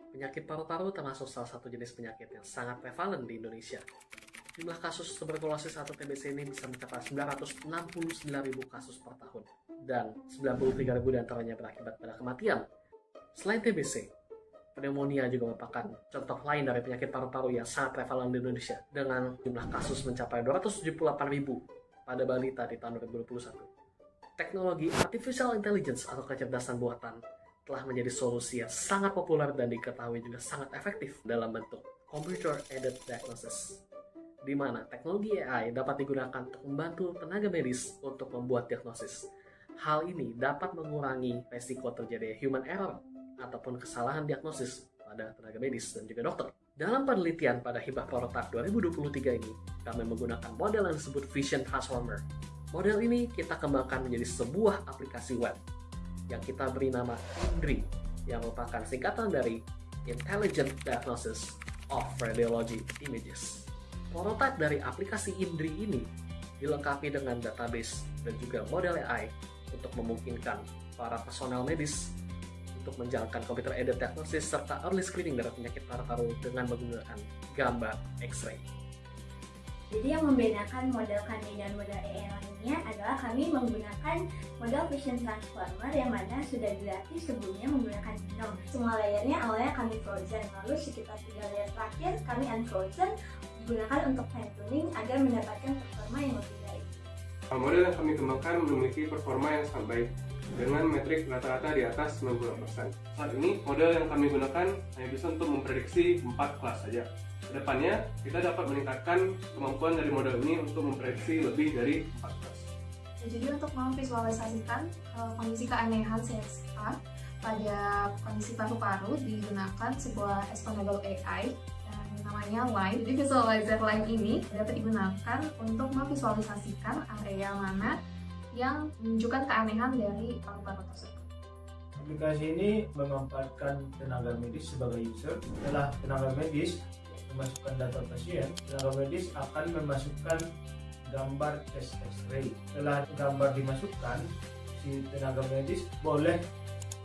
Penyakit paru-paru termasuk salah satu jenis penyakit yang sangat prevalen di Indonesia. Jumlah kasus tuberkulosis atau TBC ini bisa mencapai 969.000 kasus per tahun, dan 93.000 diantaranya berakibat pada kematian. Selain TBC, pneumonia juga merupakan contoh lain dari penyakit paru-paru yang sangat prevalen di Indonesia, dengan jumlah kasus mencapai 278.000 pada balita di tahun 2021. Teknologi artificial intelligence atau kecerdasan buatan telah menjadi solusi yang sangat populer dan diketahui juga sangat efektif dalam bentuk computer-aided diagnosis, di mana teknologi AI dapat digunakan untuk membantu tenaga medis untuk membuat diagnosis. Hal ini dapat mengurangi resiko terjadi human error ataupun kesalahan diagnosis pada tenaga medis dan juga dokter. Dalam penelitian pada Hibah Prototype 2023 ini, kami menggunakan model yang disebut Vision Transformer. Model ini kita kembangkan menjadi sebuah aplikasi web yang kita beri nama INDRI, yang merupakan singkatan dari Intelligent Diagnosis of Radiology Images. Prototipe dari aplikasi INDRI ini dilengkapi dengan database dan juga model AI untuk memungkinkan para personel medis untuk menjalankan computer-aided diagnosis serta early screening dari penyakit paru-paru dengan menggunakan gambar X-ray. Jadi yang membedakan model kami dan model AI lainnya adalah kami menggunakan model Vision Transformer yang mana sudah dilatih sebelumnya menggunakan binom. Semua layernya awalnya kami frozen, lalu sekitar 3 layer terakhir kami unfrozen digunakan untuk fine tuning agar mendapatkan performa yang lebih baik. Model yang kami kembangkan memiliki performa yang sangat baik dengan metrik rata-rata di atas 90%. Saat ini model yang kami gunakan hanya bisa untuk memprediksi 4 kelas saja. Kedepannya, kita dapat meningkatkan kemampuan dari model ini untuk memprediksi lebih dari 4 kelas. Jadi untuk memvisualisasikan kondisi keanehan CSA pada kondisi paru-paru digunakan sebuah explainable AI yang namanya Line. Jadi visualizer Line ini dapat digunakan untuk memvisualisasikan area mana yang menunjukkan keanehan dari paru-paru tersebut. Aplikasi ini memanfaatkan tenaga medis sebagai user. Setelah tenaga medis memasukkan data pasien, tenaga medis akan memasukkan gambar tes X-ray. Setelah gambar dimasukkan, si tenaga medis boleh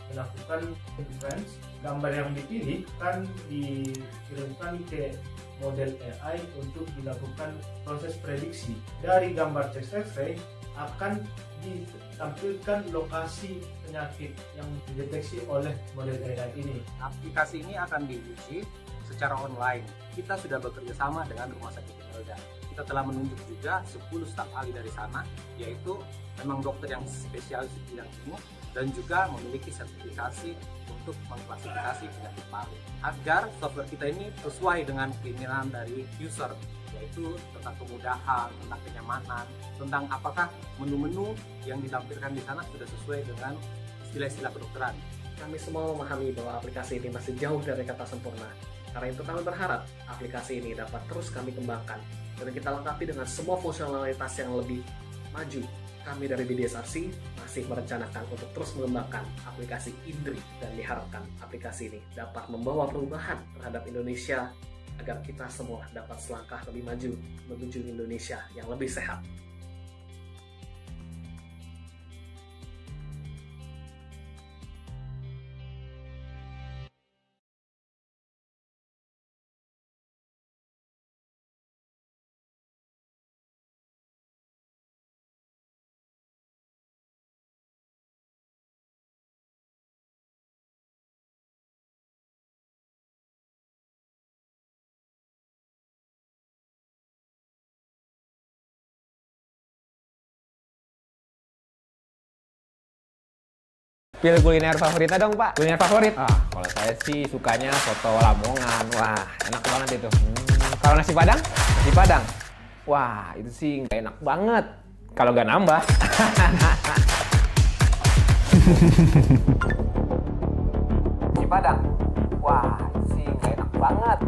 melakukan inference. Gambar yang dipilih akan dikirimkan ke model AI untuk dilakukan proses prediksi. Dari gambar tes X-ray akan ditampilkan lokasi penyakit yang dideteksi oleh model AI ini. Aplikasi ini akan diuji secara online. Kita sudah bekerja sama dengan Rumah Sakit Indonesia. Kita telah menunjuk juga 10 staf ahli dari sana, yaitu memang dokter yang spesialis di bidang ini dan juga memiliki sertifikasi untuk mengklasifikasi penyakit paru. Agar software kita ini sesuai dengan keinginan dari user, yaitu tentang kemudahan, tentang kenyamanan, tentang apakah menu-menu yang ditampilkan di sana sudah sesuai dengan istilah-istilah kedokteran. Kami semua memahami bahwa aplikasi ini masih jauh dari kata sempurna. Karena itu kami berharap aplikasi ini dapat terus kami kembangkan dan kita lengkapi dengan semua fungsionalitas yang lebih maju. Kami dari BDSRC masih merencanakan untuk terus mengembangkan aplikasi INDRI dan diharapkan aplikasi ini dapat membawa perubahan terhadap Indonesia agar kita semua dapat selangkah lebih maju menuju Indonesia yang lebih sehat. Pilih kuliner favorit dong, Pak. Kuliner favorit? Kalau saya sih sukanya soto Lamongan. Wah, enak banget itu. Kalau nasi Padang? Nasi Padang. Wah, itu sih nggak enak banget. Kalau nggak nambah. Nasi Padang. Wah, itu sih nggak enak banget.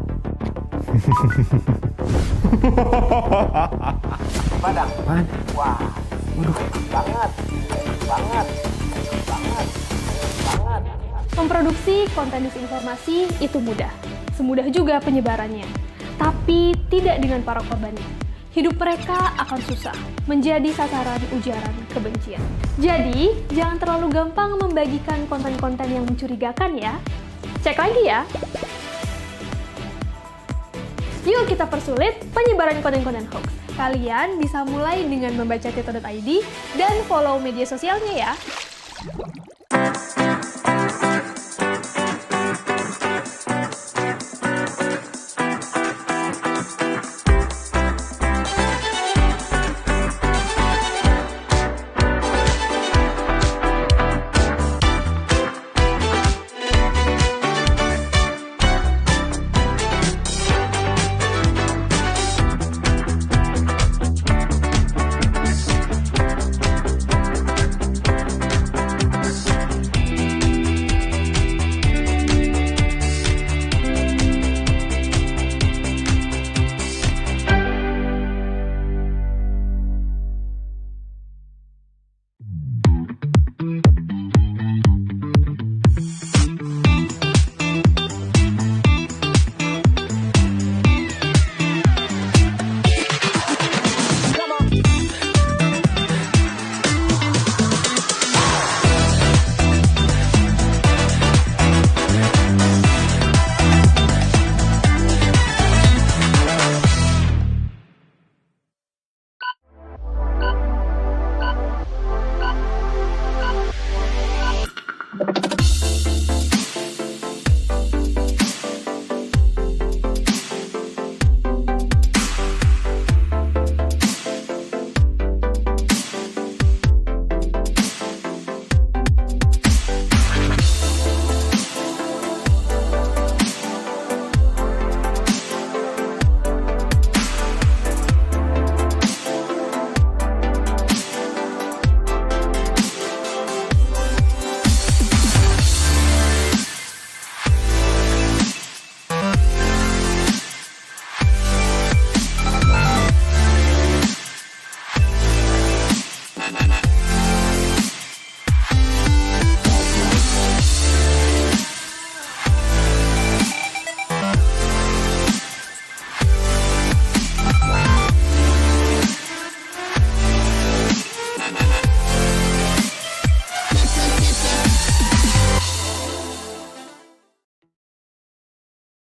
Nasi Padang. Wah, waduh, enak banget. Banget. Memproduksi konten disinformasi itu mudah, semudah juga penyebarannya. Tapi tidak dengan para korbannya. Hidup mereka akan susah, menjadi sasaran ujaran kebencian. Jadi, jangan terlalu gampang membagikan konten-konten yang mencurigakan ya. Cek lagi ya. Yuk kita persulit penyebaran konten-konten hoax. Kalian bisa mulai dengan membaca tirto.id dan follow media sosialnya ya.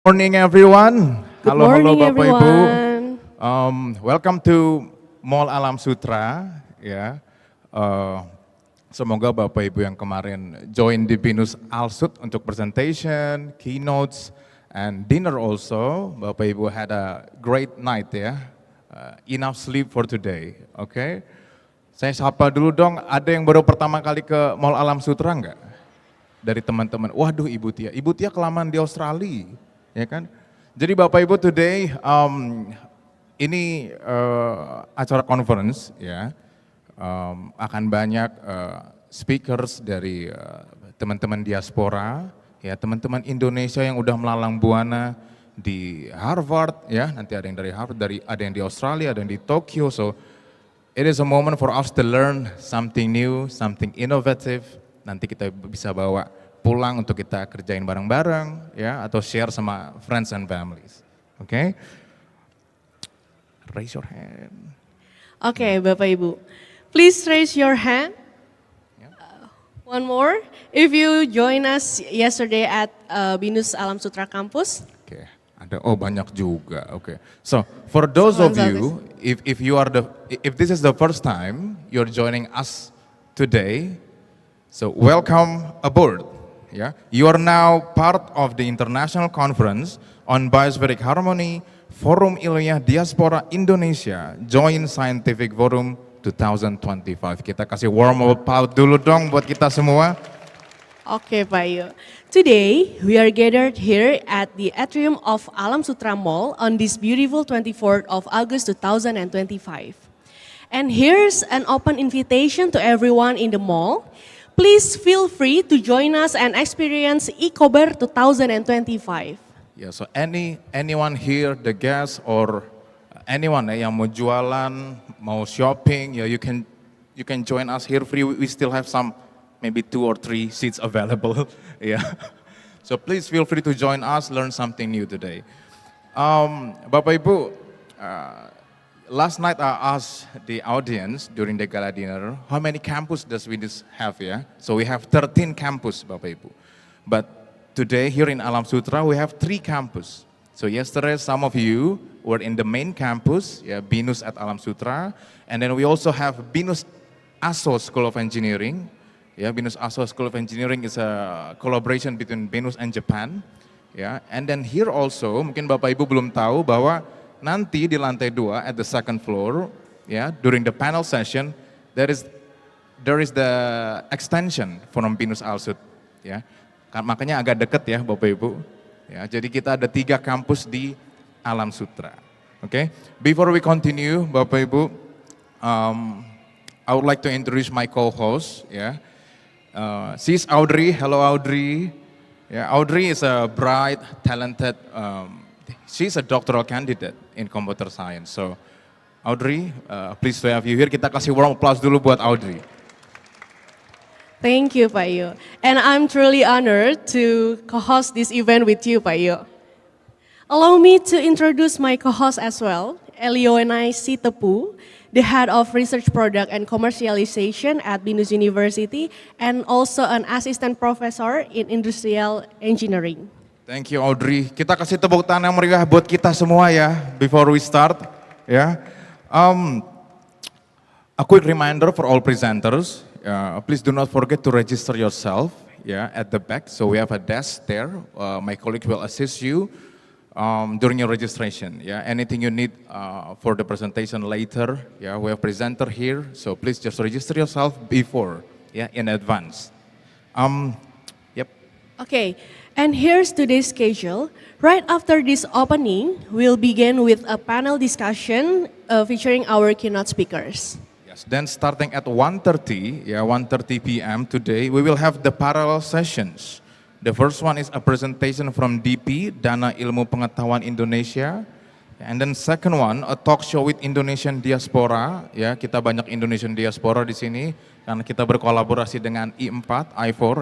Morning everyone. Good Halo morning, Bapak Ibu. everyone. Welcome to Mall Alam Sutra. Ya, semoga Bapak Ibu yang kemarin join di BINUS Alsut untuk presentation, keynotes, and dinner also. Bapak Ibu had a great night ya. Enough sleep for today. Oke. Saya sapa dulu dong. Ada yang baru pertama kali ke Mall Alam Sutra enggak? Dari teman-teman. Waduh Ibu Tia. Ibu Tia kelamaan di Australia. Ya kan? Jadi Bapak Ibu today ini acara conference ya, akan banyak speakers dari teman-teman diaspora, ya teman-teman Indonesia yang udah melalang buana di Harvard ya, nanti ada yang dari Harvard, ada yang di Australia, ada yang di Tokyo, so it is a moment for us to learn something new, something innovative, nanti kita bisa bawa pulang untuk kita kerjain bareng-bareng ya, atau share sama friends and families. Oke? Raise your hand. Okay, Bapak Ibu. Please raise your hand. One more. If you join us yesterday at BINUS Alam Sutra Kampus. Oke, ada banyak juga. Oke. So, for those of you if this is the first time you're joining us today, so welcome aboard. Yeah, you are now part of the international conference on biospheric harmony, Forum Ilmiah Diaspora Indonesia, Joint Scientific Forum 2025. Kita kasih warm applause dulu dong buat kita semua. Okay, Pak Yu. Today, we are gathered here at the atrium of Alam Sutra Mall on this beautiful 24th of August 2025. And here's an open invitation to everyone in the mall. Please feel free to join us and experience Icobar 2025. Yeah, so anyone here, the guests or anyone yang mau jualan, mau shopping, yeah, you can join us here free. We still have some, maybe 2 or 3 seats available. Yeah, so please feel free to join us, learn something new today. Bapak Ibu, last night I asked the audience during the gala dinner, how many campus does BINUS have ya? So we have 13 campus Bapak Ibu. But today here in Alam Sutra we have 3 campus. So yesterday some of you were in the main campus, BINUS at Alam Sutra, and then we also have BINUS ASO School of Engineering. BINUS ASO School of Engineering is a collaboration between BINUS and Japan. And then here also, mungkin Bapak Ibu belum tahu bahwa nanti di lantai 2 at the second floor, during the panel session, there is the extension from BINUS ALSUT. Makanya agak dekat ya Bapak Ibu. Jadi kita ada 3 kampus di Alam Sutra. Okay. Before we continue, Bapak Ibu, I would like to introduce my co-host. She's Audrey. Hello, Audrey. Audrey is a bright, talented. She's a doctoral candidate in computer science. So, Audrey, pleased to have you here. Kita kasih warm applause dulu buat Audrey. Thank you, Pak Yu. And I'm truly honored to co-host this event with you, Pak Yu. Allow me to introduce my co-host as well, Elionai Sitepu, the Head of Research Product and Commercialization at BINUS University, and also an Assistant Professor in Industrial Engineering. Thank you, Audrey. Kita kasih tepuk tangan yang meriah buat kita semua ya, before we start. A quick reminder for all presenters, please do not forget to register yourself at the back. So we have a desk there. My colleague will assist you during your registration. Anything you need for the presentation later, we have presenter here. So please just register yourself before, in advance. Okay, and here's today's schedule. Right after this opening, we'll begin with a panel discussion featuring our keynote speakers. Yes, then starting at 1:30 p.m. today, we will have the parallel sessions. The first one is a presentation from DP, Dana Ilmu Pengetahuan Indonesia. And then second one, a talk show with Indonesian Diaspora. Kita banyak Indonesian Diaspora di sini karena kita berkolaborasi dengan I4,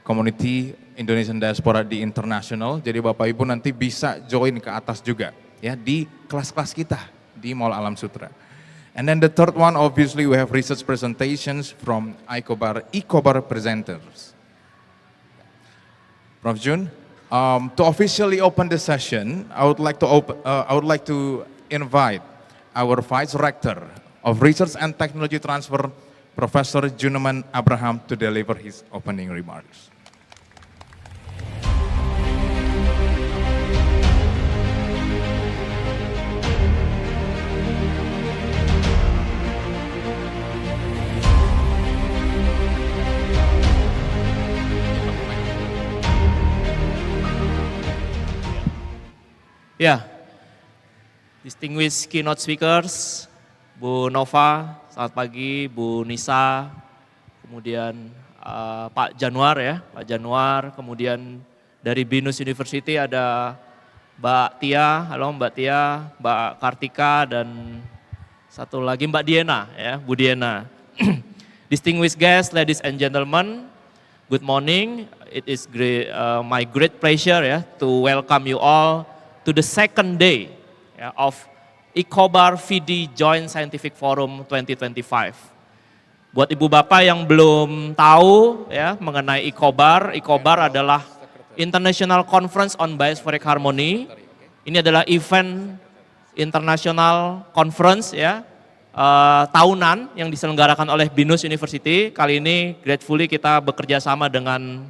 Community Indonesian Diaspora di International. Jadi Bapak Ibu nanti bisa join ke atas juga di kelas-kelas kita di Mall Alam Sutra. And then the third one, obviously we have research presentations from Icobar presenters. Prof. Jun, to officially open the session, I would like to invite our Vice Rector of Research and Technology Transfer, Professor Juneman Abraham, to deliver his opening remarks. Distinguished keynote speakers, Bu Nova, selamat pagi, Bu Nisa, kemudian Pak Januar Pak Januar, kemudian dari BINUS University ada Mbak Tia, halo Mbak Tia, Mbak Kartika, dan satu lagi Mbak Diena, Bu Diena. Distinguished guests, ladies and gentlemen, good morning. It is my great pleasure to welcome you all to the second day of Icobar Fidi Joint Scientific Forum 2025. Buat Ibu Bapak yang belum tahu mengenai Icobar, Icobar adalah International Conference on Biospheric Harmony. Ini adalah event international conference tahunan yang diselenggarakan oleh BINUS University. Kali ini gratefully kita bekerja sama dengan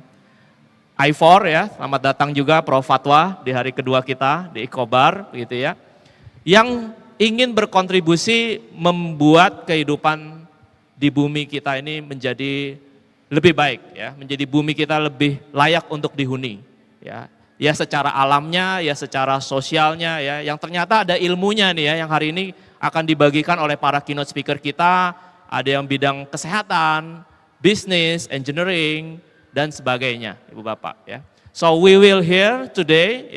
I4 selamat datang juga Prof. Fatwa di hari kedua kita di Icobar begitu yang ingin berkontribusi membuat kehidupan di bumi kita ini menjadi lebih baik menjadi bumi kita lebih layak untuk dihuni secara alamnya secara sosialnya yang ternyata ada ilmunya nih yang hari ini akan dibagikan oleh para keynote speaker kita, ada yang bidang kesehatan, bisnis, engineering, dan sebagainya, Ibu Bapak So we will hear today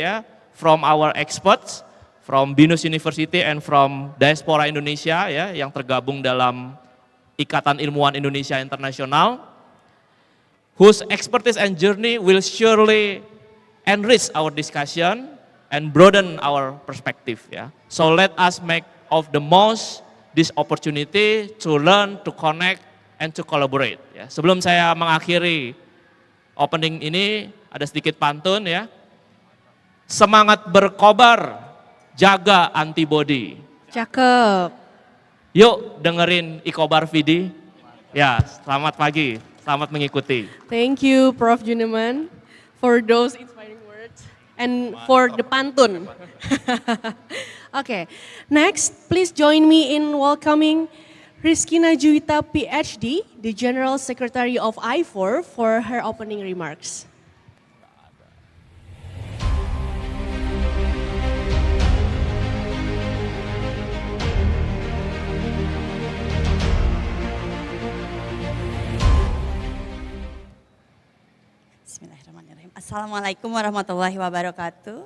from our experts from BINUS University and from Diaspora Indonesia yang tergabung dalam Ikatan Ilmuwan Indonesia Internasional, whose expertise and journey will surely enrich our discussion and broaden our perspective So let us make of the most this opportunity to learn, to connect, and to collaborate Sebelum saya mengakhiri opening ini ada sedikit pantun ya. Semangat berkobar, jaga antibody. Cakep. Yuk dengerin Icobar Fidi. Ya, selamat pagi, selamat mengikuti. Thank you, Prof. Juneman, for those inspiring words and for the pantun. Okay, next, please join me in welcoming Rizkina Juwita, PhD, the General Secretary of I4, for her opening remarks. Bismillahirrahmanirrahim. Assalamualaikum warahmatullahi wabarakatuh.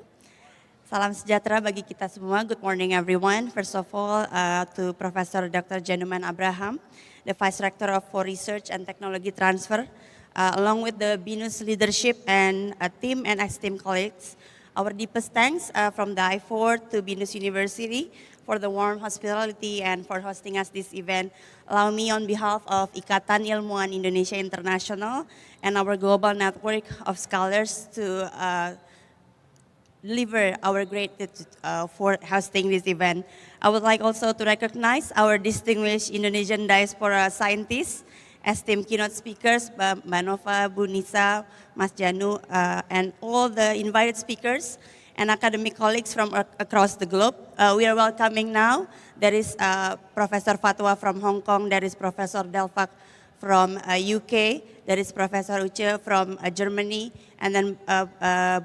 Salam sejahtera bagi kita semua. Good morning everyone. First of all, to Professor Dr. Januman Abraham, the Vice Rector for Research and Technology Transfer, along with the BINUS leadership and team and esteemed colleagues. Our deepest thanks from the I4 to BINUS University for the warm hospitality and for hosting us this event. Allow me on behalf of Ikatan Ilmuwan Indonesia International and our global network of scholars to deliver our gratitude for hosting this event. I would like also to recognize our distinguished Indonesian diaspora scientists, esteemed keynote speakers, Mbak Nova, Bu Nisa, Mas Janu, and all the invited speakers and academic colleagues from across the globe. We are welcoming now. There is Professor Fatwa from Hong Kong, there is Professor Delfak from UK, there is Professor Uche from Germany, and then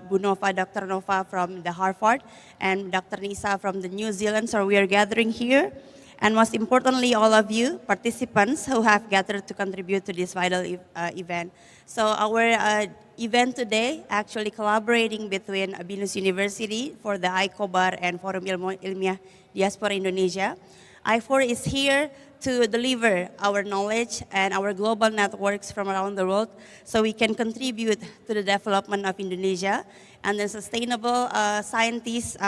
Bu Nova, Dr. Nova from the Harvard, and Dr. Nisa from the New Zealand. So we are gathering here. And most importantly, all of you participants who have gathered to contribute to this vital event. So our event today actually collaborating between BINUS University for the Icobar and Forum Ilmiah Diaspora Indonesia. I4 is here to deliver our knowledge and our global networks from around the world so we can contribute to the development of Indonesia and the sustainable scientists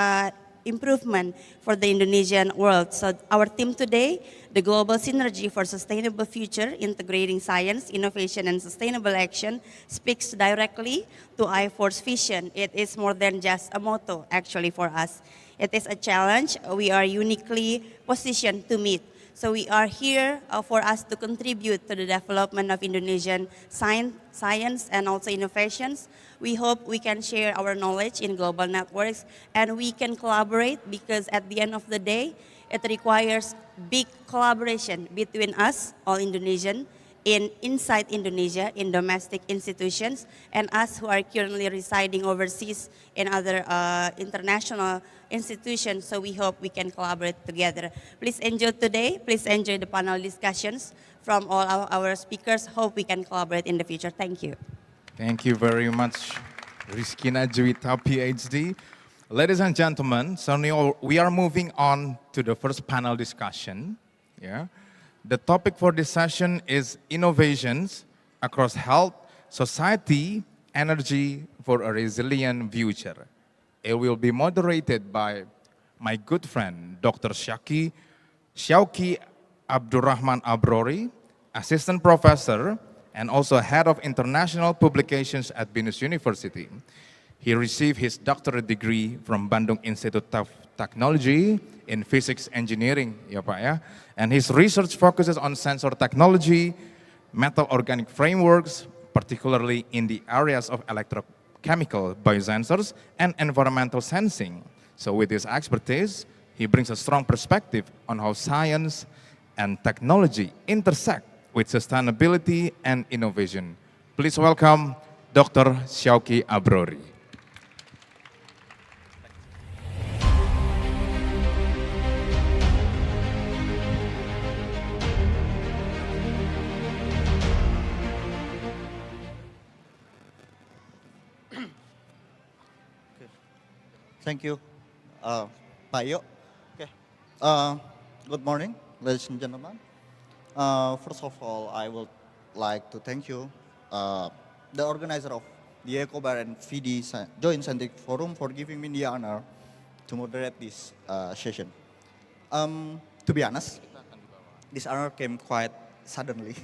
improvement for the Indonesian world. So our theme today, the Global Synergy for Sustainable Future, integrating science, innovation, and sustainable action, speaks directly to I4's vision. It is more than just a motto, actually, for us. It is a challenge we are uniquely positioned to meet. So we are here for us to contribute to the development of Indonesian science and also innovations. We hope we can share our knowledge in global networks and we can collaborate because at the end of the day, it requires big collaboration between us, all Indonesian, inside Indonesia, in domestic institutions, and us who are currently residing overseas in other international institutions. So we hope we can collaborate together. Please enjoy today. Please enjoy the panel discussions from all our speakers. Hope we can collaborate in the future. Thank you. Thank you very much, Rizkina Juwita, PhD. Ladies and gentlemen, so now we are moving on to the first panel discussion. Yeah. The topic for this session is innovations across health, society, energy for a resilient future. It will be moderated by my good friend, Dr. Syauqi Abdurrahman Abrori, Assistant Professor and also Head of International Publications at BINUS University. He received his doctorate degree from Bandung Institute of Technology in Physics Engineering, ya Pak ya. And his research focuses on sensor technology, metal organic frameworks, particularly in the areas of electrochemical biosensors and environmental sensing. So with his expertise, he brings a strong perspective on how science and technology intersect with sustainability and innovation. Please welcome Dr. Syauqi Abrori. Thank you, Pak Yo. Okay. Good morning, ladies and gentlemen. First of all, I would like to thank you, the organizer of the Icobar and Fidi Joint Scientific Forum, for giving me the honor to moderate this session. To be honest, this honor came quite suddenly.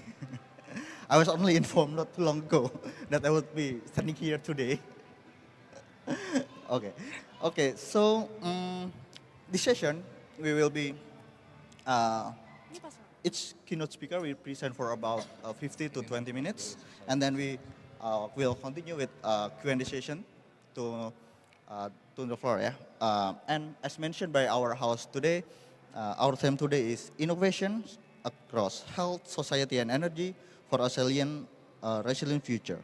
I was only informed not too long ago that I would be standing here today. Okay. So this session we will be each keynote speaker will present for about 50 to 20 minutes, and then we will continue with Q&A session to the floor. Yeah. And as mentioned by our host today, our theme today is innovation across health, society, and energy for a resilient future.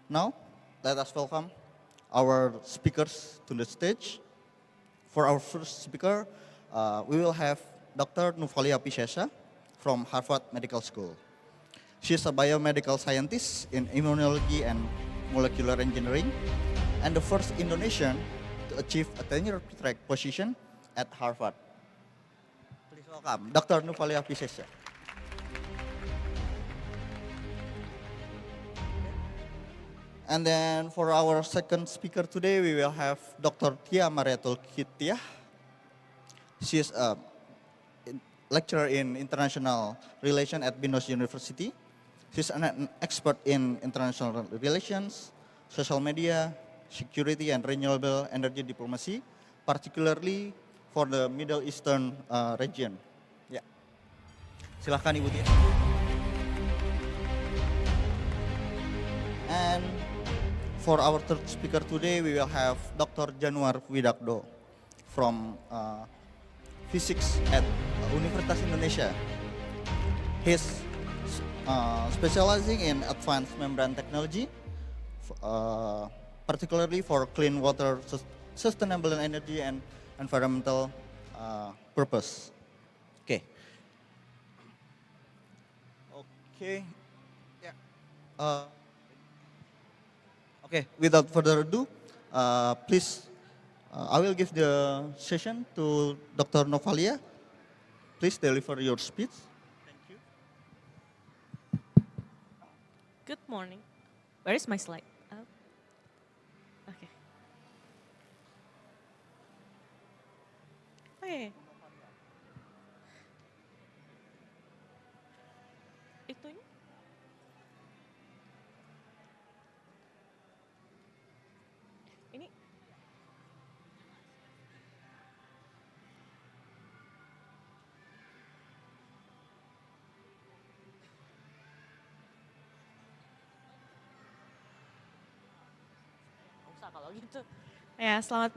Now, let us welcome our speakers to the stage. For our first speaker, we will have Dr. Nuvalia Piscesa from Harvard Medical School. She is a biomedical scientist in immunology and molecular engineering, and the first Indonesian to achieve a tenure-track position at Harvard. Please welcome Dr. Nuvalia Piscesa. And then for our second speaker today, we will have Dr. Tia Mariatul Kitia. She is a lecturer in international relations at BINUS University. She's an expert in international relations, social media, security, and renewable energy diplomacy, particularly for the Middle Eastern region. Ya, silahkan Ibu Tia. And for our third speaker today, we will have Dr. Januar Widakdo from physics at Universitas Indonesia. He's specializing in advanced membrane technology, particularly for clean water, sustainable energy, and environmental purpose. Okay. Yeah. Okay, without further ado, please, I will give the session to Dr. Nuvalia. Please deliver your speech. Thank you. Good morning. Where is my slide? Oh. Okay. Okay. Itunya? Ini? Usah kalau gitu. Ya, selamat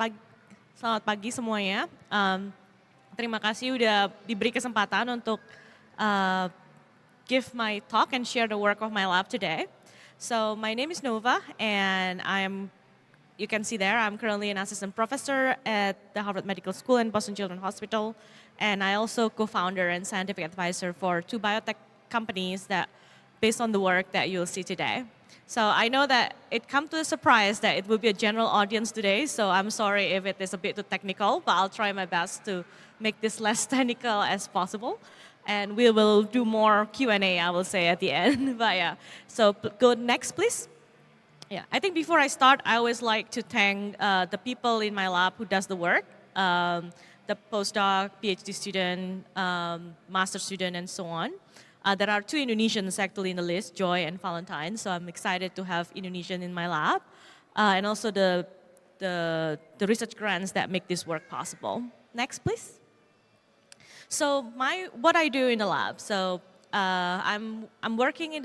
pagi semuanya. Terima kasih udah diberi kesempatan untuk give my talk and share the work of my lab today. So my name is Nova, and you can see there, I'm currently an assistant professor at the Harvard Medical School and Boston Children's Hospital, and I also co-founder and scientific advisor for 2 biotech companies that, based on the work that you'll see today. So I know that it come to a surprise that it will be a general audience today, so I'm sorry if it is a bit too technical, but I'll try my best to make this less technical as possible. And we will do more Q&A, I will say, at the end. But yeah, so go next, please. Yeah, I think before I start, I always like to thank the people in my lab who does the work, the postdoc, PhD student, master student, and so on. There are 2 Indonesians actually in the list, Joy and Valentine, so I'm excited to have Indonesian in my lab, and also the research grants that make this work possible. Next, please. So what I do in the lab, so I'm working in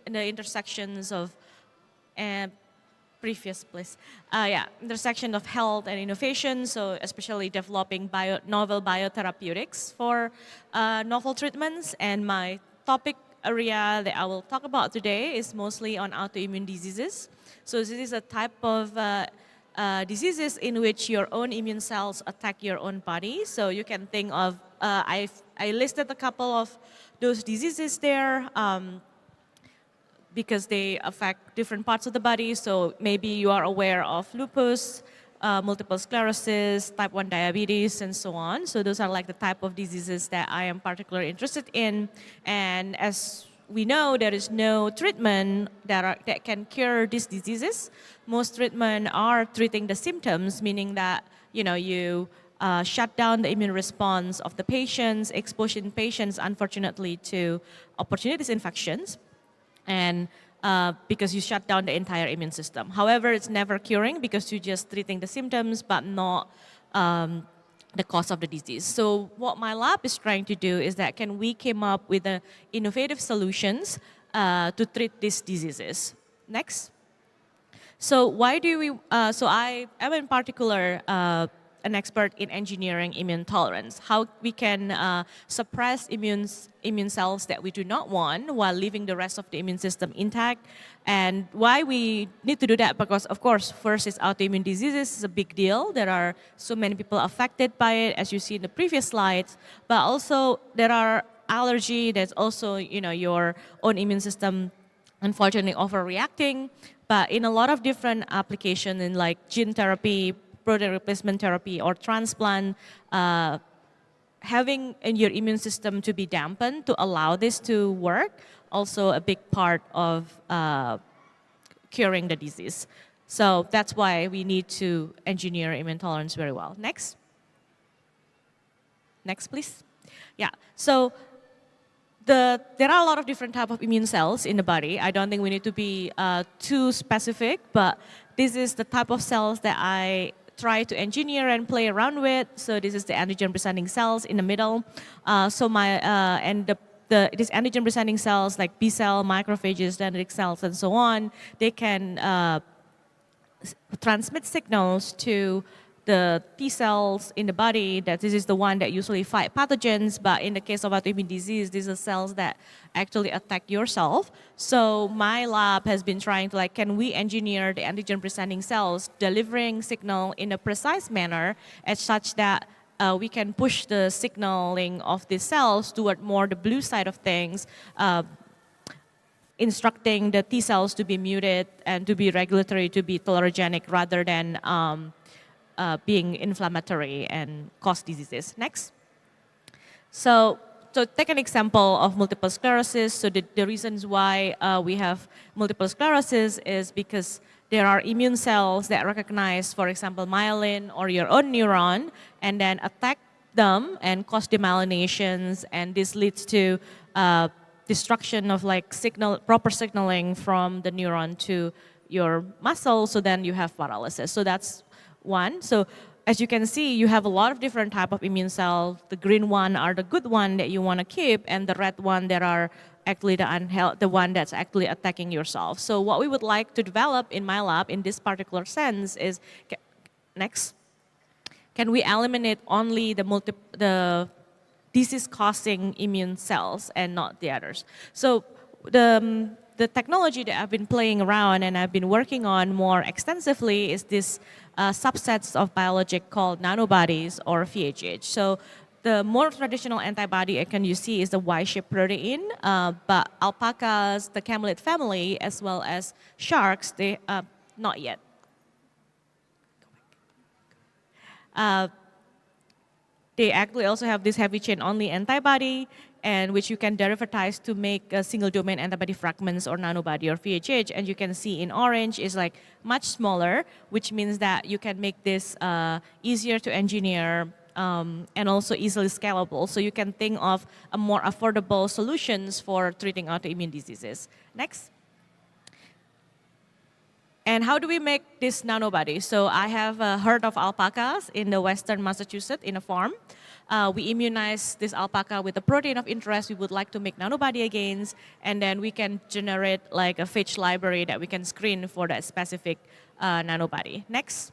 the intersections of intersection of health and innovation, so especially developing novel biotherapeutics for novel treatments. And my topic area that I will talk about today is mostly on autoimmune diseases. So this is a type of diseases in which your own immune cells attack your own body. So you can think of, I listed a couple of those diseases there, because they affect different parts of the body. So maybe you are aware of lupus, multiple sclerosis, type 1 diabetes, and so on. So those are like the type of diseases that I am particularly interested in. And as we know, there is no treatment that can cure these diseases. Most treatment are treating the symptoms, meaning that you shut down the immune response of the patients, exposing patients, unfortunately, to opportunistic infections. and because you shut down the entire immune system. However, it's never curing because you're just treating the symptoms but not the cause of the disease. So what my lab is trying to do is that can we came up with innovative solutions to treat these diseases. Next. So why do we, so I am in particular an expert in engineering immune tolerance, how we can suppress immune cells that we do not want while leaving the rest of the immune system intact. And why we need to do that, because of course, first is autoimmune diseases is a big deal. There are so many people affected by it, as you see in the previous slides, but also there are allergy, there's also, you know, your own immune system unfortunately overreacting. But in a lot of different applications in like gene therapy, protein replacement therapy, or transplant, having your immune system to be dampened to allow this to work, also a big part of curing the disease. So that's why we need to engineer immune tolerance very well. Next. Next, please. Yeah, so there are a lot of different types of immune cells in the body. I don't think we need to be too specific, but this is the type of cells that I try to engineer and play around with. So this is the antigen-presenting cells in the middle. These antigen-presenting cells like B cell, macrophages, dendritic cells, and so on, they can transmit signals to the T cells in the body, that this is the one that usually fight pathogens, but in the case of autoimmune disease, these are cells that actually attack yourself. So my lab has been trying to can we engineer the antigen-presenting cells, delivering signal in a precise manner as such that we can push the signaling of these cells toward more the blue side of things, instructing the T cells to be muted and to be regulatory, to be tolerogenic rather than being inflammatory and cause diseases. Next. So take an example of multiple sclerosis. So the reasons why we have multiple sclerosis is because there are immune cells that recognize, for example, myelin or your own neuron, and then attack them and cause demyelinations, and this leads to destruction of proper signaling from the neuron to your muscle, so then you have paralysis. So that's one. So as you can see, you have a lot of different type of immune cells. The green one are the good one that you want to keep, and the red one that are actually the one that's actually attacking yourself. So what we would like to develop in my lab in this particular sense is, next, can we eliminate only the disease-causing immune cells and not the others? So the technology that I've been playing around and I've been working on more extensively is this subsets of biologic called nanobodies or VHH. So the more traditional antibody you see is the Y-shaped protein, but alpacas, the camelid family, as well as sharks, they not yet. They actually also have this heavy chain only antibody, and which you can derivatize to make single domain antibody fragments or nanobody or VHH. And you can see in orange is much smaller, which means that you can make this easier to engineer and also easily scalable. So you can think of a more affordable solutions for treating autoimmune diseases. Next. And how do we make this nanobody? So I have a herd of alpacas in the western Massachusetts in a farm. We immunize this alpaca with a protein of interest we would like to make nanobody against, and then we can generate a phage library that we can screen for that specific nanobody. Next.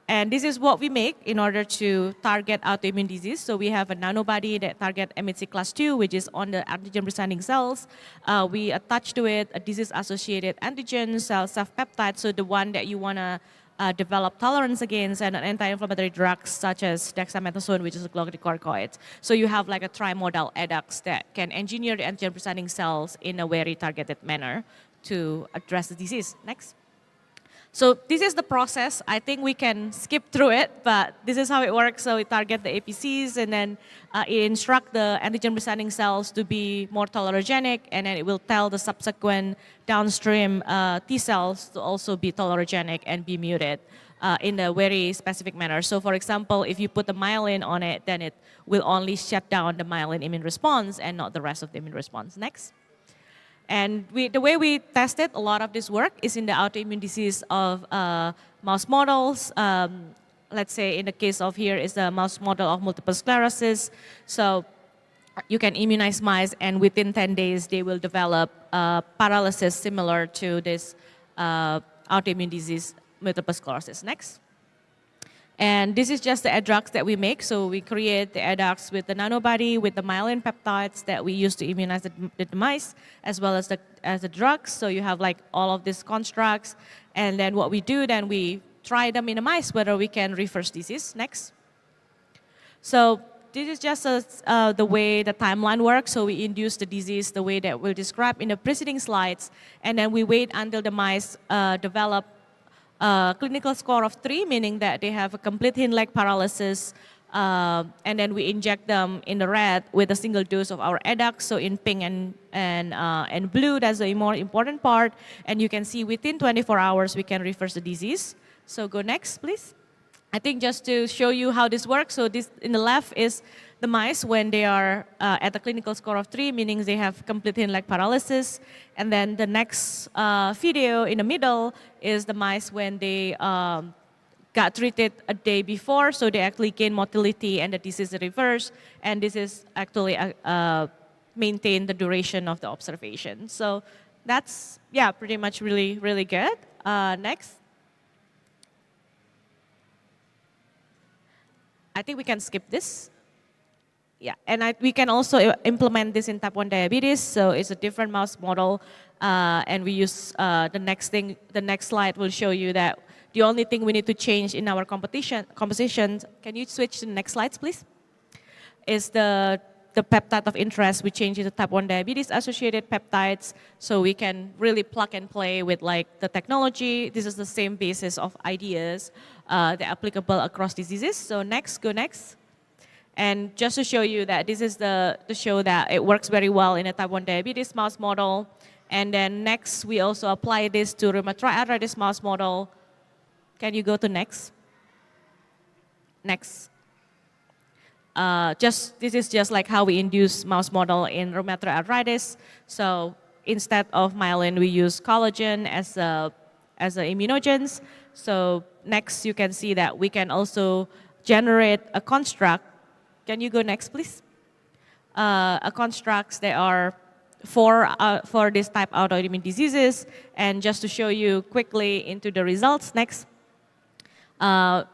And this is what we make in order to target autoimmune disease. So we have a nanobody that target MHC class 2, which is on the antigen-presenting cells. We attach to it a disease-associated antigen, self-peptide, so the one that you want to develop tolerance against, and an anti-inflammatory drugs such as dexamethasone, which is a glucocorticoid. So you have a trimodal adducts that can engineer the antigen-presenting cells in a very targeted manner to address the disease. Next. So this is the process. I think we can skip through it, but this is how it works. So we target the APCs, and then instruct the antigen-presenting cells to be more tolerogenic, and then it will tell the subsequent downstream T cells to also be tolerogenic and be muted in a very specific manner. So for example, if you put the myelin on it, then it will only shut down the myelin immune response and not the rest of the immune response. Next. And the way we tested a lot of this work is in the autoimmune disease of mouse models. Let's say in the case of here is the mouse model of multiple sclerosis. So you can immunize mice and within 10 days they will develop paralysis similar to this autoimmune disease, multiple sclerosis. Next. And this is just the adducts that we make. So we create the adducts with the nanobody, with the myelin peptides that we use to immunize the mice, as well as the drugs. So you have like all of these constructs. And then what we do, then we try them in the mice, whether we can reverse disease. Next. So this is just the way the timeline works. So we induce the disease the way that we'll describe in the preceding slides. And then we wait until the mice develop clinical score of 3, meaning that they have a complete hind leg paralysis, and then we inject them in the red with a single dose of our adduct. So in pink and blue, that's the more important part. And you can see within 24 hours we can reverse the disease. So go next, please. I think just to show you how this works. So this in the left is the mice when they are at a clinical score of 3, meaning they have complete hind leg paralysis. And then the next video in the middle is the mice when they got treated a day before, so they actually gain motility and the disease is reversed. And this is actually maintain the duration of the observation. So that's, yeah, pretty much really, really good. Next. I think we can skip this. Yeah, and we can also implement this in type 1 diabetes. So it's a different mouse model, and we use the next slide will show you that the only thing we need to change in our composition. Can you switch to the next slides, please? Is the peptide of interest. We change it to type 1 diabetes associated peptides, so we can really plug and play with like the technology. This is the same basis of ideas that are applicable across diseases. So next, go next. And just to show you that this is to show that it works very well in a type 1 diabetes mouse model. And then next, we also apply this to rheumatoid arthritis mouse model. Can you go to next? Next. This is just like how we induce mouse model in rheumatoid arthritis. So instead of myelin, we use collagen as a immunogens. So next, you can see that we can also generate a construct. Can you go next, please? A constructs that are for this type of autoimmune diseases. And just to show you quickly into the results, next.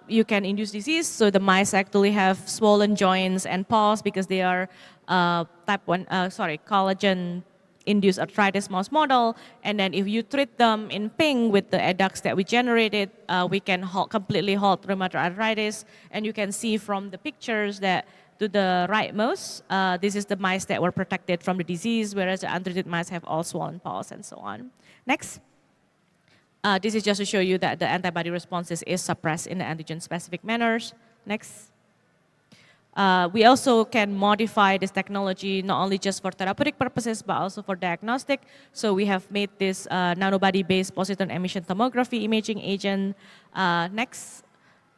You can induce disease, so the mice actually have swollen joints and paws because they are collagen-induced arthritis mouse model. And then if you treat them in pink with the adducts that we generated, we can completely halt rheumatoid arthritis. And you can see from the pictures that to the rightmost, this is the mice that were protected from the disease, whereas the untreated mice have all swollen paws and so on. Next. This is just to show you that the antibody responses is suppressed in the antigen-specific manners. Next. We also can modify this technology not only just for therapeutic purposes, but also for diagnostic. So we have made this nanobody-based positron emission tomography imaging agent. Next.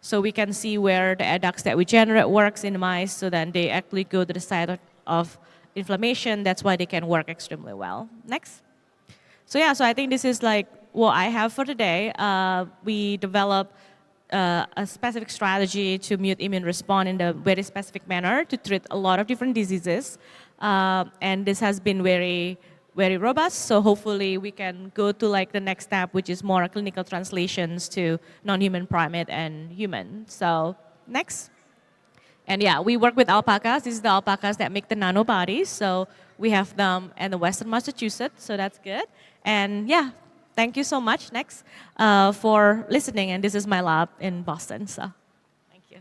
So we can see where the adducts that we generate works in mice, so then they actually go to the site of inflammation. That's why they can work extremely well. Next. So yeah, so I think this is like what I have for today. We develop a specific strategy to mute immune response in a very specific manner to treat a lot of different diseases. And this has been very, very robust. So hopefully we can go to like the next step, which is more clinical translations to non-human primate and human. So next. And yeah, we work with alpacas. This is the alpacas that make the nanobodies. So we have them in the Western Massachusetts, so that's good. And yeah, thank you so much, next, for listening. And this is my lab in Boston, so thank you.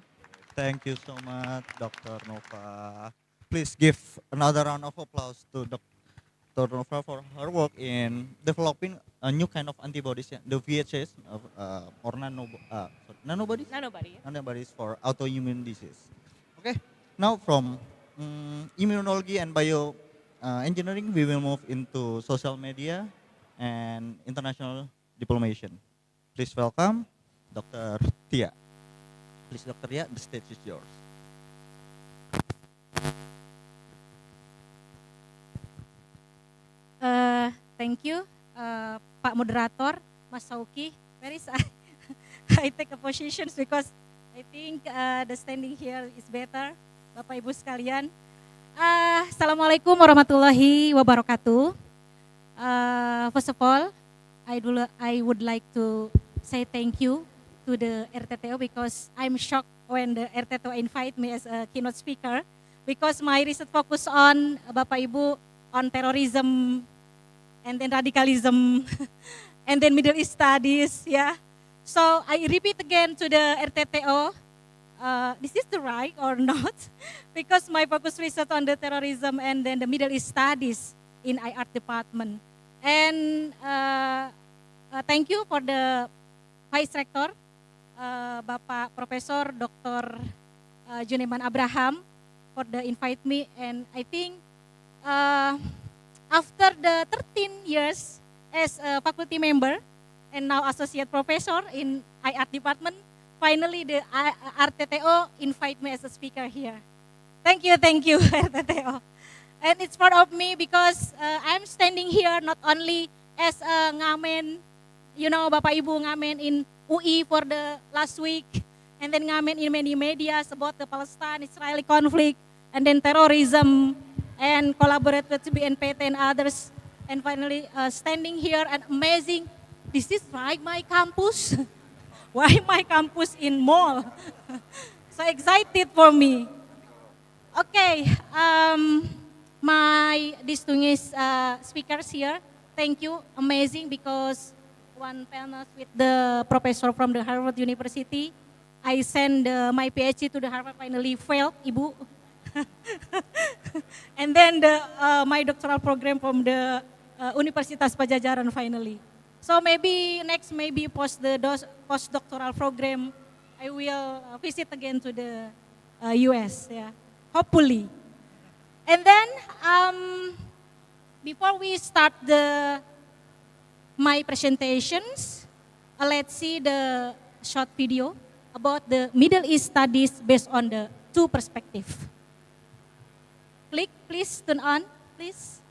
Thank you so much, Dr. Nova. Please give another round of applause to Dr. Nova for her work in developing a new kind of antibodies, the VHS, or nanobodies? Nanobodies for autoimmune disease. Okay, now from immunology and bioengineering, we will move into social media and international diplomation. Please welcome Dr. Tia. Please, Dr. Tia, the stage is yours. thank you, Pak Moderator, Mas Sauki. Very I take a position because I think the standing here is better. Bapak Ibu sekalian, Assalamualaikum warahmatullahi wabarakatuh. First of all, I would like to say thank you to the RTTO because I'm shocked when the RTTO invite me as a keynote speaker because my research focus on Bapak Ibu on terrorism and then radicalism and then Middle East studies, yeah. So I repeat again to the RTTO, this is the right or not? Because my focus research on the terrorism and then the Middle East studies in IR department. And thank you for the Vice Rector, Bapak Profesor Dr. Juneman Abraham for the invite me. And I think after the 13 years as a faculty member and now associate professor in IR department, finally the RTTO invite me as a speaker here. Thank you, RTTO. And it's proud of me because I'm standing here not only as a ngamen, you know, Bapak Ibu ngamen in UI for the last week, and then ngamen in many media about the Palestine-Israeli conflict, and then terrorism, and collaborate with BNPT and others, and finally standing here and amazing, this is right my campus. Why my campus in mall? So excited for me. Okay, my distinguished speakers here, thank you, amazing because one panel with the professor from the Harvard University. I sent my PhD to the Harvard, finally failed, Ibu. And then my doctoral program from the Universitas Pajajaran finally. So maybe next, postdoctoral program, I will visit again to the US, yeah, hopefully. And then before we start my presentations, let's see the short video about the Middle East studies based on the two perspectives. Click, please, turn on, please.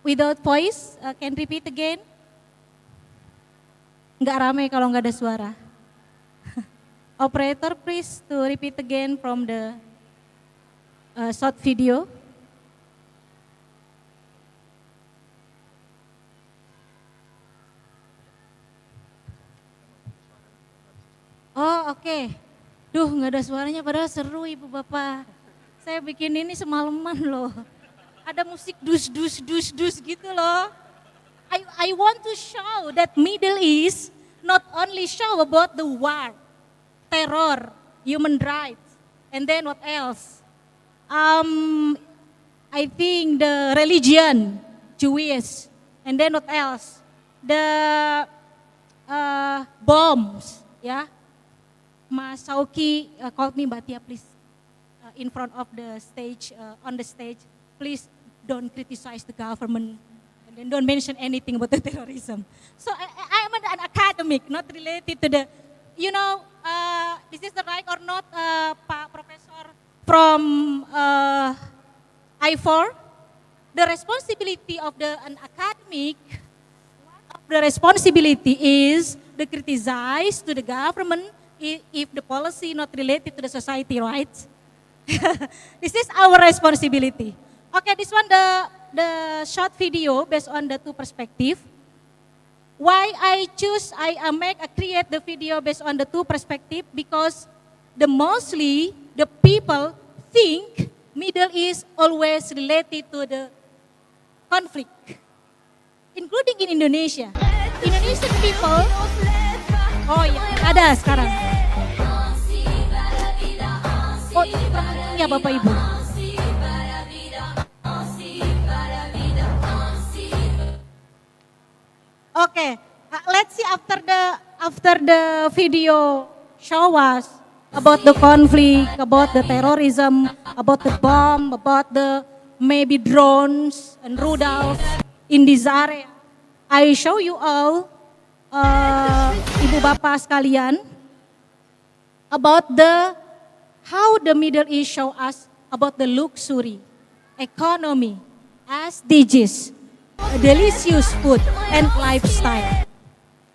Without voice, can repeat again. Nggak rame kalau nggak ada suara. Operator, please to repeat again from the short video. Oh, oke. Duh, nggak ada suaranya, padahal seru Ibu Bapak. Saya bikin ini semalaman loh. Ada musik dus gitu loh. I want to show that Middle East not only show about the war, terror, human rights, and then what else? I think the religion, Jewish, and then what else? The bombs, yeah. Mas Sauki called me, Batia, please, in front of the stage, on the stage, please don't criticize the government and then don't mention anything about the terrorism. So I'm an academic, not related to the, you know, this is the right or not, Pak Professor from I4, the responsibility of an academic, the responsibility is to criticize to the government if the policy not related to the society, right? This is our responsibility. Okay, this one, the short video based on the two perspective. Why I create the video based on the two perspective? Because mostly the people think Middle East always related to the conflict, including in Indonesia. Indonesian people, oh ya, ada sekarang. Oh, ya Bapak Ibu. Okay, let's see after the video show us about the conflict, about the terrorism, about the bomb, about the maybe drones and rudals in this area. I show you all, Ibu Bapak sekalian, about how the Middle East show us about the luxury, economy, SDGs, delicious food, and lifestyle.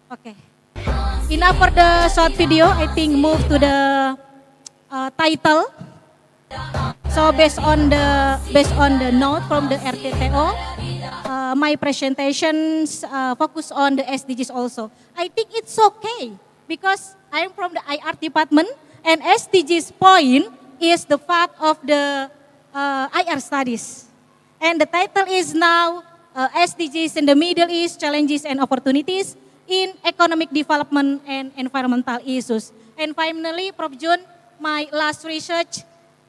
Okay. Enough for the short video. I think move to the title. So based on the note from the RTTO, my presentations focus on the SDGs also. I think it's okay because I'm from the IR department and SDGs point is the part of the IR studies. And the title is now SDGs in the Middle East, Challenges and Opportunities in Economic Development and Environmental Issues. And finally, Prof. Jun, my last research,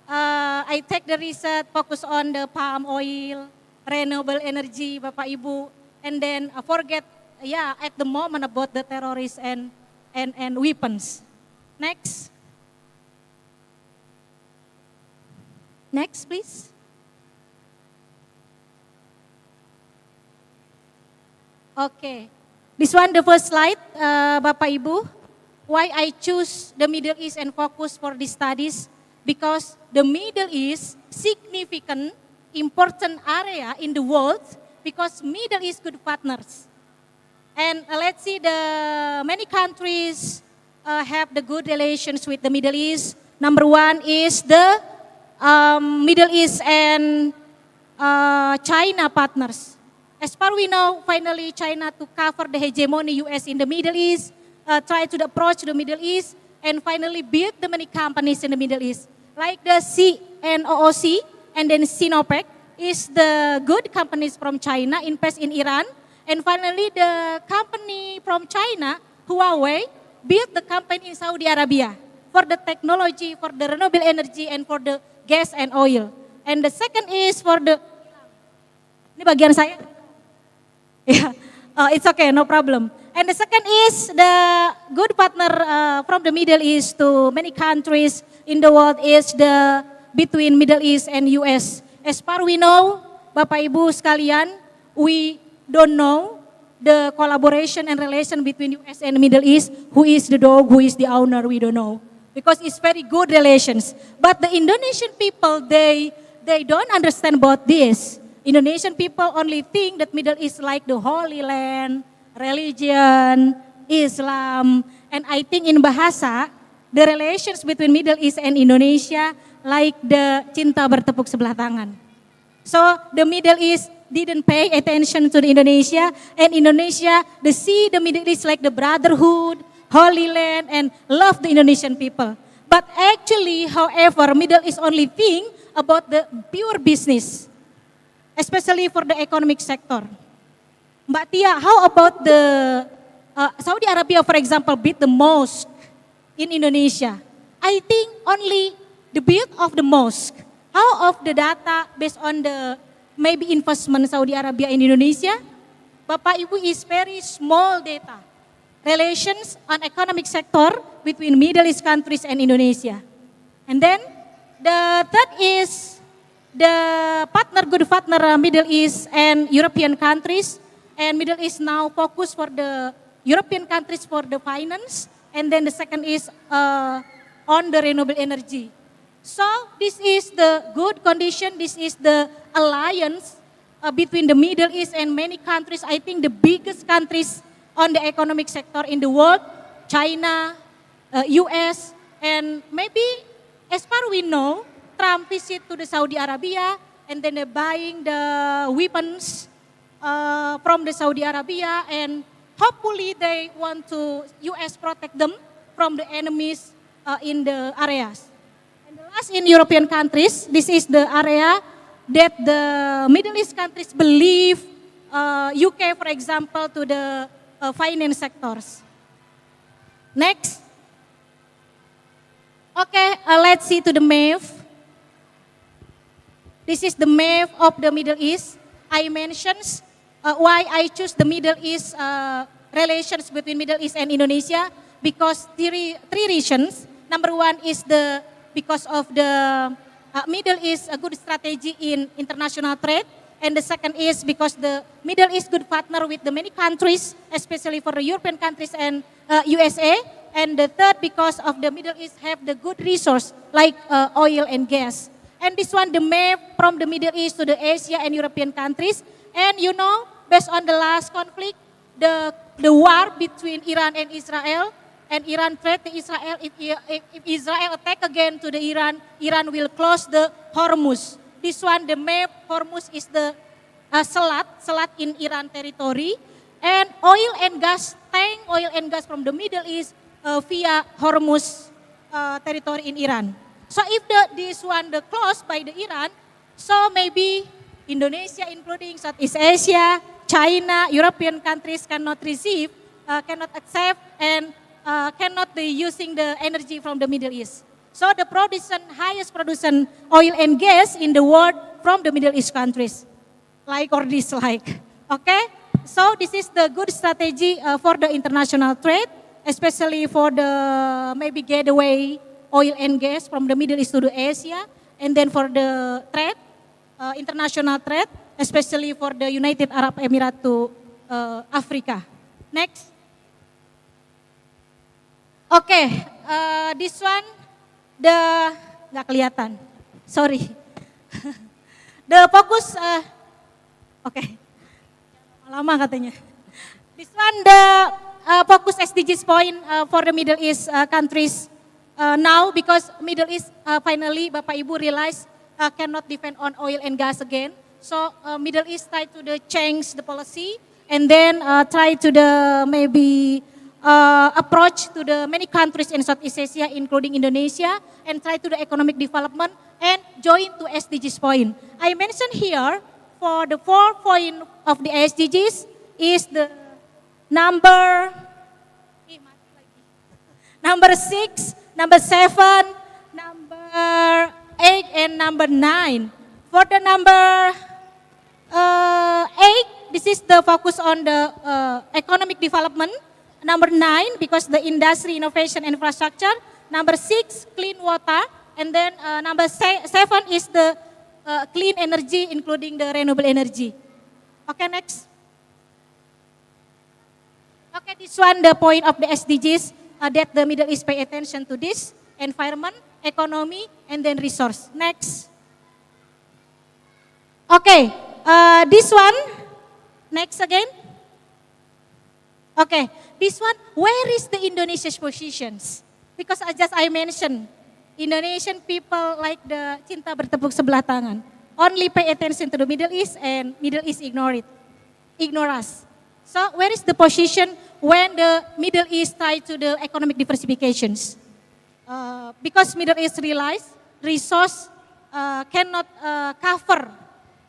I take the research focus on the palm oil, renewable energy, Bapak Ibu, and then forget, at the moment about the terrorists and weapons. Next. Next, please. Okay. This one, the first slide, Bapak Ibu. Why I choose the Middle East and focus for these studies? Because the Middle East significant, important area in the world because Middle East good partners. And let's see the many countries have the good relations with the Middle East. Number one is the Middle East and China partners. As far we know, finally China to cover the hegemony US in the Middle East, try to approach the Middle East, and finally build the many companies in the Middle East. Like the CNOOC and then Sinopec is the good companies from China invest in Iran. And finally the company from China, Huawei, built the company in Saudi Arabia for the technology, for the renewable energy, and for the gas and oil. And the second is for the, ini bagian saya. Yeah, it's okay, no problem. And the second is the good partner from the Middle East to many countries in the world is the between Middle East and US. As far we know, Bapak Ibu sekalian, we don't know the collaboration and relation between US and Middle East. Who is the dog, who is the owner, we don't know. Because it's very good relations. But the Indonesian people, they don't understand about this. Indonesian people only think that Middle East like the Holy Land, religion, Islam. And I think in bahasa, the relations between Middle East and Indonesia like the cinta bertepuk sebelah tangan. So the Middle East didn't pay attention to the Indonesia, and Indonesia, they see the Middle East like the brotherhood, Holy Land, and love the Indonesian people. But actually, however, Middle East only think about the pure business, especially for the economic sector. Mbak Tia, how about the Saudi Arabia, for example, build the mosque in Indonesia? I think only the build of the mosque. How of the data based on the maybe investment Saudi Arabia in Indonesia? Bapak Ibu is very small data. Relations on economic sector between Middle East countries and Indonesia. And then the third is the good partner Middle East and European countries, and Middle East now focus for the European countries for the finance, and then the second is on the renewable energy. So this is the good condition, this is the alliance between the Middle East and many countries. I think the biggest countries on the economic sector in the world, China, US, and maybe as far we know, Trump visit to the Saudi Arabia, and then they're buying the weapons from the Saudi Arabia, and hopefully they want to US protect them from the enemies in the areas. And the last in European countries, this is the area that the Middle East countries believe UK, for example, to the finance sectors. Next. Okay, let's see to the map. This is the map of the Middle East. I mentioned why I choose the Middle East relations between Middle East and Indonesia because three reasons. Number one is because of the Middle East a good strategy in international trade, and the second is because the Middle East good partner with the many countries, especially for the European countries and USA, and the third because of the Middle East have the good resource like oil and gas. And this one, the map from the Middle East to the Asia and European countries. And you know, based on the last conflict, the war between Iran and Israel, and Iran threat to Israel, if Israel attack again to the Iran will close the Hormuz. This one, the map, Hormuz is the selat in Iran territory, and oil and gas from the Middle East via Hormuz territory in Iran. So if this one the closed by the Iran, so maybe Indonesia, including Southeast Asia, China, European countries cannot receive, cannot accept, and cannot be using the energy from the Middle East. So the highest production oil and gas in the world from the Middle East countries, like or dislike. Okay, so this is the good strategy for the international trade, especially for the maybe gateway oil and gas from the Middle East to the Asia, and then for the trade, international trade, especially for the United Arab Emirates to Africa. Next. Okay, this one nggak kelihatan, sorry. The focus, okay, lama katanya. This one the focus SDGs point for the Middle East countries now, because Middle East finally Bapak Ibu realize cannot depend on oil and gas again. So Middle East try to change the policy, and then try to maybe approach to the many countries in Southeast Asia, including Indonesia, and try to the economic development and join to SDGs point. I mentioned here for the 4 point of the SDGs is the number 6, number 7, number 8, and number 9. For the number 8, this is the focus on the economic development. Number 9, because the industry, innovation, and infrastructure. Number 6, clean water. And then number 7 is the clean energy, including the renewable energy. Okay, next. Okay, this one, the point of the SDGs that the Middle East pay attention to this, environment, economy, and then resource. Next. Okay, this one, next again. Okay, this one, where is the Indonesia's positions? Because as I mentioned, Indonesian people like the cinta bertepuk sebelah tangan. Only pay attention to the Middle East, and Middle East ignore us. So where is the position when the Middle East tie to the economic diversifications? Because Middle East realize resource cannot cover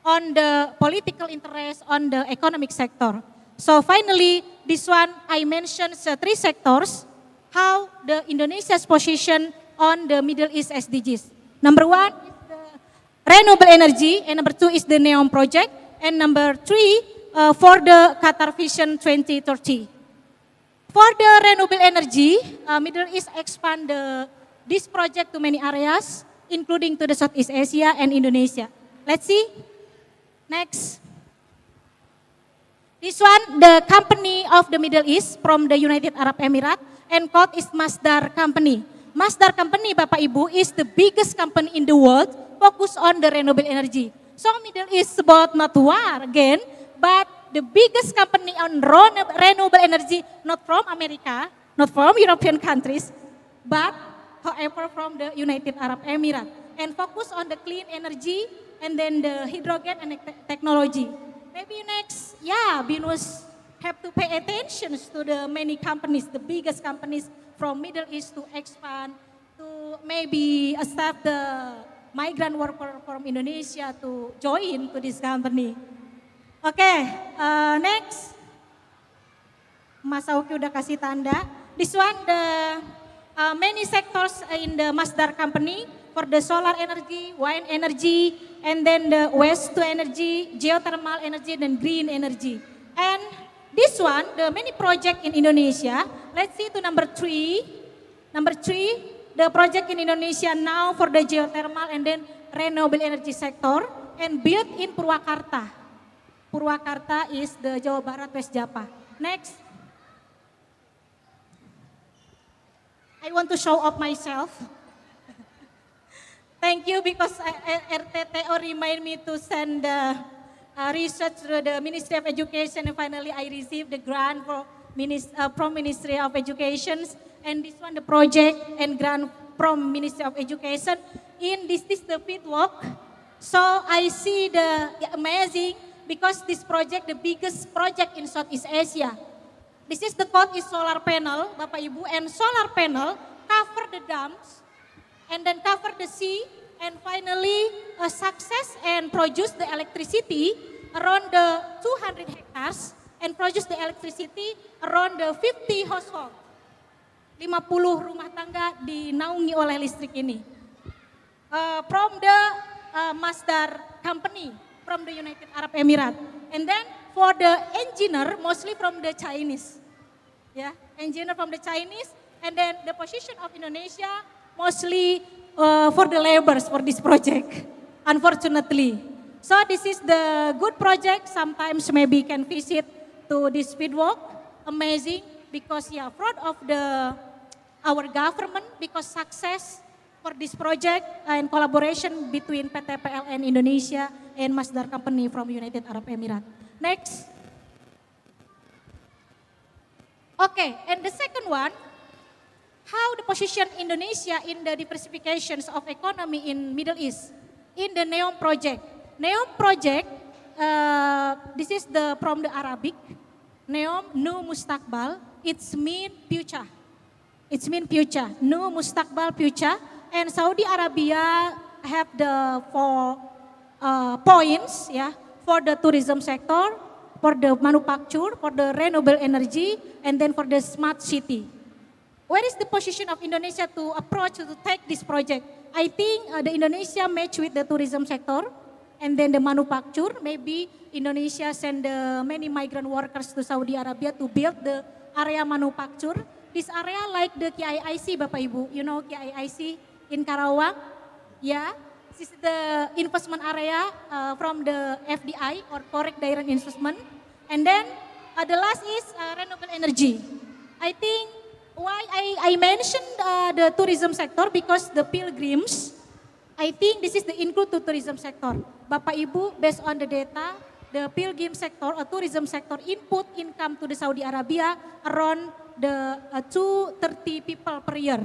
on the political interest on the economic sector. So finally, this one I mentioned 3 sectors, how the Indonesia's position on the Middle East SDGs. Number 1 is the renewable energy, and number 2 is the NEOM project, and number 3 for the Qatar Vision 2030. For the renewable energy, Middle East expand this project to many areas, including to the Southeast Asia and Indonesia. Let's see. Next. This one, the company of the Middle East from the United Arab Emirates, and called is Masdar Company. Masdar Company, Bapak Ibu, is the biggest company in the world focused on the renewable energy. So Middle East about not war again, but the biggest company on renewable energy, not from America, not from European countries, but however from the United Arab Emirates, and focus on the clean energy and then the hydrogen and technology. Maybe next, BINUS have to pay attention to the many companies, the biggest companies from Middle East to expand, to maybe accept the migrant worker from Indonesia to join to this company. Okay, next. Mas Auki udah kasih tanda. This one, the many sectors in the Masdar company for the solar energy, wind energy, and then the waste to energy, geothermal energy, and green energy. And this one, the many project in Indonesia. Let's see to number 3. Number 3, the project in Indonesia now for the geothermal and then renewable energy sector, and built in Purwakarta. Purwakarta is the Jawa Barat, West Java. Next. I want to show off myself. Thank you because RTTO remind me to send the research to the Ministry of Education, and finally I received the grant from Ministry of Education, and this one the project and grant from Ministry of Education. In this is the fieldwork. So I see the amazing because this project the biggest project in Southeast Asia. This is the code is solar panel, Bapak Ibu, and solar panel cover the dams and then cover the sea, and finally success and produce the electricity around the 200 hectares and produce the electricity around the 50 household. 50 rumah tangga dinaungi oleh listrik ini. From the Masdar company from the United Arab Emirates. And then for the engineer mostly from the Chinese. Yeah, engineer from the Chinese, and then the position of Indonesia mostly for the laborers for this project, unfortunately. So this is the good project. Sometimes maybe can visit to this fieldwork. Amazing because proud of our government because success for this project and collaboration between PT PLN Indonesia and Masdar company from United Arab Emirates. Next. Okay, and the second one, how the position Indonesia in the diversifications of economy in Middle East in the NEOM project. NEOM project, this is from the Arabic. NEOM, Nu Mustakbal, it's mean future. It's mean future. Nu Mustakbal future, and Saudi Arabia have the 4 points, for the tourism sector, for the manufacture, for the renewable energy, and then for the smart city. Where is the position of Indonesia to approach to take this project? I think the Indonesia match with the tourism sector, and then the manufacture. Maybe Indonesia send many migrant workers to Saudi Arabia to build the area manufacture. This area like the KIIC, Bapak Ibu. You know KIIC in Karawang? Yeah. This is the investment area from the FDI or Foreign Direct Investment. And then the last is renewable energy. I think why I mentioned the tourism sector because the pilgrims, I think this is the include to tourism sector. Bapak Ibu, based on the data, the pilgrim sector or tourism sector input income to the Saudi Arabia around the 230 people per year.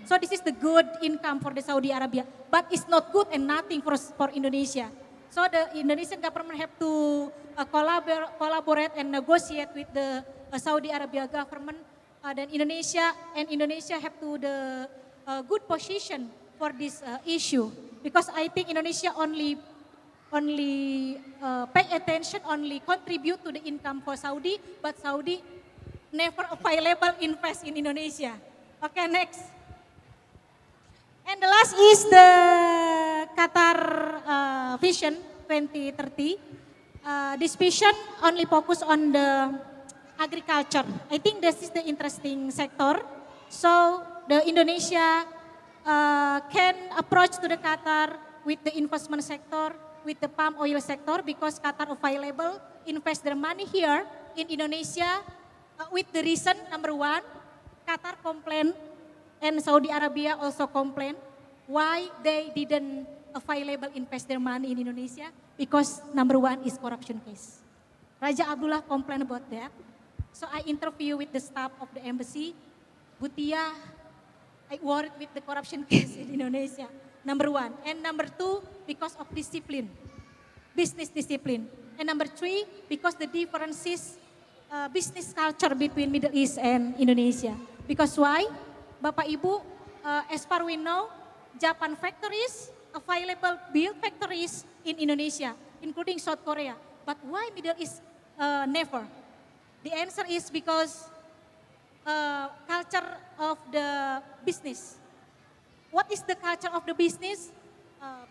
So this is the good income for the Saudi Arabia, but it's not good and nothing for Indonesia. So the Indonesian government have to collaborate and negotiate with the Saudi Arabia government. Then Indonesia have to the good position for this issue because I think Indonesia only pay attention, only contribute to the income for Saudi, but Saudi never available invest in Indonesia. Okay, next. And the last is the Qatar Vision 2030. This vision only focus on the agriculture. I think this is the interesting sector. So the Indonesia can approach to the Qatar with the investment sector, with the palm oil sector because Qatar available invest their money here in Indonesia with the reason number 1, Qatar complain and Saudi Arabia also complain why they didn't available invest their money in Indonesia because number 1 is corruption case. Raja Abdullah complained about that. So I interview with the staff of the embassy. Butia, I worried with the corruption case in Indonesia. Number 1. And number 2, because of discipline, business discipline. And number 3, because the differences business culture between Middle East and Indonesia. Because why? Bapak Ibu, as far we know, Japan factories available build factories in Indonesia, including South Korea. But why Middle East never? The answer is because culture of the business. What is the culture of the business?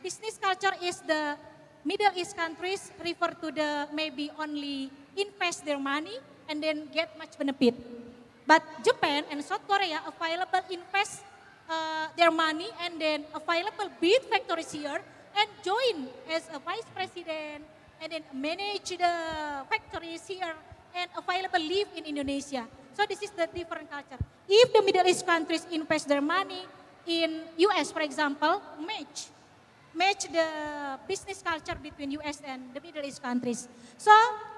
Business culture is the Middle East countries refer to the maybe only invest their money and then get much benefit. But Japan and South Korea available invest their money and then available build factories here and join as a vice president and then manage the factories here and available live in Indonesia. So this is the different culture. If the Middle East countries invest their money in US, for example, match match the business culture between US and the Middle East countries. So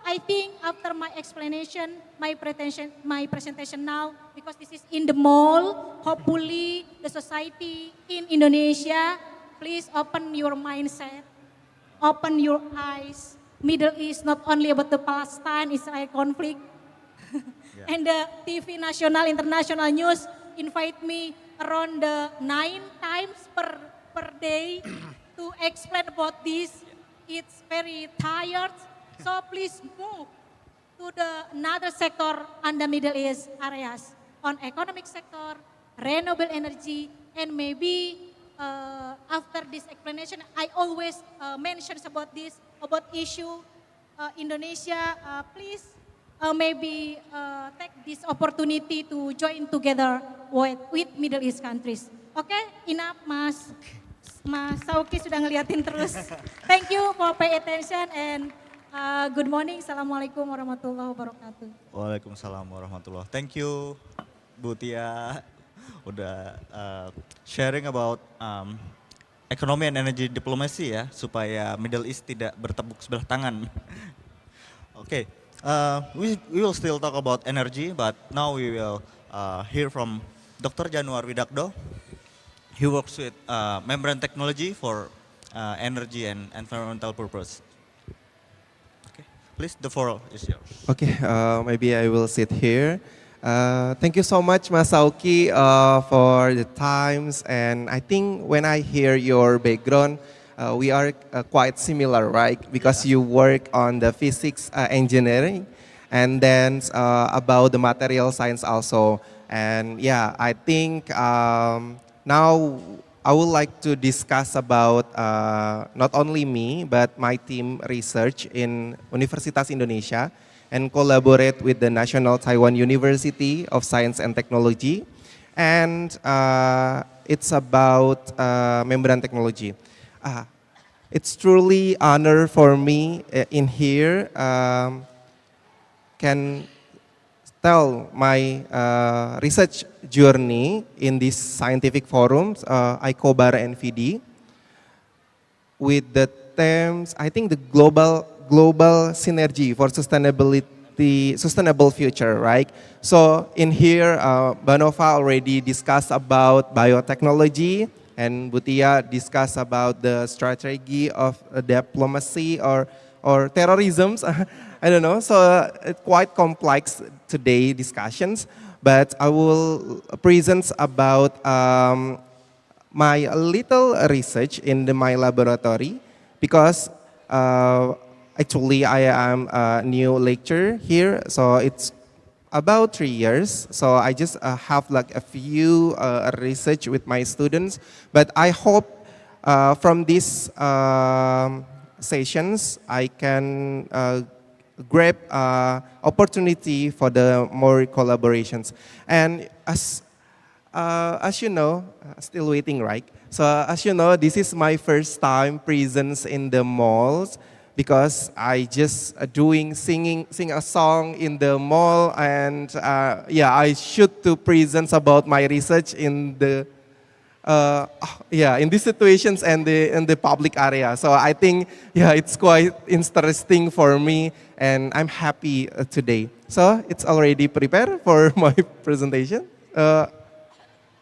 I think after my explanation, my presentation now, because this is in the mall, hopefully the society in Indonesia, please open your mindset, open your eyes. Middle East not only about the Palestine-Israel conflict, and the TV national, international news invite me around 9 times per day to explain about this. It's very tired. So please move to the another sector on the Middle East areas on economic sector, renewable energy, and maybe after this explanation, I always mention about this, about issue Indonesia. Please maybe take this opportunity to join together with Middle East countries. Oke, enough Mas Sauki sudah ngeliatin terus. Thank you for pay attention and good morning. Assalamualaikum warahmatullahi wabarakatuh. Waalaikumsalam warahmatullahi. Thank you Bu Tia udah sharing about economy and energy diplomacy ya, supaya Middle East tidak bertepuk sebelah tangan. Okay, we will still talk about energy, but now we will hear from Dr. Januar Widakdo. He works with membrane technology for energy and environmental purpose. Okay, please, the floor is yours. Okay, maybe I will sit here. Thank you so much, Mas Sauki, for the times. And I think when I hear your background, we are quite similar, right? Because you work on the physics engineering, and then about the material science also. And yeah, I think now I would like to discuss about not only me, but my team research in Universitas Indonesia and collaborate with the National Taiwan University of Science and Technology. And it's about membrane technology. It's truly honor for me in here can tell my research journey in these scientific forums, Icobar and Fidi, with the terms, I think the global synergy for sustainable future, right? So in here, Banova already discussed about biotechnology, and Butia discussed about the strategy of diplomacy or terrorism. I don't know, so it's quite complex today discussions, but I will present about my little research in my laboratory, because actually I am a new lecturer here, so it's about 3 years, so I just have like a few research with my students, but I hope from these sessions I can grab opportunity for the more collaborations. And as you know, still waiting, right? So as you know, this is my first time presence in the malls, because I just sing a song in the mall, and yeah, I should to present about my research in the in these situations and in the public area. So I think, yeah, it's quite interesting for me, and I'm happy today. So it's already prepared for my presentation.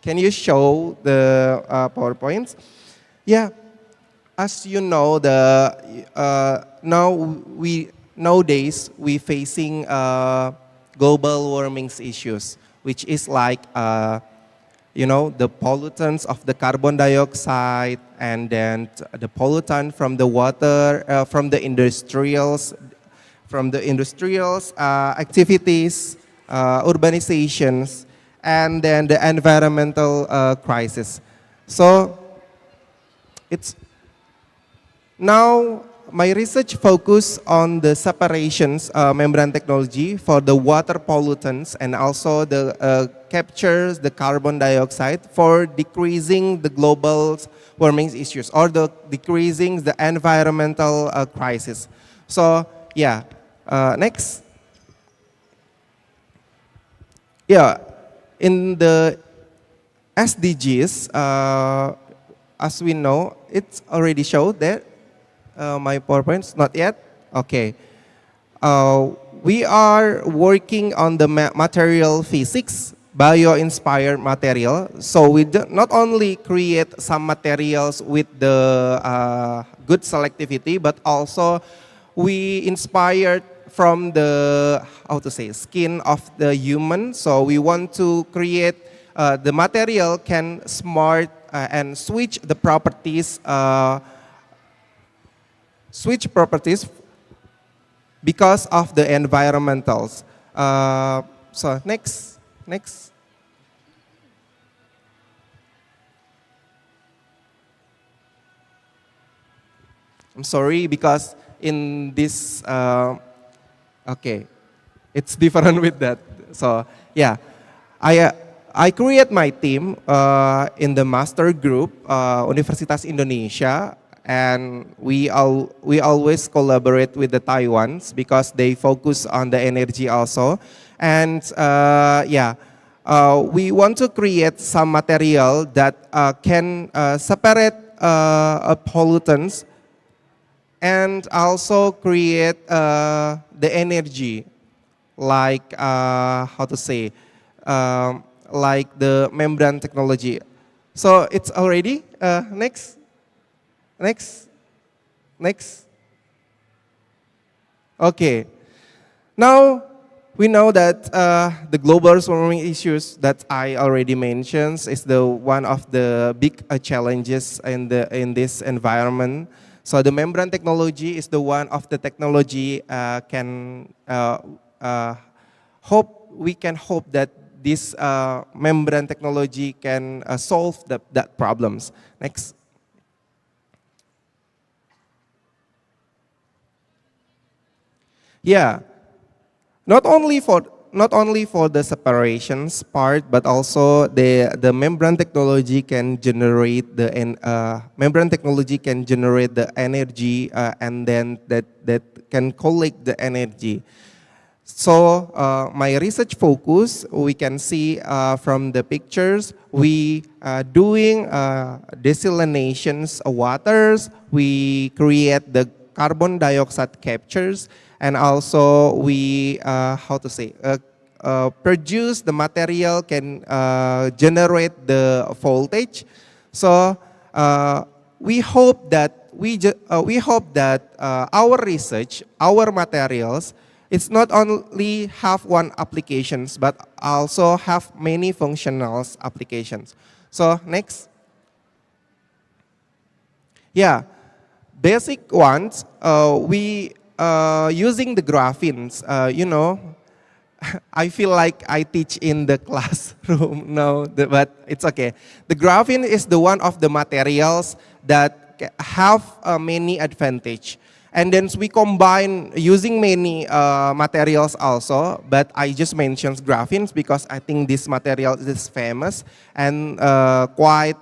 Can you show the PowerPoints? Yeah, as you know, nowadays we facing global warming issues, which is like you know, the pollutants of the carbon dioxide, and then the pollutant from the water, from the industrials activities, urbanizations, and then the environmental crisis. So it's now my research focus on the separations membrane technology for the water pollutants, and also the captures the carbon dioxide for decreasing the global warming issues, or the decreasing the environmental crisis. So yeah, next. Yeah, in the SDGs, as we know, it's already showed that my PowerPoint's not yet. Okay. We are working on the material physics, bio-inspired material. So we not only create some materials with the good selectivity, but also we inspired from the, how to say, skin of the human. So we want to create the material can smart and switch the properties, because of the environmentals. So next. I'm sorry because in this, okay, it's different with that. So yeah, I create my team in the master group, Universitas Indonesia, and we always collaborate with the Taiwans because they focus on the energy also. And we want to create some material that can separate pollutants and also create the energy, like how to say, like the membrane technology. So it's already next. Okay. Now we know that the global warming issues that I already mentioned is the one of the big challenges in this environment. So the membrane technology is the one of the technology we can hope that this membrane technology can solve that problems. Next. Yeah, not only for the separations part, but also the membrane technology can generate the energy and then that can collect the energy. So my research focus, we can see from the pictures, we doing desalinations of waters, we create the carbon dioxide captures, and also we, produce the material can generate the voltage. So we hope that our research, our materials, it's not only have one applications, but also have many functional applications. So next. Yeah, basic ones, we using the graphenes, I feel like I teach in the classroom now, but it's okay. The graphene is the one of the materials that have many advantage. And then we combine using many materials also, but I just mentioned graphenes because I think this material is famous and quite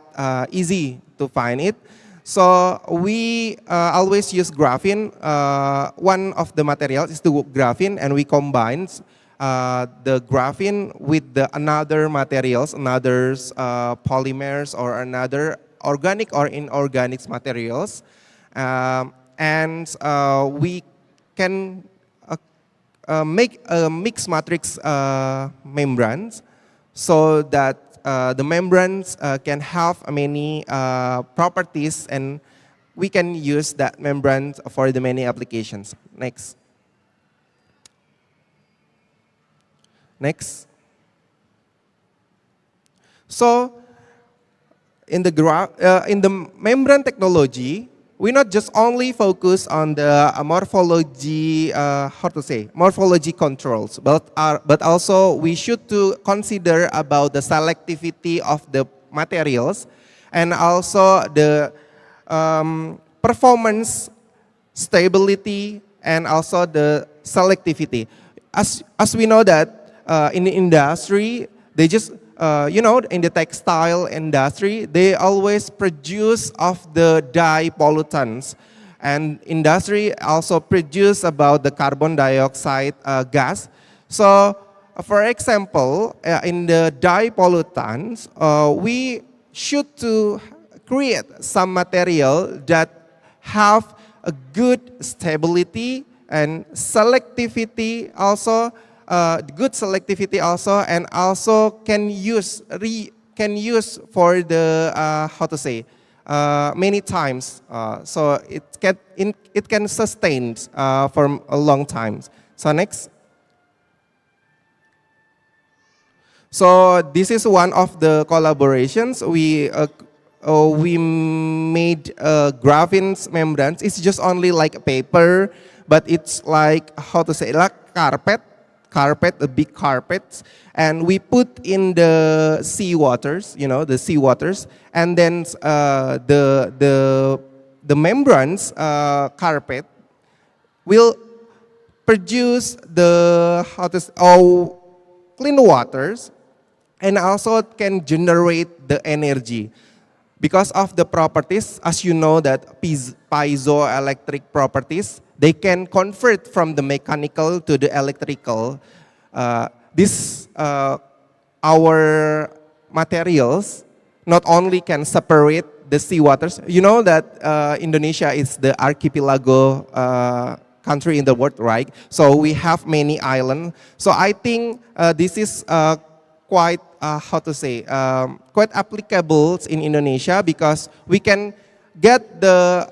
easy to find it. So we always use graphene. One of the materials is the graphene, and we combine the graphene with the another materials, another polymers or another organic or inorganic materials. And we can make a mixed matrix membranes so that the membranes can have many properties, and we can use that membrane for the many applications. Next. So in the membrane technology, we not just only focus on the morphology, morphology controls, but also we should to consider about the selectivity of the materials and also the performance, stability, and also the selectivity. As we know that in the industry, they just in the textile industry, they always produce of the dye pollutants, and industry also produce about the carbon dioxide gas. So, for example, in the dye pollutants, we should to create some material that have a good stability and selectivity also, good selectivity also, and also can use for the how to say many times. So it can sustain for a long time. So next. So this is one of the collaborations we made graphene membranes. It's just only like a paper, but it's like, how to say, like carpet, a big carpet, and we put in the sea waters, the sea waters, and then the membranes carpet will produce the clean waters, and also can generate the energy. Because of the properties, as you know, that piezoelectric properties, they can convert from the mechanical to the electrical. Our materials not only can separate the sea waters. You know that Indonesia is the archipelago country in the world, right? So we have many islands. So I think this is quite quite applicable in Indonesia, because we can get the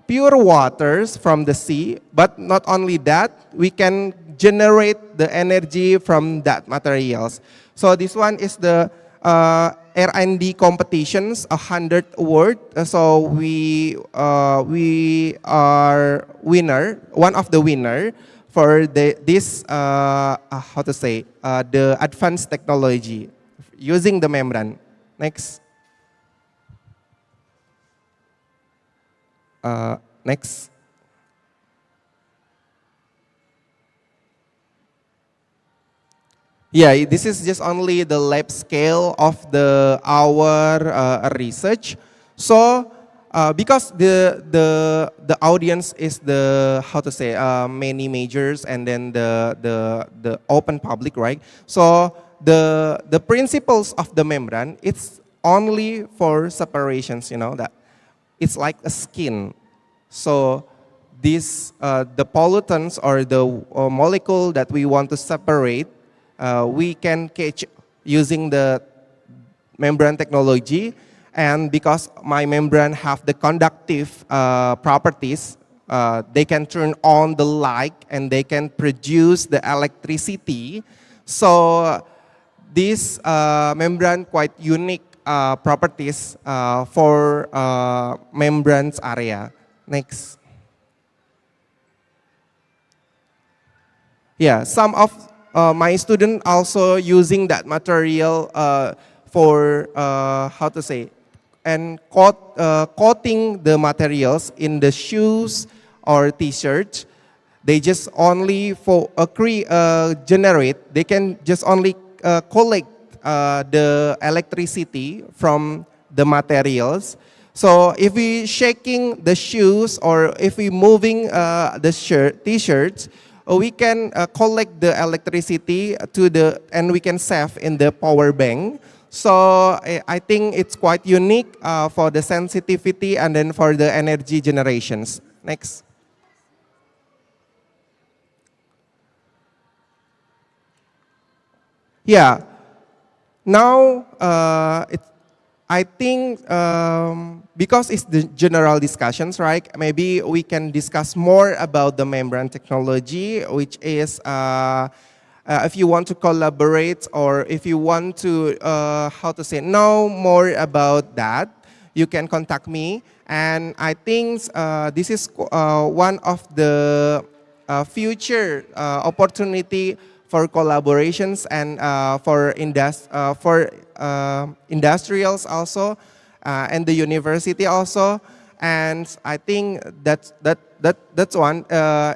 pure waters from the sea, but not only that, we can generate the energy from that materials. So this one is the R&D competitions, 100 award. So we are one of the winner for the advanced technology using the membrane. Next. Next. Yeah, this is just only the lab scale of our research. So because the audience is many majors and then the open public, right? So the principles of the membrane, it's only for separations, that it's like a skin. So this the pollutants or the molecule that we want to separate, we can catch using the membrane technology. And because my membrane have the conductive properties, they can turn on the light and they can produce the electricity. So this membrane quite unique properties for membranes area. Next. Yeah, some of my students also using that material for and coating the materials in the shoes or t-shirts. They just only generate. They can just only collect the electricity from the materials. So if we shaking the shoes or if we moving the t-shirts, we can collect the electricity and we can save in the power bank. So I think it's quite unique for the sensitivity and then for the energy generations. Next. Yeah. Now I think because it's the general discussions, right? Maybe we can discuss more about the membrane technology, which is if you want to collaborate or if you want to know more about that, you can contact me. And I think this is one of the future opportunity for collaborations and for industrials also, and the university also. And I think that's one.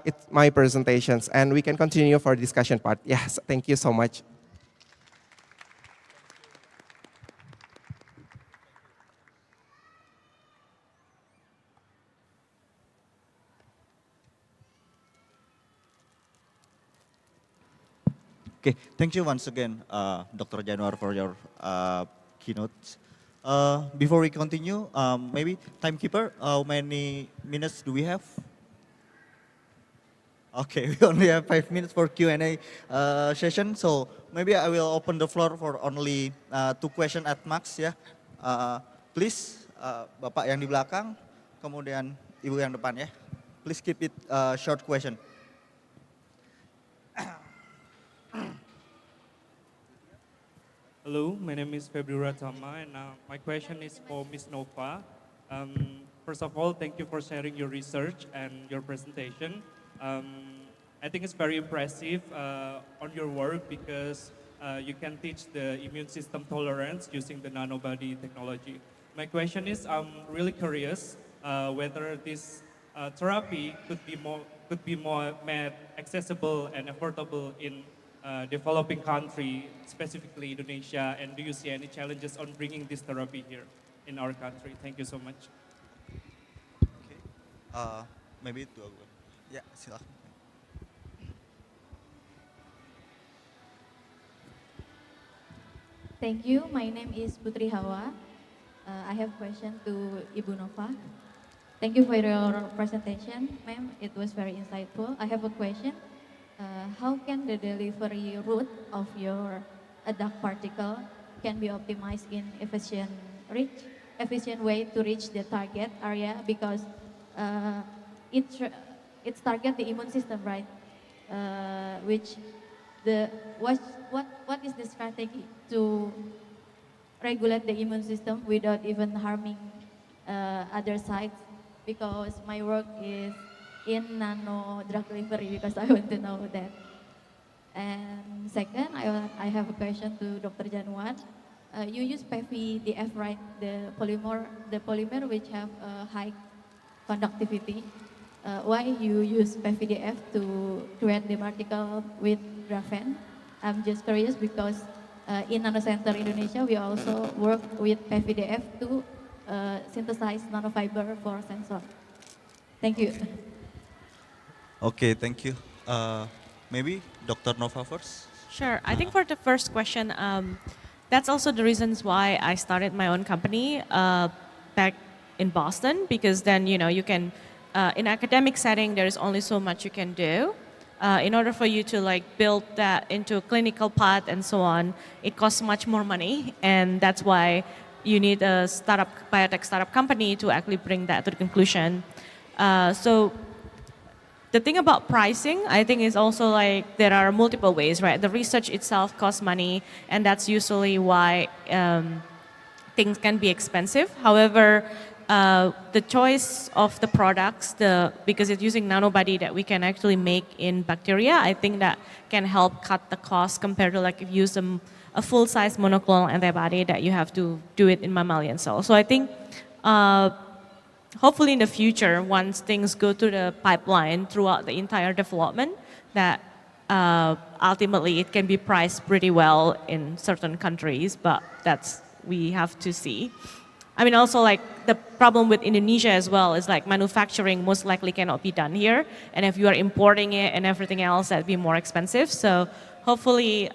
It's my presentations, and we can continue for discussion part. Yes, thank you so much. Okay, thank you once again, Dr. Januar, for your keynote. Before we continue, maybe timekeeper, how many minutes do we have? Okay, we only have 5 minutes for Q&A session, so maybe I will open the floor for only 2 questions at max ya. Please, Bapak yang di belakang, kemudian Ibu yang depan ya. Please keep it short question. Hello, my name is February Tama, and my question is for Ms. Nova. First of all, thank you for sharing your research and your presentation. I think it's very impressive on your work because you can teach the immune system tolerance using the nanobody technology. My question is, I'm really curious whether this therapy could be more made accessible and affordable in developing country, specifically Indonesia, and do you see any challenges on bringing this therapy here in our country? Thank you so much. Okay. Maybe itu aku. Ya, silakan. Thank you. My name is Putri Hawa. I have a question to Ibu Nova. Thank you for your presentation, ma'am. It was very insightful. I have a question. How can the delivery route of your dark particle can be optimized in efficient way to reach the target area, because it's target the immune system, right? What is the strategy to regulate the immune system without even harming other sites? Because my work is in nano drug delivery, because I want to know that. And second, I have a question to Dr. Januar. You use PVDF, right? The polymer which have a high conductivity. Why you use PVDF to create the particle with graphene? I'm just curious because in Nano Center Indonesia, we also work with PVDF to synthesize nanofiber for sensor. Thank you. Okay, thank you. Maybe Dr. Nova first? Sure. I think for the first question, that's also the reasons why I started my own company back in Boston, because then, you can, in academic setting, there is only so much you can do. In order for you to build that into a clinical path and so on, it costs much more money, and that's why you need a biotech startup company to actually bring that to the conclusion. So the thing about pricing, I think, is also there are multiple ways, right? The research itself costs money, and that's usually why things can be expensive. However, the choice of the products, because it's using nanobody that we can actually make in bacteria, I think that can help cut the cost compared to if you use a full-size monoclonal antibody that you have to do it in mammalian cells. So I think hopefully in the future, once things go through the pipeline throughout the entire development, that ultimately it can be priced pretty well in certain countries, but we have to see. I mean, also the problem with Indonesia as well is manufacturing most likely cannot be done here, and if you are importing it and everything else, that'd be more expensive. So hopefully,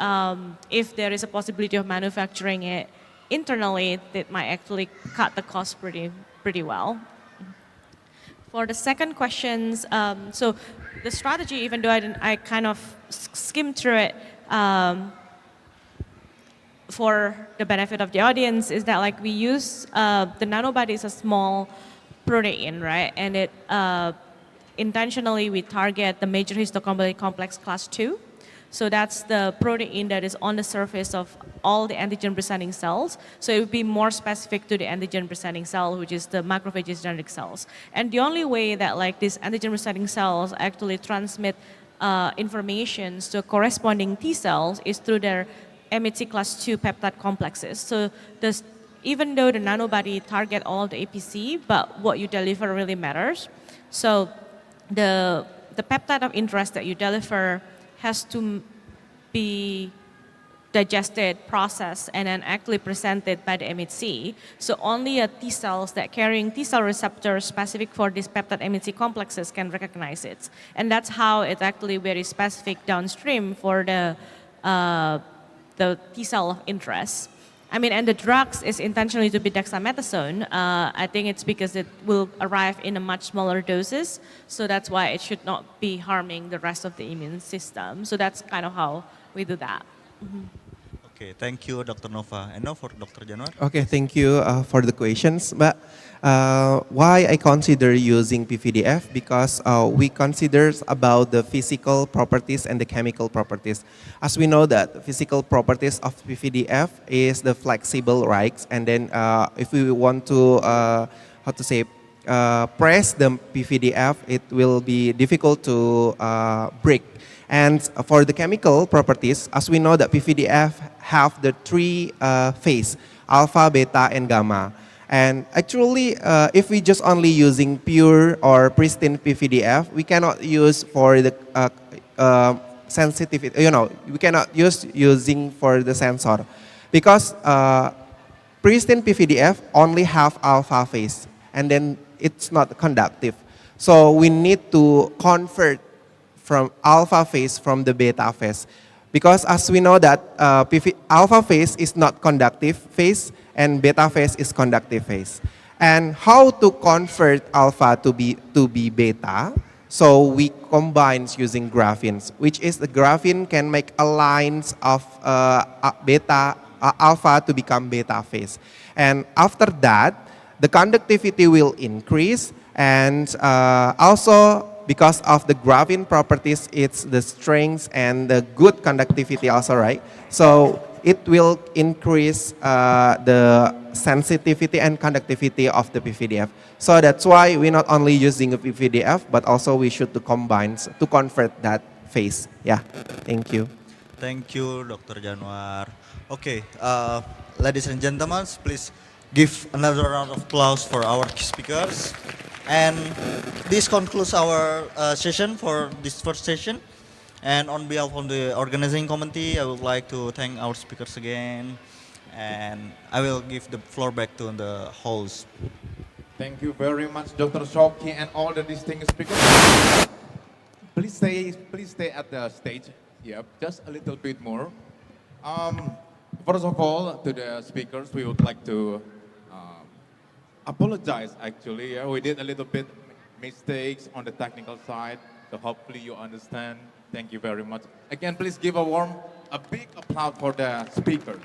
if there is a possibility of manufacturing it internally, it might actually cut the cost pretty well. For the second questions, so the strategy, even though I kind of skimmed through it, for the benefit of the audience, is that we use the nanobody is a small protein, right? And it intentionally we target the major histocompatibility complex class 2. So that's the protein that is on the surface of all the antigen-presenting cells. So it would be more specific to the antigen-presenting cell, which is the macrophages genetic cells. And the only way that these antigen-presenting cells actually transmit information to corresponding T cells is through their MHC class 2 peptide complexes. So even though the nanobody target all of the APC, but what you deliver really matters. So the peptide of interest that you deliver has to be digested, processed, and then actually presented by the MHC. So only T cells that carrying T cell receptors specific for these peptide MHC complexes can recognize it. And that's how it's actually very specific downstream for the T cell of interest. I mean, and the drugs is intentionally to be dexamethasone. I think it's because it will arrive in a much smaller doses, so that's why it should not be harming the rest of the immune system. So that's kind of how we do that. Okay, thank you, Dr. Nova. And now for Dr. Januar. Okay, thank you for the questions. But why I consider using PVDF? Because we consider about the physical properties and the chemical properties. As we know that the physical properties of PVDF is the flexible, right? And then if we want to, press the PVDF, it will be difficult to break. And for the chemical properties, as we know that PVDF have the three phase, alpha, beta, and gamma. And actually, if we just only using pure or pristine PVDF, we cannot use for the sensitivity, we cannot use using for the sensor. Because pristine PVDF only have alpha phase, and then it's not conductive. So we need to convert from alpha phase from the beta phase. Because as we know that alpha phase is not conductive phase and beta phase is conductive phase. And how to convert alpha to be beta? So we combine using graphene, which is the graphene can make a lines of alpha to become beta phase. And after that, the conductivity will increase, and also because of the graphene properties, it's the strength and the good conductivity also, right? So it will increase the sensitivity and conductivity of the PVDF. So that's why we're not only using a PVDF, but also we should to combine to convert that phase. Yeah, thank you. Thank you, Dr. Januar. Okay, ladies and gentlemen, please give another round of applause for our speakers. And this concludes our session for this first session. And on behalf of the organizing committee, I would like to thank our speakers again. And I will give the floor back to the host. Thank you very much, Dr. Shoki and all the distinguished speakers. Please stay at the stage. Yep, just a little bit more. First of all, to the speakers, we would like to apologize actually. Yeah, we did a little bit mistakes on the technical side, so hopefully you understand. Thank you very much. Again, please give a big applause for the speakers.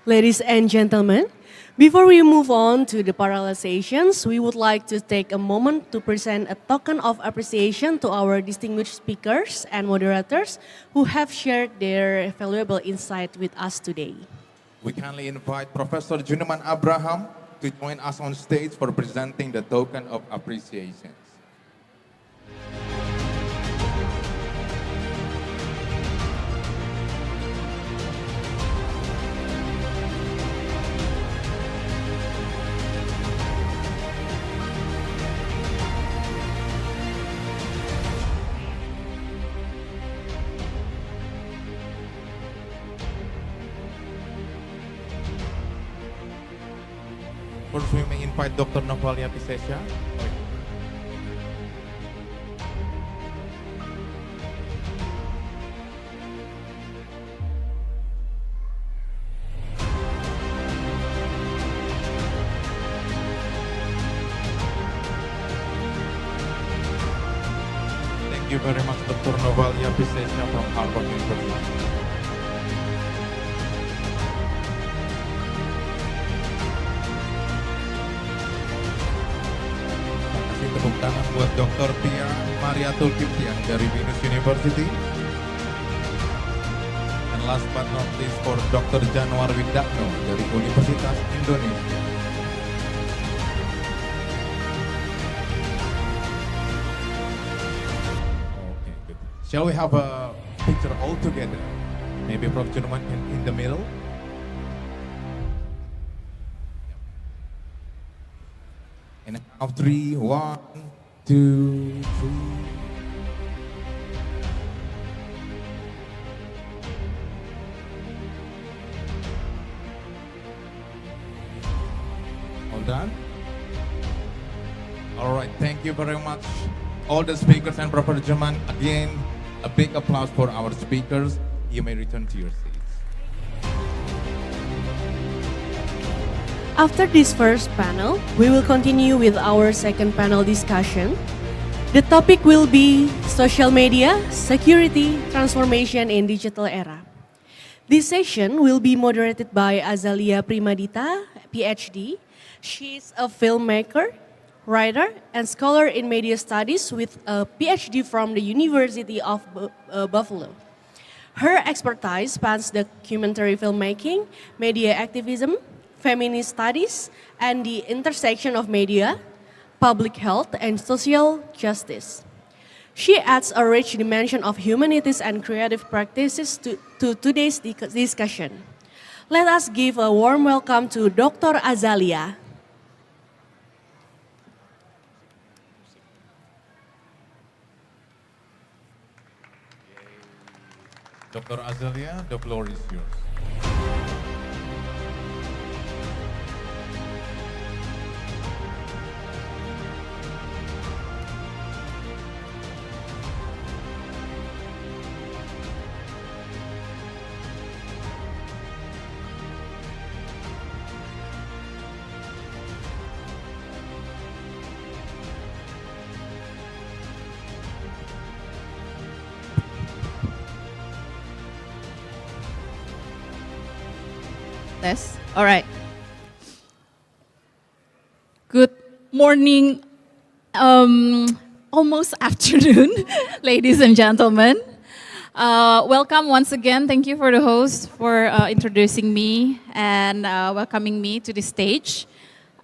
Ladies and gentlemen, before we move on to the parallel sessions, we would like to take a moment to present a token of appreciation to our distinguished speakers and moderators who have shared their valuable insight with us today. We kindly invite Professor Junaman Abraham to join us on stage for presenting the token of appreciation. First, we may invite Dr. Novalia Pisesha. Thank you very much, Dr. Novalia Pisesha from Harvard University. Tepuk tangan buat Dr. Tia Mariatul Kiptian dari BINUS University. And last but not least for Dr. Januar Widakno dari Universitas Indonesia. Okay, good. Shall we have a picture all together? Maybe Prof. Junaman in the middle. And of 3, 1, 2, 3. All done? All right, thank you very much. All the speakers and Professor Junaman, again, a big applause for our speakers. You may return to your seats. After this first panel, we will continue with our second panel discussion. The topic will be social media, security, transformation in digital era. This session will be moderated by Azalia Primadita, PhD. She is a filmmaker, writer, and scholar in media studies with a PhD from the University of Buffalo. Her expertise spans documentary filmmaking, media activism, feminist studies, and the intersection of media, public health, and social justice. She adds a rich dimension of humanities and creative practices to today's discussion. Let us give a warm welcome to Dr. Azalia. Dr. Azalia, the floor is yours. All right. Good morning, almost afternoon, ladies and gentlemen. Welcome once again. Thank you for the host for introducing me and welcoming me to the stage.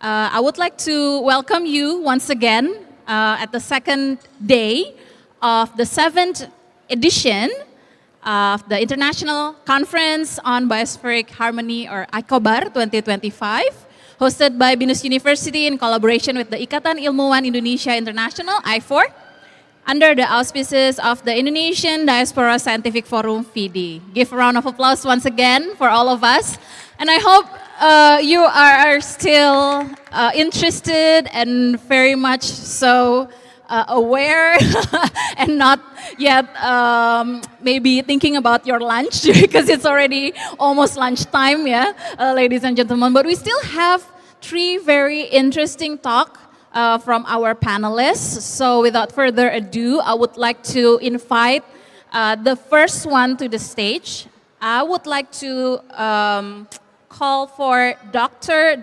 I would like to welcome you once again at the second day of the 7th edition of the International Conference on Biospheric Harmony, or Icobar 2025, hosted by BINUS University in collaboration with the Ikatan Ilmuwan Indonesia International, I4, under the auspices of the Indonesian Diaspora Scientific Forum, Fidi. Give a round of applause once again for all of us. And I hope you are still interested and very much so aware and not yet maybe thinking about your lunch because it's already almost lunchtime, yeah, ladies and gentlemen. But we still have 3 very interesting talks from our panelists. So without further ado, I would like to invite the first one to the stage. I would like to call for Dr.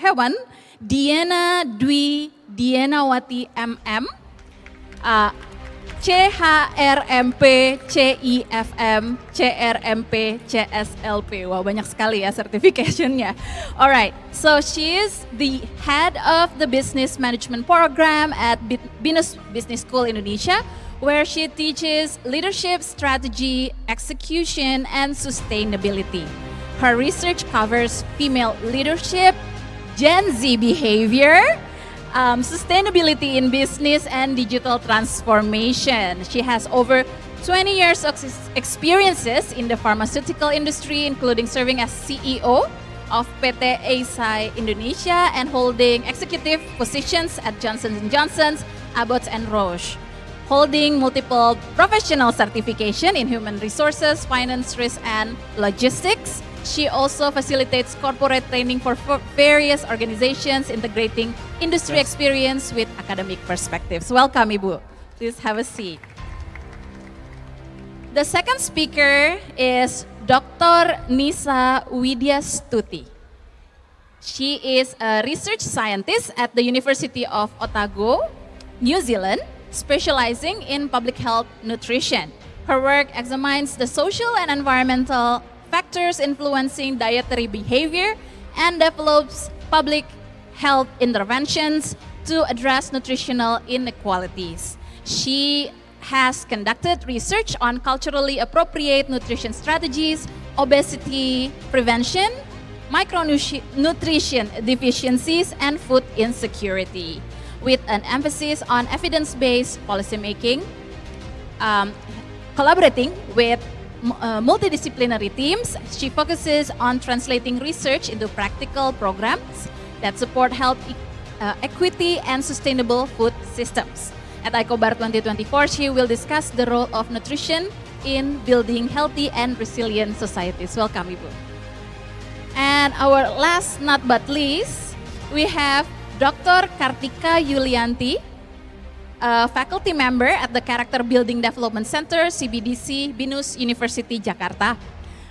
Hewan Diana Dwi Dienawati MM, CHRMP, CIFM, CRMP, CSLP. Wow, banyak sekali ya certification-nya. Alright, so she is the head of the business management program at BINUS Business School Indonesia, where she teaches leadership, strategy, execution, and sustainability. Her research covers female leadership, Gen Z behavior, sustainability in business, and digital transformation. She has over 20 years of experiences in the pharmaceutical industry, including serving as CEO of PT Eisai Indonesia and holding executive positions at Johnson & Johnson, Abbott and Roche. Holding multiple professional certification in human resources, finance, risk, and logistics. She also facilitates corporate training for various organizations, integrating industry experience with academic perspectives. Welcome, Ibu. Please have a seat. The second speaker is Dr. Nisa Widyastuti. She is a research scientist at the University of Otago, New Zealand, specializing in public health nutrition. Her work examines the social and environmental factors influencing dietary behavior and develops public health interventions to address nutritional inequalities. She has conducted research on culturally appropriate nutrition strategies, obesity prevention, micronutrition deficiencies, and food insecurity, with an emphasis on evidence-based policymaking, collaborating with multidisciplinary teams. She focuses on translating research into practical programs that support health equity and sustainable food systems. At Icobar 2024, she will discuss the role of nutrition in building healthy and resilient societies. Welcome, Ibu. And And our last not but least, we have Dr. Kartika Yulianti, a faculty member at the Character Building Development Center, CBDC, BINUS University, Jakarta,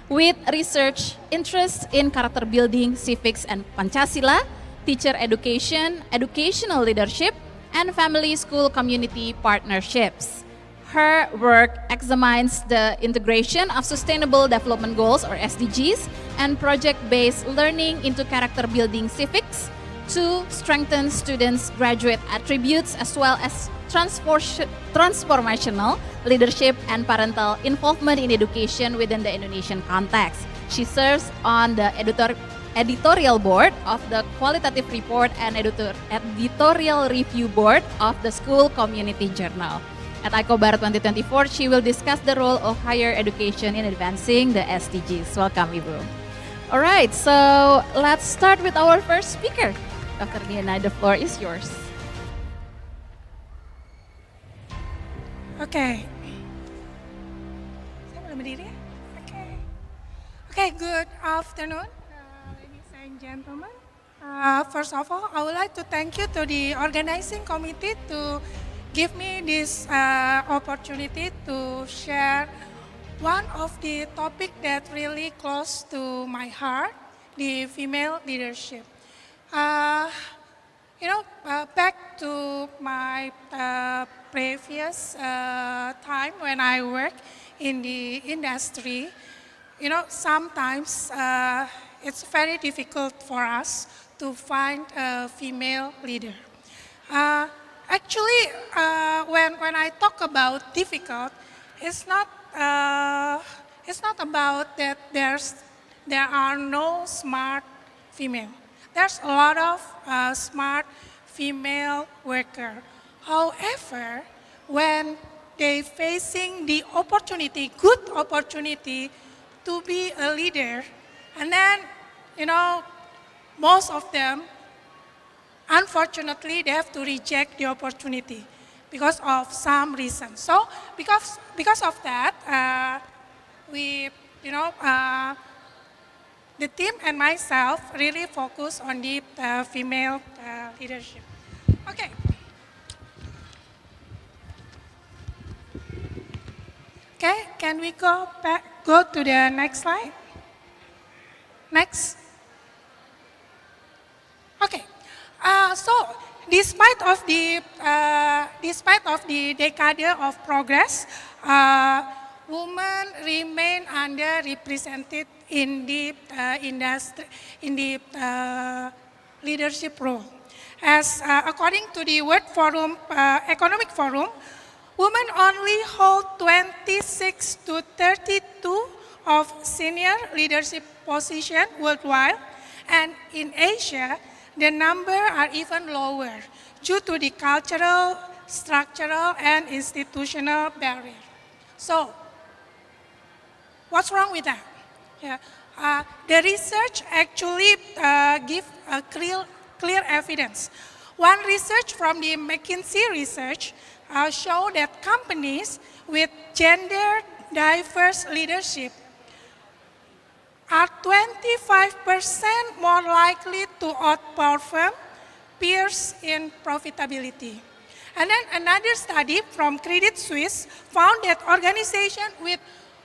with research interests in character building, civics, and Pancasila, teacher education, educational leadership, and family school community partnerships. Her work examines the integration of Sustainable Development Goals or SDGs and project-based learning into character building civics to strengthen students' graduate attributes as well as transformational leadership and parental involvement in education within the Indonesian context. She serves on the editorial board of the Qualitative Report and editorial review board of the School Community Journal. At Icobar 2024, she will discuss the role of higher education in advancing the SDGs. Welcome, Ibu. All right, so let's start with our first speaker. Dr. Diana, the floor is yours. Okay. Saya boleh berdiri? Okay, good afternoon, ladies and gentlemen. First of all, I would like to thank you to the organizing committee to give me this opportunity to share one of the topic that really close to my heart, the female leadership. Back to my previous time when I work in the industry, sometimes it's very difficult for us to find a female leader. Actually, when I talk about difficult, it's not about that there are no smart female. There's a lot of smart female worker. However, when they facing the opportunity, good opportunity to be a leader, and then most of them, unfortunately, they have to reject the opportunity because of some reason. So, because of that, the team and myself really focus on the female leadership. Okay. Okay, can we go to the next slide? Next. Okay. So, despite of the decade of progress, women remain underrepresented in the industry, in the leadership role. As according to the World Forum, Economic Forum, women only hold 26 to 32 of senior leadership positions worldwide, and in Asia, the number are even lower due to the cultural, structural, and institutional barrier. So, what's wrong with that? Yeah. The research actually gives a clear evidence. One research from the McKinsey research showed that companies with gender diverse leadership are 25% more likely to outperform peers in profitability. And then another study from Credit Suisse found that organizations with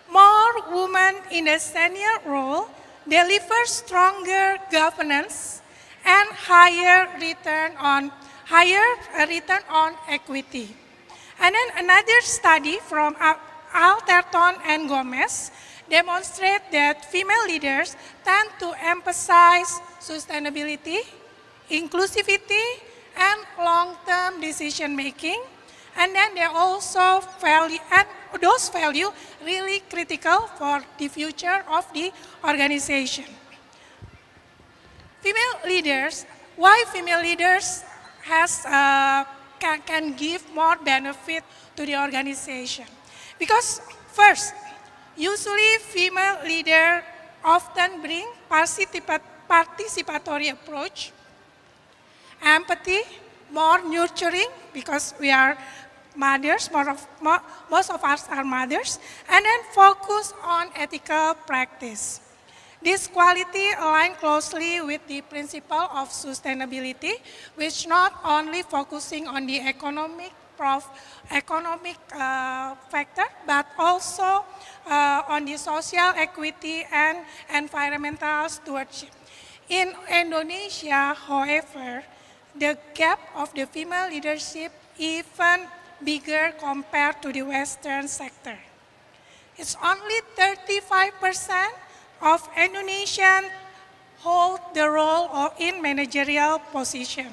more women in the senior role deliver stronger governance and higher return on equity. And then another study from Alterton and Gomez demonstrate that female leaders tend to emphasize sustainability, inclusivity, and long-term decision making. And then they also value, and those values really critical for the future of the organization. Female leaders, why female leaders can give more benefit to the organization? Because first, usually female leaders often bring participatory approach, empathy, more nurturing because we are mothers, most of us are mothers, and then focus on ethical practice. This quality aligns closely with the principle of sustainability, which not only focusing on the economic factor, but also on the social equity and environmental stewardship. In Indonesia, however, the gap of the female leadership even bigger compared to the Western sector. It's only 35% of Indonesians hold the role of in managerial position.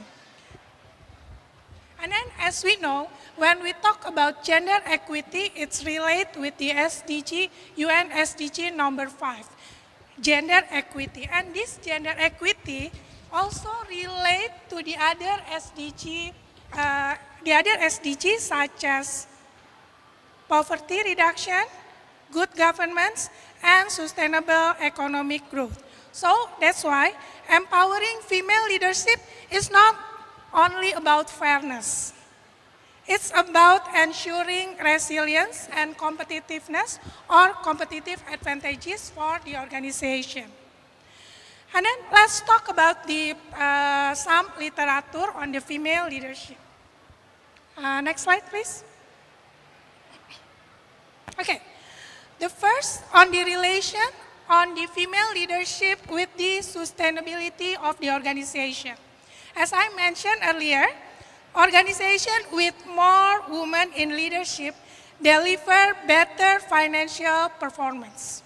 And then as we know, when we talk about gender equity, it's related with the SDG, UN SDG number 5, gender equity. And this gender equity also relate to the other SDG such as poverty reduction, good governance, and sustainable economic growth. So that's why empowering female leadership is not only about fairness. It's about ensuring resilience and competitiveness or competitive advantages for the organization. And then let's talk about some literature on the female leadership. Next slide, please. Okay, the first on the relation on the female leadership with the sustainability of the organization. As I mentioned earlier, organizations with more women in leadership deliver better financial performance.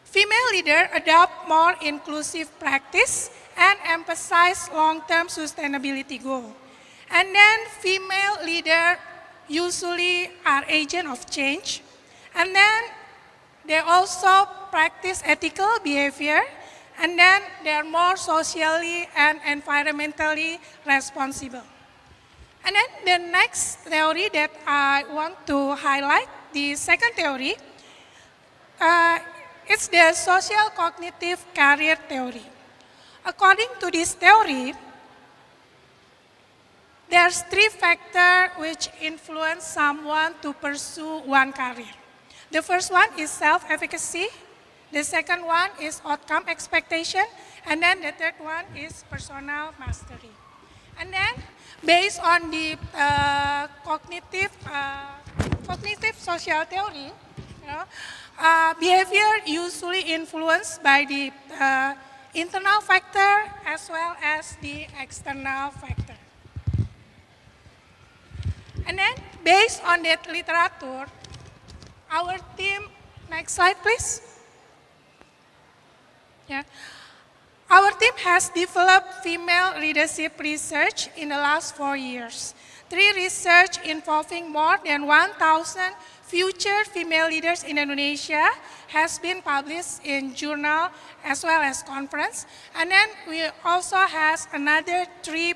Female leaders adopt more inclusive practice and emphasize long-term sustainability goals. And then female leaders usually are agents of change. And then they also practice ethical behavior. And then they are more socially and environmentally responsible. And then the next theory that I want to highlight, the second theory, it's the social cognitive career theory. According to this theory, there's 3 factors which influence someone to pursue one career. The first one is self-efficacy. The second one is outcome expectation, and then the third one is personal mastery. And then, based on the cognitive social theory, behavior usually influenced by the internal factor as well as the external factor. And then, based on that literature, our team, next slide please. Yeah. Our team has developed female leadership research in the last 4 years. 3 research involving more than 1,000 future female leaders in Indonesia has been published in journal as well as conference. And then we also has another 3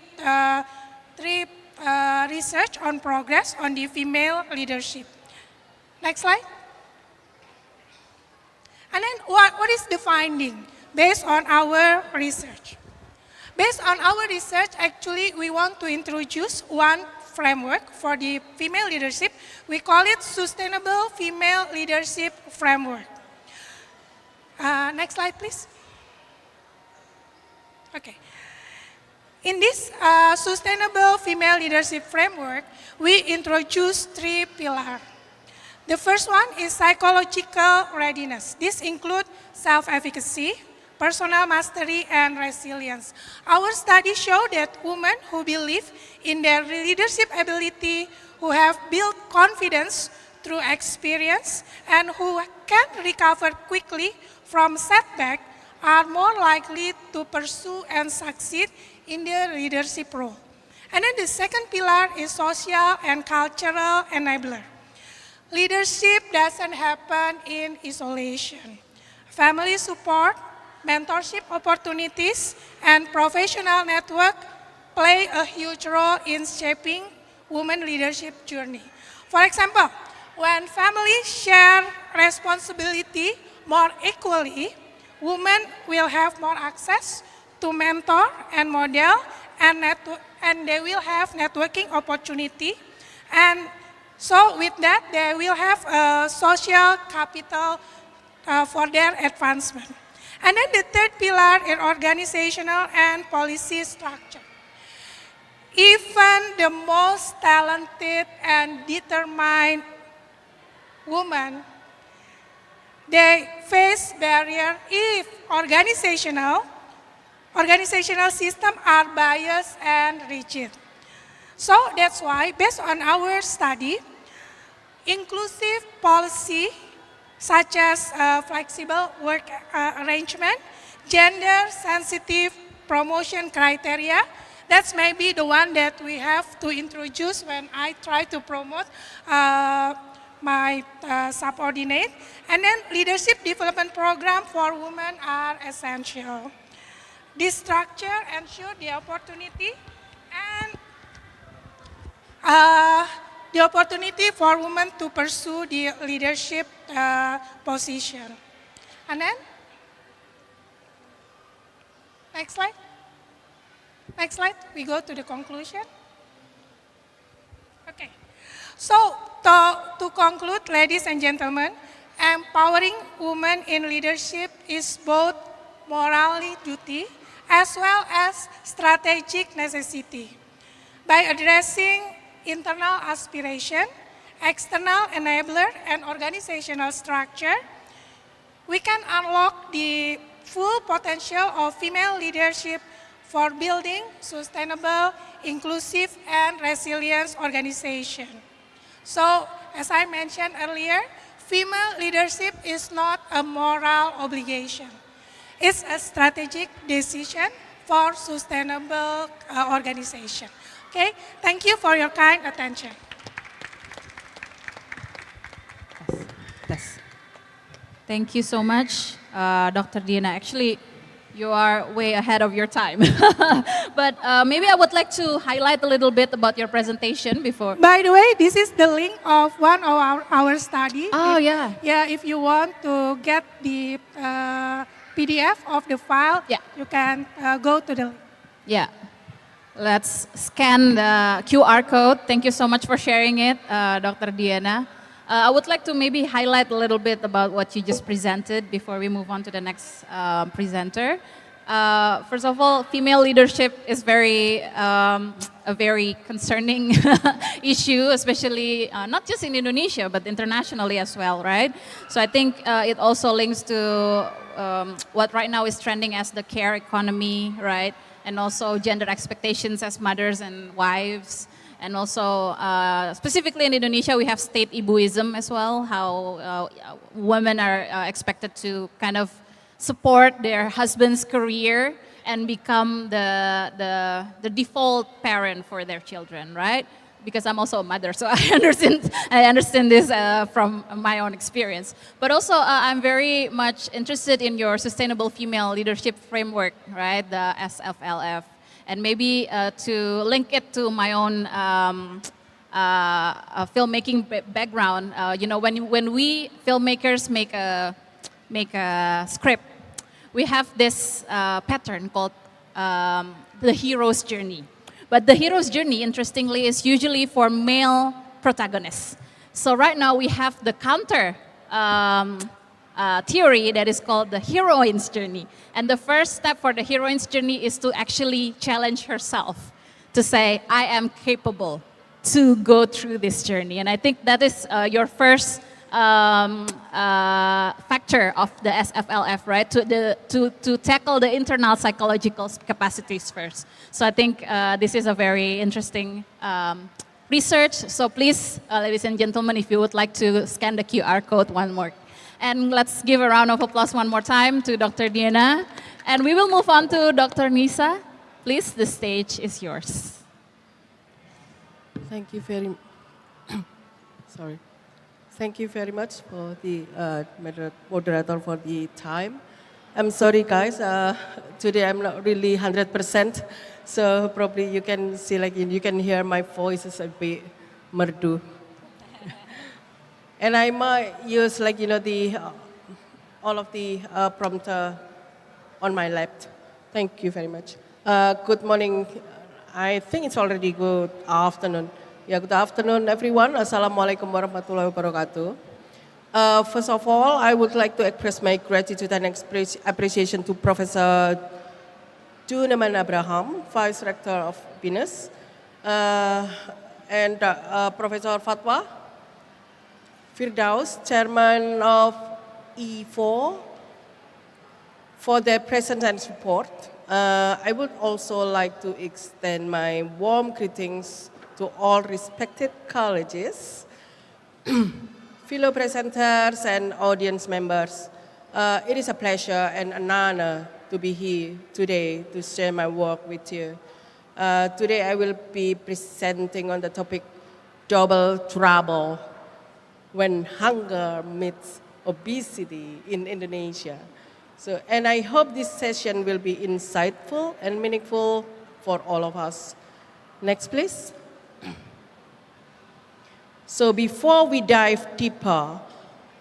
research on progress on the female leadership. Next slide. And then what is the finding? Based on our research. Based on our research, actually, we want to introduce one framework for the female leadership. We call it Sustainable Female Leadership Framework. Next slide, please. Okay. In this Sustainable Female Leadership Framework, we introduce 3 pillars. The first one is psychological readiness. This includes self-efficacy, personal mastery, and resilience. Our studies show that women who believe in their leadership ability, who have built confidence through experience, and who can recover quickly from setback are more likely to pursue and succeed in their leadership role. And then the second pillar is social and cultural enabler. Leadership doesn't happen in isolation. Family support, mentorship opportunities, and professional network play a huge role in shaping women leadership journey. For example, when families share responsibility more equally, women will have more access to mentor and model, and they will have networking opportunity. And so with that, they will have a social capital for their advancement. And then the third pillar is organizational and policy structure. Even the most talented and determined women, they face barrier if organizational systems are biased and rigid. So that's why, based on our study, inclusive policy such as flexible work arrangement, gender-sensitive promotion criteria, that's maybe the one that we have to introduce when I try to promote my subordinate. And then leadership development program for women are essential. This structure ensures the opportunity for women to pursue the leadership position. And then, next slide. Next slide, we go to the conclusion. Okay, so to conclude, ladies and gentlemen, empowering women in leadership is both morally duty as well as strategic necessity. By addressing internal aspiration, external enabler, and organizational structure, we can unlock the full potential of female leadership for building sustainable, inclusive, and resilient organization. So, as I mentioned earlier, female leadership is not a moral obligation. It's a strategic decision for sustainable organization. Okay, thank you for your kind attention. Yes. Thank you so much, Dr. Diana. Actually, you are way ahead of your time. But maybe I would like to highlight a little bit about your presentation before. By the way, this is the link of one of our study. Oh, yeah. Yeah, if you want to get the PDF of the file, you can go to the link. Yeah. Let's scan the QR code. Thank you so much for sharing it, Dr. Diana. I would like to maybe highlight a little bit about what you just presented before we move on to the next presenter. First of all, female leadership is a very concerning issue, especially not just in Indonesia, but internationally as well, right? So I think it also links to what right now is trending as the care economy, right? And also gender expectations as mothers and wives. And also, specifically in Indonesia, we have state ibuism as well, how women are expected to kind of support their husband's career and become the default parent for their children, right? Because I'm also a mother, so I understand this from my own experience. But also, I'm very much interested in your sustainable female leadership framework, right? The SFLF. And maybe to link it to my own filmmaking background, you know, when we filmmakers make a script, we have this pattern called the hero's journey. But the hero's journey, interestingly, is usually for male protagonists. So right now we have the counter theory that is called the heroine's journey. And the first step for the heroine's journey is to actually challenge herself, to say, I am capable to go through this journey. And I think that is your first factor of the SFLF, right? To tackle the internal psychological capacities first. So I think this is a very interesting research. So please, ladies and gentlemen, if you would like to scan the QR code one more. And let's give a round of applause one more time to Dr. Diana. And we will move on to Dr. Nisa. Please, the stage is yours. Thank you very sorry. Thank you very much for the moderator for the time. I'm sorry guys, today I'm not really 100%, so probably you can see, like, you can hear my voice is a bit merdu. And I might use, like, you know, all of the prompter on my left. Thank you very much. Good morning. I think it's already good afternoon. Yeah, good afternoon everyone. Assalamualaikum warahmatullahi wabarakatuh. First of all, I would like to express my gratitude and appreciation to Professor Junaman Abraham, Vice Rector of BINUS, and Professor Fatwa Firdaus, Chairman of E4, for their presence and support. I would also like to extend my warm greetings to all respected colleges, fellow presenters and audience members. It is a pleasure and an honor to be here today to share my work with you. Today I will be presenting on the topic double trouble when hunger meets obesity in Indonesia. So, and I hope this session will be insightful and meaningful for all of us. Next, please. So before we dive deeper,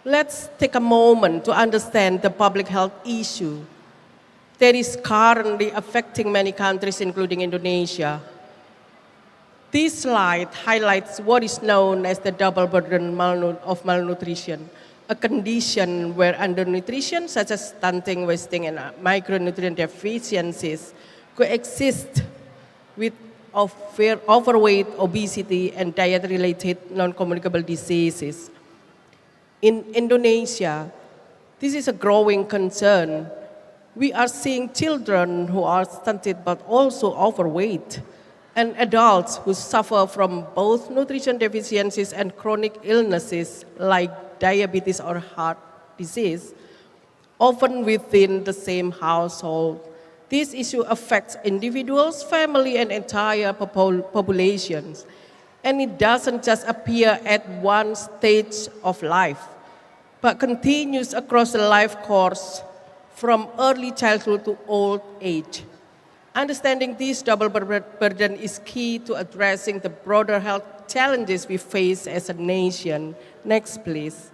let's take a moment to understand the public health issue that is currently affecting many countries, including Indonesia. This slide highlights what is known as the double burden of malnutrition, a condition where undernutrition, such as stunting, wasting, and micronutrient deficiencies, coexist with overweight, obesity, and diet-related non-communicable diseases. In Indonesia, this is a growing concern. We are seeing children who are stunted but also overweight, and adults who suffer from both nutrition deficiencies and chronic illnesses like diabetes or heart disease, often within the same household. This issue affects individuals, family, and entire populations. And it doesn't just appear at one stage of life, but continues across the life course from early childhood to old age. Understanding this double burden is key to addressing the broader health challenges we face as a nation. Next, please.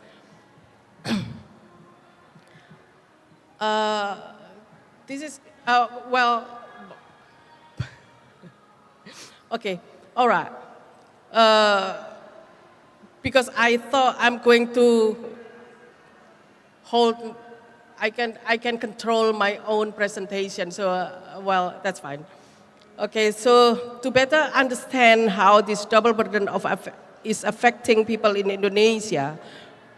This is, well, okay, all right. Because I thought I'm going to hold, I can control my own presentation, so well, that's fine. Okay, so to better understand how this double burden is affecting people in Indonesia,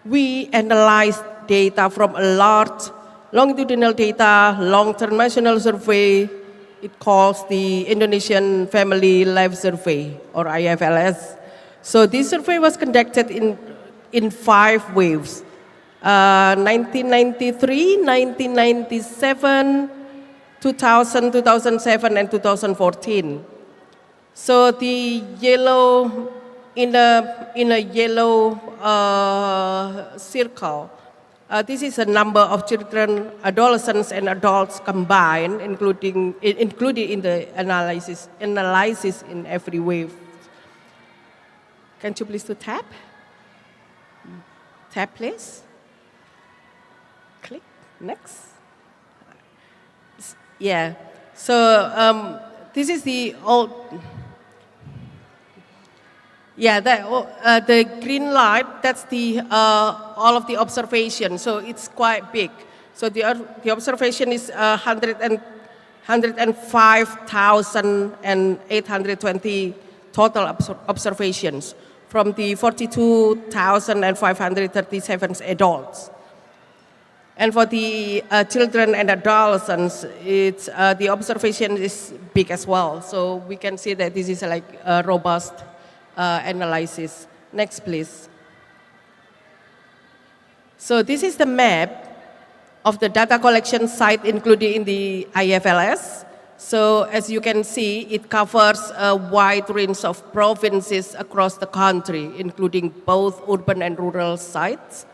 we analyzed data from a large longitudinal data long-term national survey. It calls the Indonesian Family Life Survey, or IFLS. So this survey was conducted in 5 waves. 1993, 1997, 2000, 2007, and 2014. So the yellow, in a yellow circle, this is a number of children, adolescents, and adults combined, included in the analysis in every wave. Can you please tap? Tap, please. Click, next. Yeah, so this is the old, yeah, the green light, that's the all of the observation, so it's quite big. So the observation is 105,820 total observations from the 42,537 adults. And for the children and adolescents, it's, the observation is big as well. So we can see that this is like a robust analysis. Next, please. So this is the map of the data collection site included in the IFLS. So as you can see, it covers a wide range of provinces across the country, including both urban and rural sites.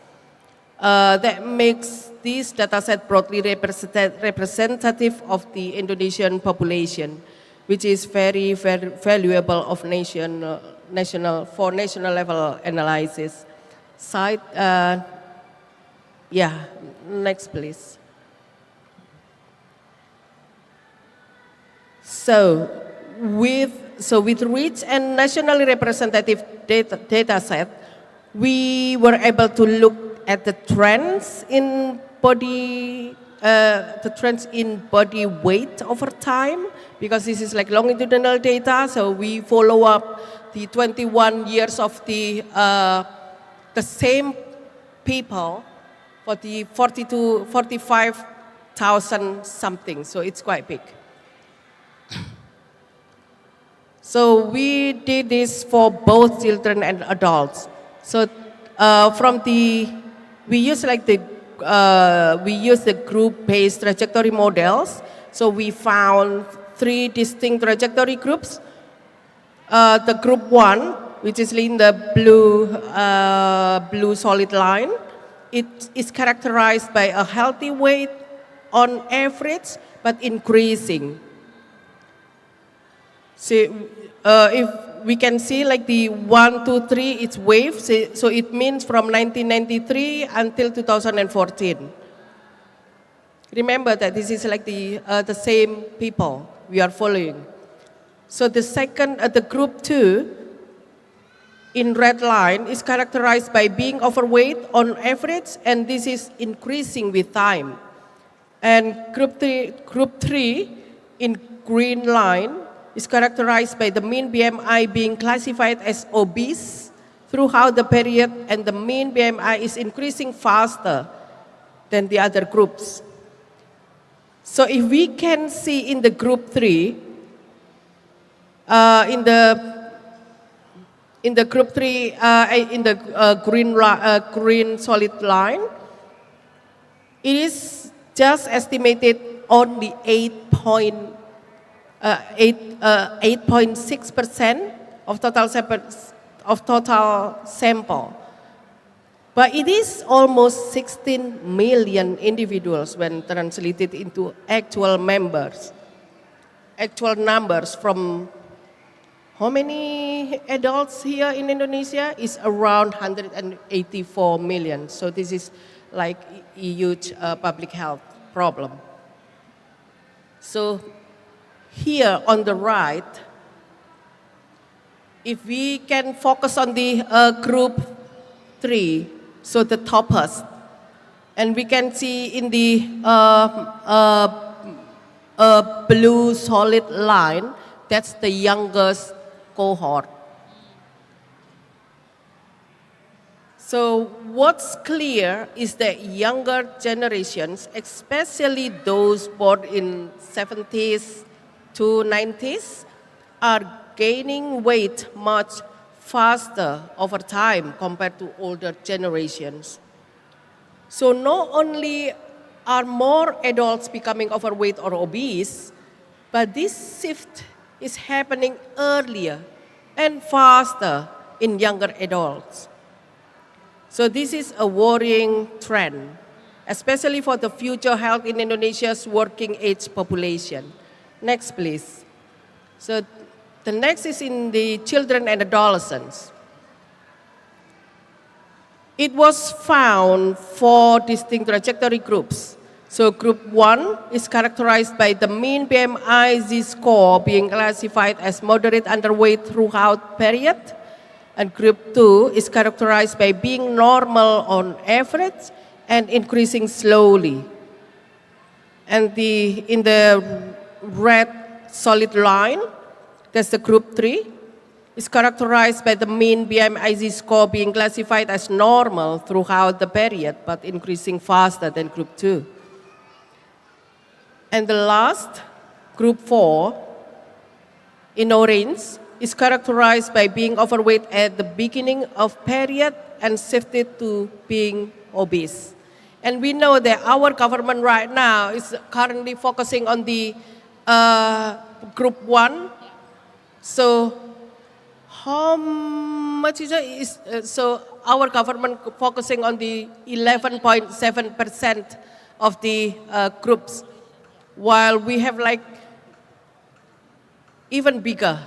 That makes this dataset broadly representative of the Indonesian population, which is very, very valuable of national level analysis. Site, yeah, next please. So with rich and nationally representative data set, we were able to look at the trends in body weight over time, because this is like longitudinal data. So we follow up the 21 years of the same people for the 45,000 something. So it's quite big. So we did this for both children and adults. So we use the group-based trajectory models. So we found 3 distinct trajectory groups. The group 1, which is in the blue solid line, it is characterized by a healthy weight on average, but increasing. So if we can see like the 1, 2, 3, it's waves. So it means from 1993 until 2014. Remember that this is like the same people we are following. So the second, the group 2, in red line, is characterized by being overweight on average, and this is increasing with time. And group 3 in green line is characterized by the mean BMI being classified as obese throughout the period, and the mean BMI is increasing faster than the other groups. So if we can see in the group 3, in the group 3, in the green solid line, it is just estimated only 8.6% of total sample. But it is almost 16 million individuals when translated into actual numbers from how many adults here in Indonesia is around 184 million. So this is like a huge public health problem. So here on the right, if we can focus on the group 3, so the toppest, and we can see in the blue solid line, that's the youngest cohort. So what's clear is that younger generations, especially those born in 70s to 90s, are gaining weight much faster over time compared to older generations. So not only are more adults becoming overweight or obese, but this shift is happening earlier and faster in younger adults. So this is a worrying trend, especially for the future health in Indonesia's working age population. Next, please. So the next is in the children and adolescents. It was found 4 distinct trajectory groups. So group 1 is characterized by the mean BMI Z-score being classified as moderate underweight throughout period. And group 2 is characterized by being normal on average and increasing slowly. And in the red solid line, that's the group 3, is characterized by the mean BMI Z-score being classified as normal throughout the period, but increasing faster than group 2. And the last, group 4, in orange, is characterized by being overweight at the beginning of period and shifted to being obese. And we know that our government right now is currently focusing on the group 1. So how much is it? So our government focusing on the 11.7% of the groups, while we have like even bigger.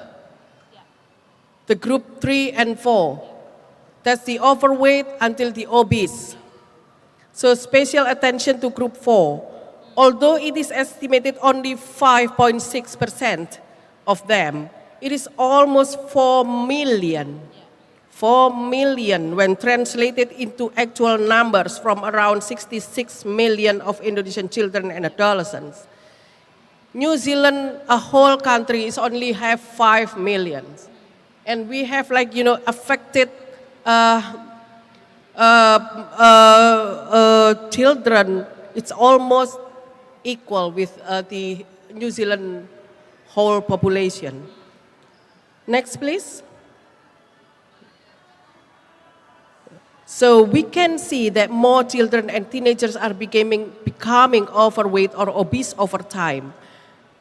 The group 3 and 4, that's the overweight until the obese. So special attention to group 4. Although it is estimated only 5.6% of them, it is almost 4 million. 4 million when translated into actual numbers from around 66 million of Indonesian children and adolescents. New Zealand, a whole country, is only have 5 million. And we have affected children, it's almost equal with the New Zealand whole population. Next, please. So we can see that more children and teenagers are becoming overweight or obese over time.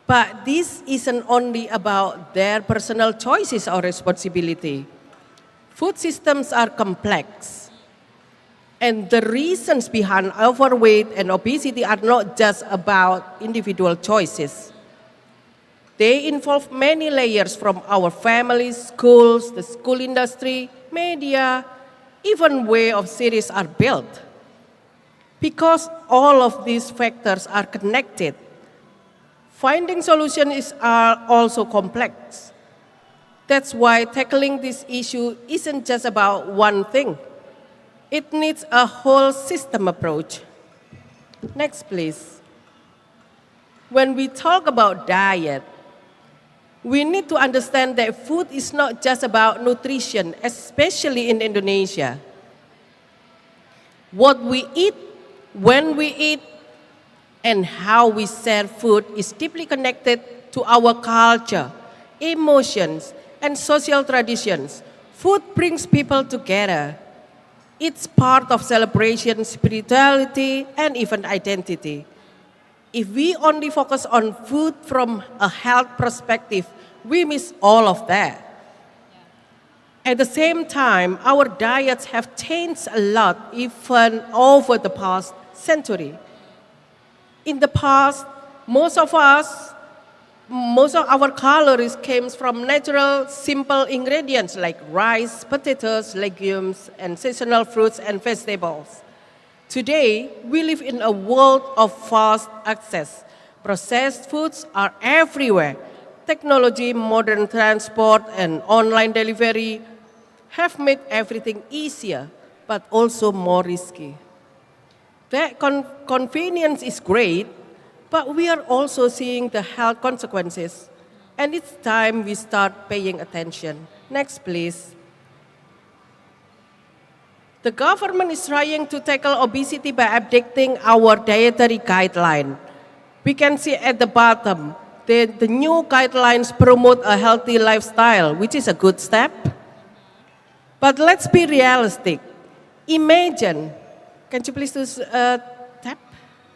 But this isn't only about their personal choices or responsibility. Food systems are complex. And the reasons behind overweight and obesity are not just about individual choices. They involve many layers from our families, schools, the school industry, media, even way of cities are built. Because all of these factors are connected, finding solutions are also complex. That's why tackling this issue isn't just about one thing. It needs a whole system approach. Next, please. When we talk about diet, we need to understand that food is not just about nutrition, especially in Indonesia. What we eat, when we eat, and how we share food is deeply connected to our culture, emotions, and social traditions. Food brings people together. It's part of celebration, spirituality, and even identity. If we only focus on food from a health perspective, we miss all of that. At the same time, our diets have changed a lot even over the past century. In the past, most of our calories came from natural, simple ingredients like rice, potatoes, legumes, and seasonal fruits and vegetables. Today, we live in a world of fast access. Processed foods are everywhere. Technology, modern transport, and online delivery have made everything easier, but also more risky. That convenience is great, but we are also seeing the health consequences, and it's time we start paying attention. Next, please. The government is trying to tackle obesity by updating our dietary guideline. We can see at the bottom, the new guidelines promote a healthy lifestyle, which is a good step. But let's be realistic. Imagine, can you please tap?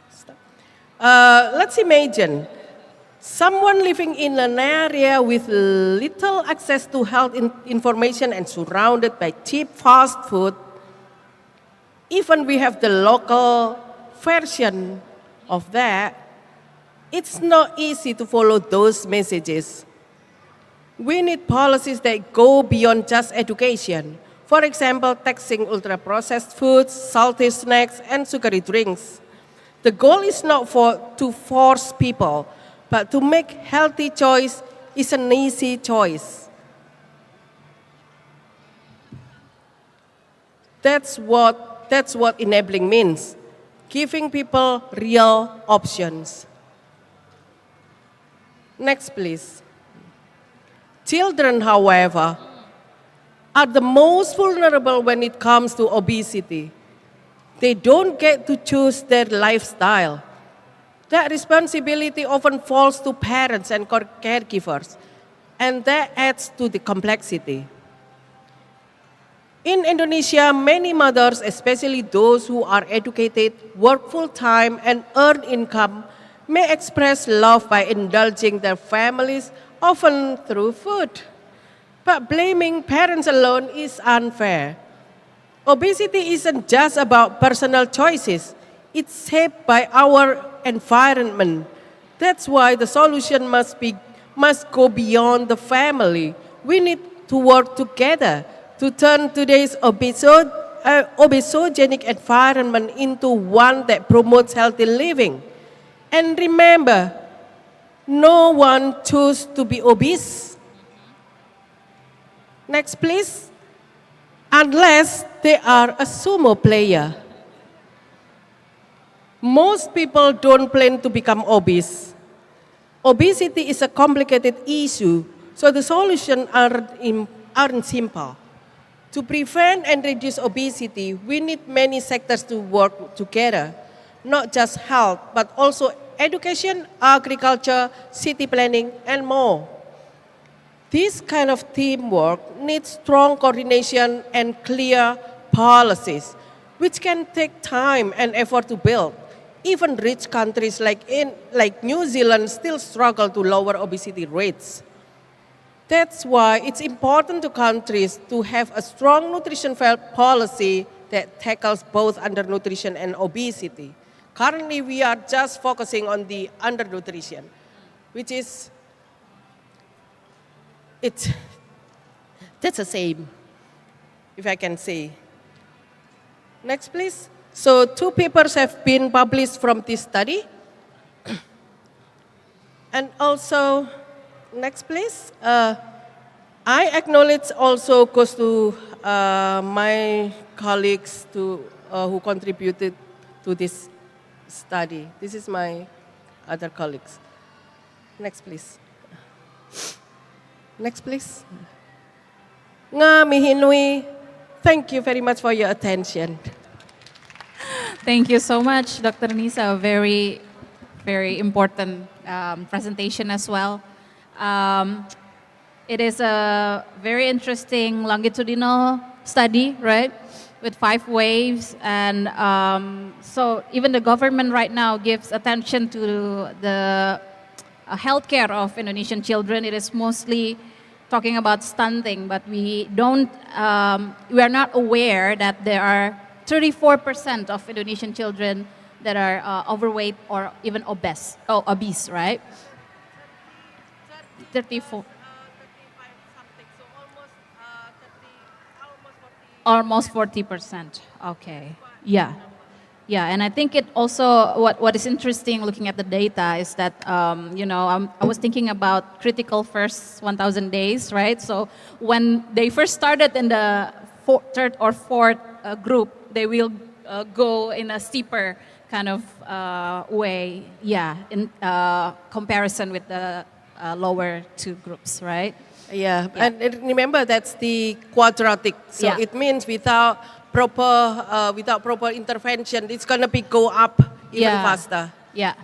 Stop. Let's imagine someone living in an area with little access to health information and surrounded by cheap fast food. Even we have the local version of that, it's not easy to follow those messages. We need policies that go beyond just education. For example, taxing ultra-processed foods, salty snacks, and sugary drinks. The goal is not to force people, but to make healthy choice is an easy choice. That's what enabling means, giving people real options. Next, please. Children, however, are the most vulnerable when it comes to obesity. They don't get to choose their lifestyle. That responsibility often falls to parents and caregivers, and that adds to the complexity. In Indonesia, many mothers, especially those who are educated, work full-time, and earn income, may express love by indulging their families, often through food. But blaming parents alone is unfair. Obesity isn't just about personal choices. It's shaped by our environment. That's why the solution must go beyond the family. We need to work together to turn today's obesogenic environment into one that promotes healthy living. And remember, no one chose to be obese. Next, please. unless they are a sumo player. Most people don't plan to become obese. Obesity is a complicated issue, so the solutions aren't simple. To prevent and reduce obesity, we need many sectors to work together, not just health, but also education, agriculture, city planning, and more. This kind of teamwork needs strong coordination and clear policies, which can take time and effort to build. Even rich countries like New Zealand still struggle to lower obesity rates. That's why it's important to countries to have a strong nutrition policy that tackles both undernutrition and obesity. Currently, we are just focusing on the undernutrition, which is, that's the same, if I can say. Next, please. So 2 papers have been published from this study. And also, next please. I acknowledge also goes to my colleagues who contributed to this study. This is my other colleagues. Next please. Next please. Nga mihinui. Thank you very much for your attention. Thank you so much, Dr. Nisa. Very, very important presentation as well. It is a very interesting longitudinal study, right? With 5 waves, and so even the government right now gives attention to the healthcare of Indonesian children. It is mostly talking about stunting, but we are not aware that there are 34% of Indonesian children that are overweight or even obese, right? 34. Almost 40%. Okay. Yeah. Yeah, and I think it also, what is interesting looking at the data is that, I was thinking about critical first 1,000 days, right? So when they first started in the third or fourth group, they will go in a steeper kind of way, in comparison with the lower 2 groups, right? Yeah, and remember that's the quadratic. So it means without proper intervention, it's gonna go up even faster. Yeah.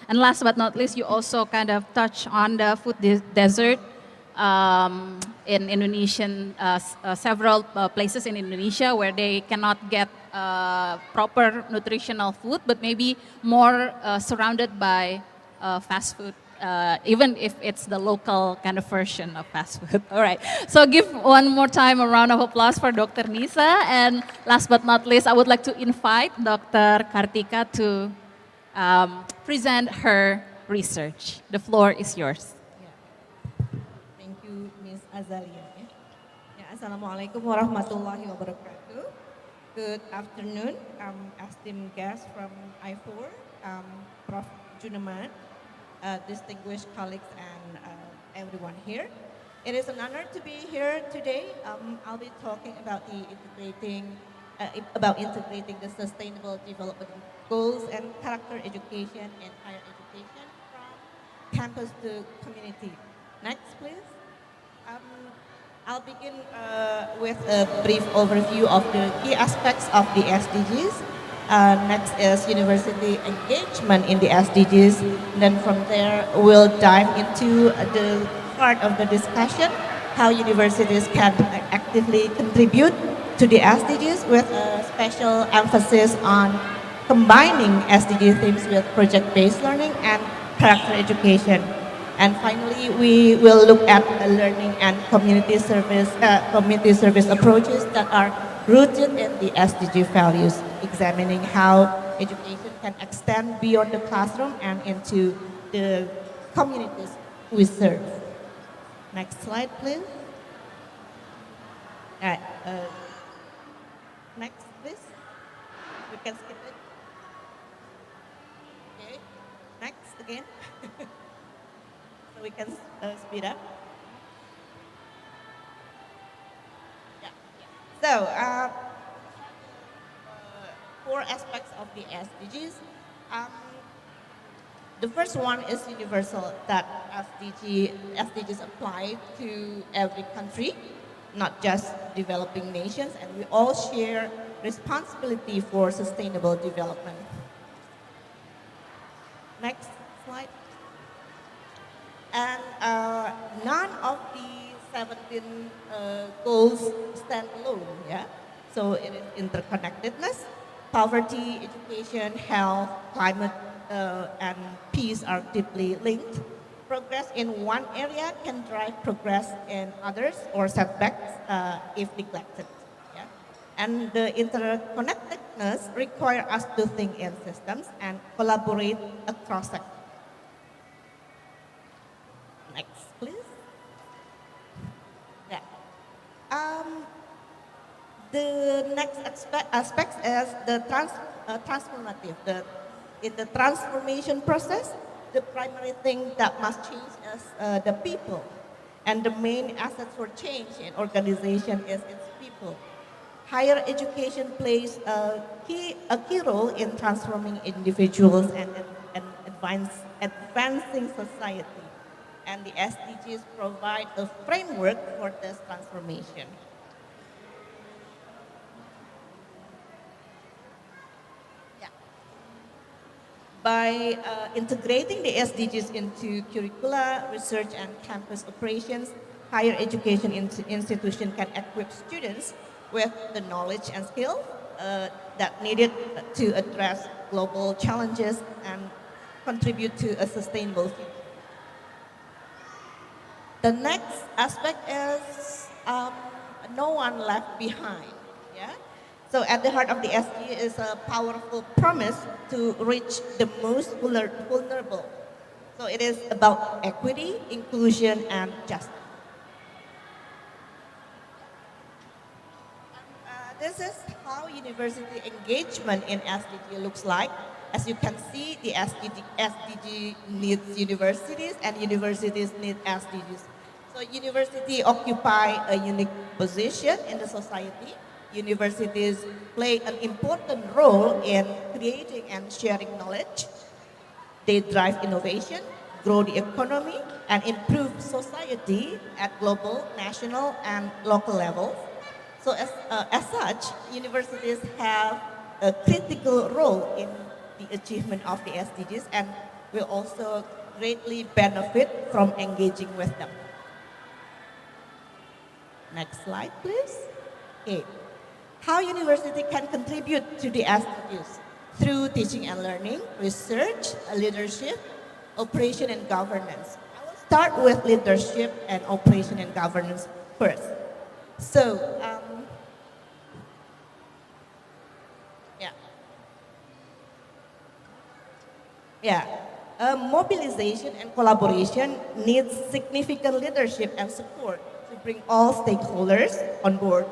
And last but not least, you also kind of touch on the food desert in Indonesian, several places in Indonesia where they cannot get proper nutritional food, but maybe more surrounded by fast food. Even if it's the local kind of version of fast food. All right, so give one more time a round of applause for Dr. Nisa. And last but not least, I would like to invite Dr. Kartika to present her research. The floor is yours. Thank you, Ms. Azalia. Assalamualaikum warahmatullahi wabarakatuh. Good afternoon, esteemed guests from I4, Prof. Junaman, distinguished colleagues and everyone here. It is an honor to be here today. I'll be talking about integrating the Sustainable Development Goals and character education in higher education from campus to community. Next, please. I'll begin with a brief overview of the key aspects of the SDGs. Next is university engagement in the SDGs. Then from there, we'll dive into the part of the discussion, how universities can actively contribute to the SDGs with a special emphasis on combining SDG themes with project-based learning and character education. And finally, we will look at learning and community service approaches that are rooted in the SDG values, examining how education can extend beyond the classroom and into the communities we serve. Next slide, please. All right, next, please. We can skip it. Okay, next again. So we can speed up. So, four aspects of the SDGs. The first one is universal, that SDGs apply to every country, not just developing nations, and we all share responsibility for sustainable development. Next slide. And none of the 17 goals stand alone, yeah? So it is interconnectedness, poverty, education, health, climate, and peace are deeply linked. Progress in one area can drive progress in others or setbacks if neglected. Yeah? And the interconnectedness requires us to think in systems and collaborate across sectors. Next, please. Yeah. The next aspect is the transformative. In the transformation process, the primary thing that must change is the people. And the main asset for change in organization is its people. Higher education plays a key role in transforming individuals and advancing society. And the SDGs provide a framework for this transformation. By integrating the SDGs into curricula, research, and campus operations, higher education institution can equip students with the knowledge and skills that needed to address global challenges and contribute to a sustainable future. The next aspect is no one left behind. Yeah? So at the heart of the SDG is a powerful promise to reach the most vulnerable. So it is about equity, inclusion, and justice. This is how university engagement in SDG looks like. As you can see, the SDG needs universities and universities need SDGs. So university occupy a unique position in the society. Universities play an important role in creating and sharing knowledge. They drive innovation, grow the economy, and improve society at global, national, and local levels. So as such, universities have a critical role in the achievement of the SDGs and will also greatly benefit from engaging with them. Next slide, please. Okay. How university can contribute to the SDGs? Through teaching and learning, research, leadership, operation, and governance. I will start with leadership and operation and governance first. So, mobilization and collaboration needs significant leadership and support to bring all stakeholders on board,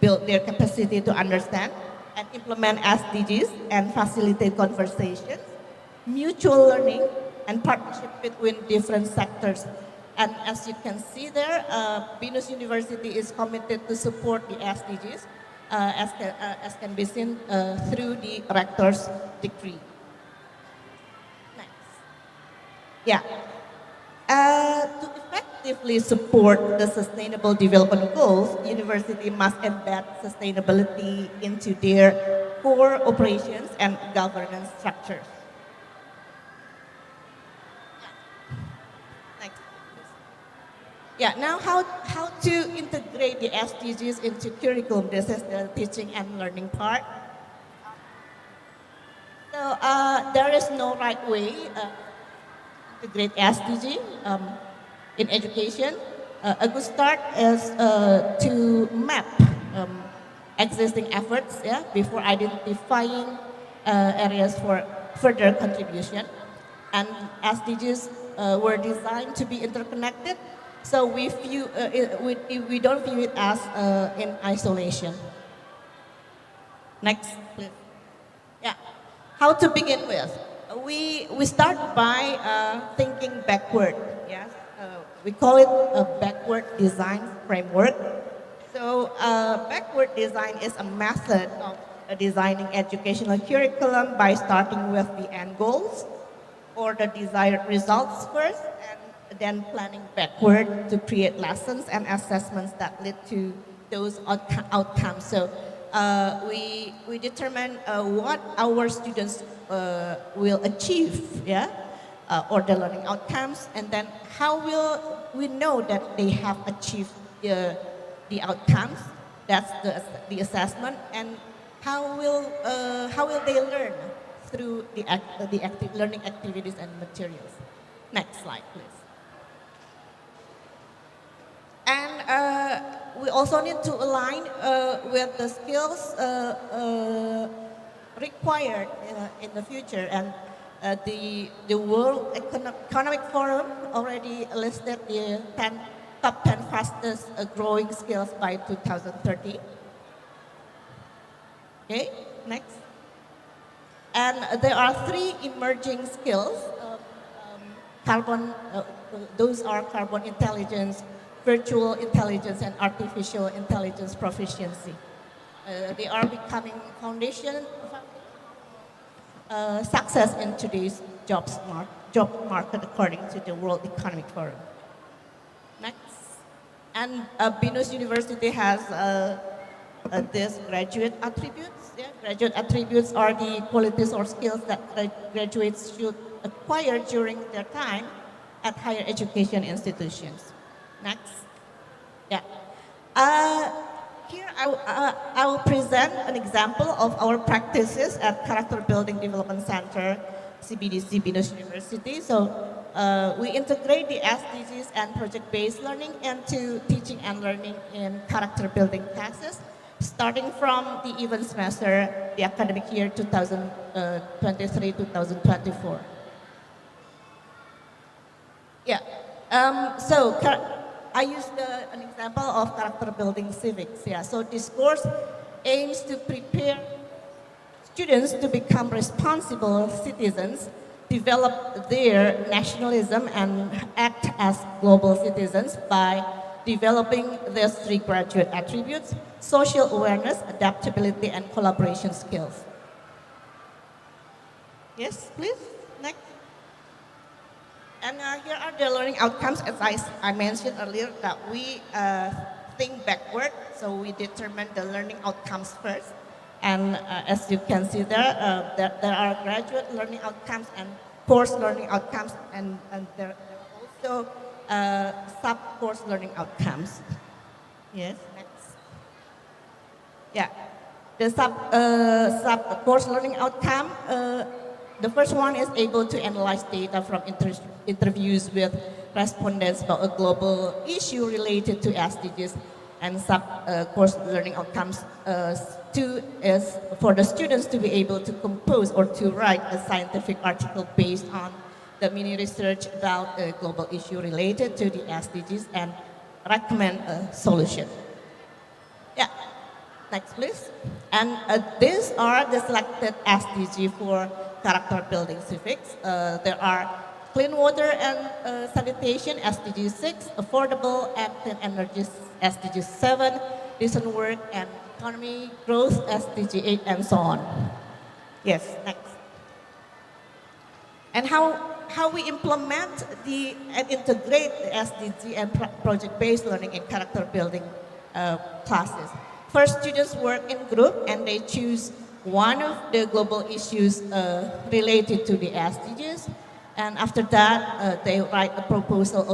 build their capacity to understand and implement SDGs and facilitate conversations, mutual learning, and partnership between different sectors. And as you can see there, BINUS University is committed to support the SDGs as can be seen through the rector's decree. Yeah. To effectively support the sustainable development goals, university must embed sustainability into their core operations and governance structures. Next. Yeah, now how to integrate the SDGs into curriculum. This is the teaching and learning part. So there is no right way to integrate SDG in education. A good start is to map existing efforts before identifying areas for further contribution. And SDGs were designed to be interconnected, so we don't view it as in isolation. Next, please. Yeah, how to begin with? We start by thinking backward. Yes, we call it a backward design framework. So backward design is a method of designing educational curriculum by starting with the end goals or the desired results first, and then planning backward to create lessons and assessments that lead to those outcomes. So we determine what our students will achieve, yeah, or the learning outcomes, and then how will we know that they have achieved the outcomes? That's the assessment, and how will they learn through the active learning activities and materials? Next slide, please. And we also need to align with the skills required in the future. And the World Economic Forum already listed the top 10 fastest growing skills by 2030. Okay, next. And there are 3 emerging skills. Those are carbon intelligence, virtual intelligence, and artificial intelligence proficiency. They are becoming foundation success in today's job market according to the World Economic Forum. Next. And BINUS University has these graduate attributes. Yeah? Graduate attributes are the qualities or skills that graduates should acquire during their time at higher education institutions. Next. Yeah. Here I will present an example of our practices at Character Building Development Center, CBDC BINUS University. So we integrate the SDGs and project-based learning into teaching and learning in character building classes, starting from the even semester, the academic year 2023-2024. Yeah. So I used an example of character building civics. Yeah. So this course aims to prepare students to become responsible citizens, develop their nationalism, and act as global citizens by developing these 3 graduate attributes: social awareness, adaptability, and collaboration skills. Yes, please. Next. And here are the learning outcomes. As I mentioned earlier, that we think backward, so we determine the learning outcomes first. And as you can see there, there are graduate learning outcomes and course learning outcomes, and there are also sub-course learning outcomes. Yes, next. Yeah, the sub-course learning outcome, the first one is able to analyze data from interviews with respondents about a global issue related to SDGs, and sub-course learning outcomes 2 is for the students to be able to compose or to write a scientific article based on the mini research about a global issue related to the SDGs and recommend a solution. Yeah, next please. And these are the selected SDG for character building civics. There are clean water and sanitation, SDG 6, affordable and clean energy, SDG 7, decent work and economy growth, SDG 8, and so on. Yes, next. And how we implement and integrate the SDG and project-based learning in character building classes. First, students work in group and they choose one of the global issues related to the SDGs. And after that, they write a proposal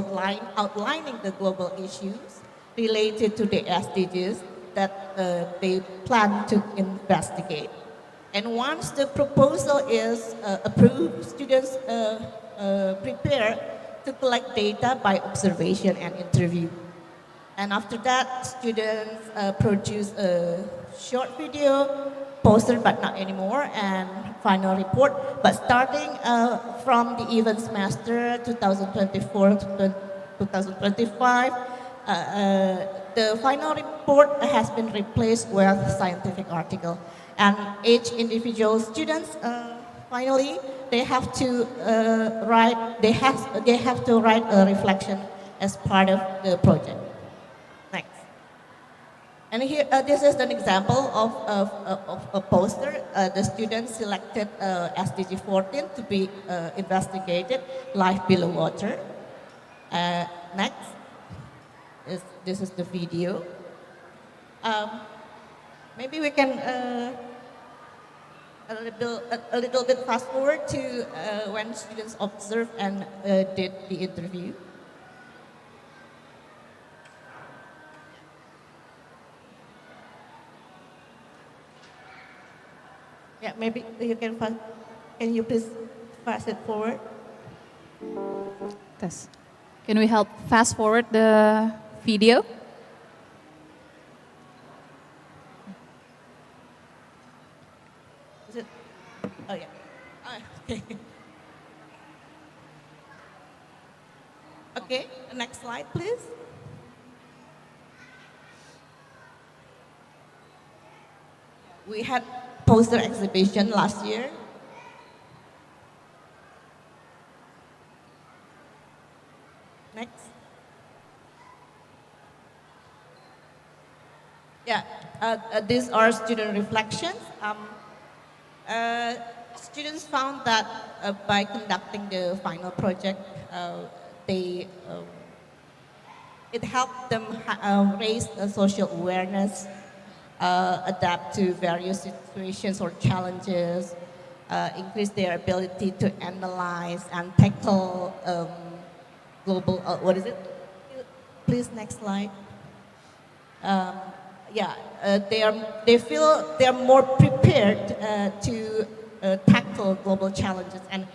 outlining the global issues related to the SDGs that they plan to investigate. And once the proposal is approved, students prepare to collect data by observation and interview. And after that, students produce a short video, poster but not anymore, and final report. But starting from the even semester 2024 to 2025, the final report has been replaced with a scientific article. And each individual students, finally, they have to write a reflection as part of the project. Next. And here, this is an example of a poster. The students selected SDG 14 to be investigated, life below water. Next, this is the video. Maybe we can a little bit fast forward to when students observed and did the interview. Yeah, maybe you can you please fast it forward? Yes. Can we help fast forward the video? Is it? Oh yeah. Okay. Okay, next slide, please. We had poster exhibition last year. Next. Yeah, these are student reflections. Students found that by conducting the final project, it helped them raise social awareness, adapt to various situations or challenges, increase their ability to analyze and tackle global, what is it? Please, next slide. They feel they're more prepared to tackle global challenges and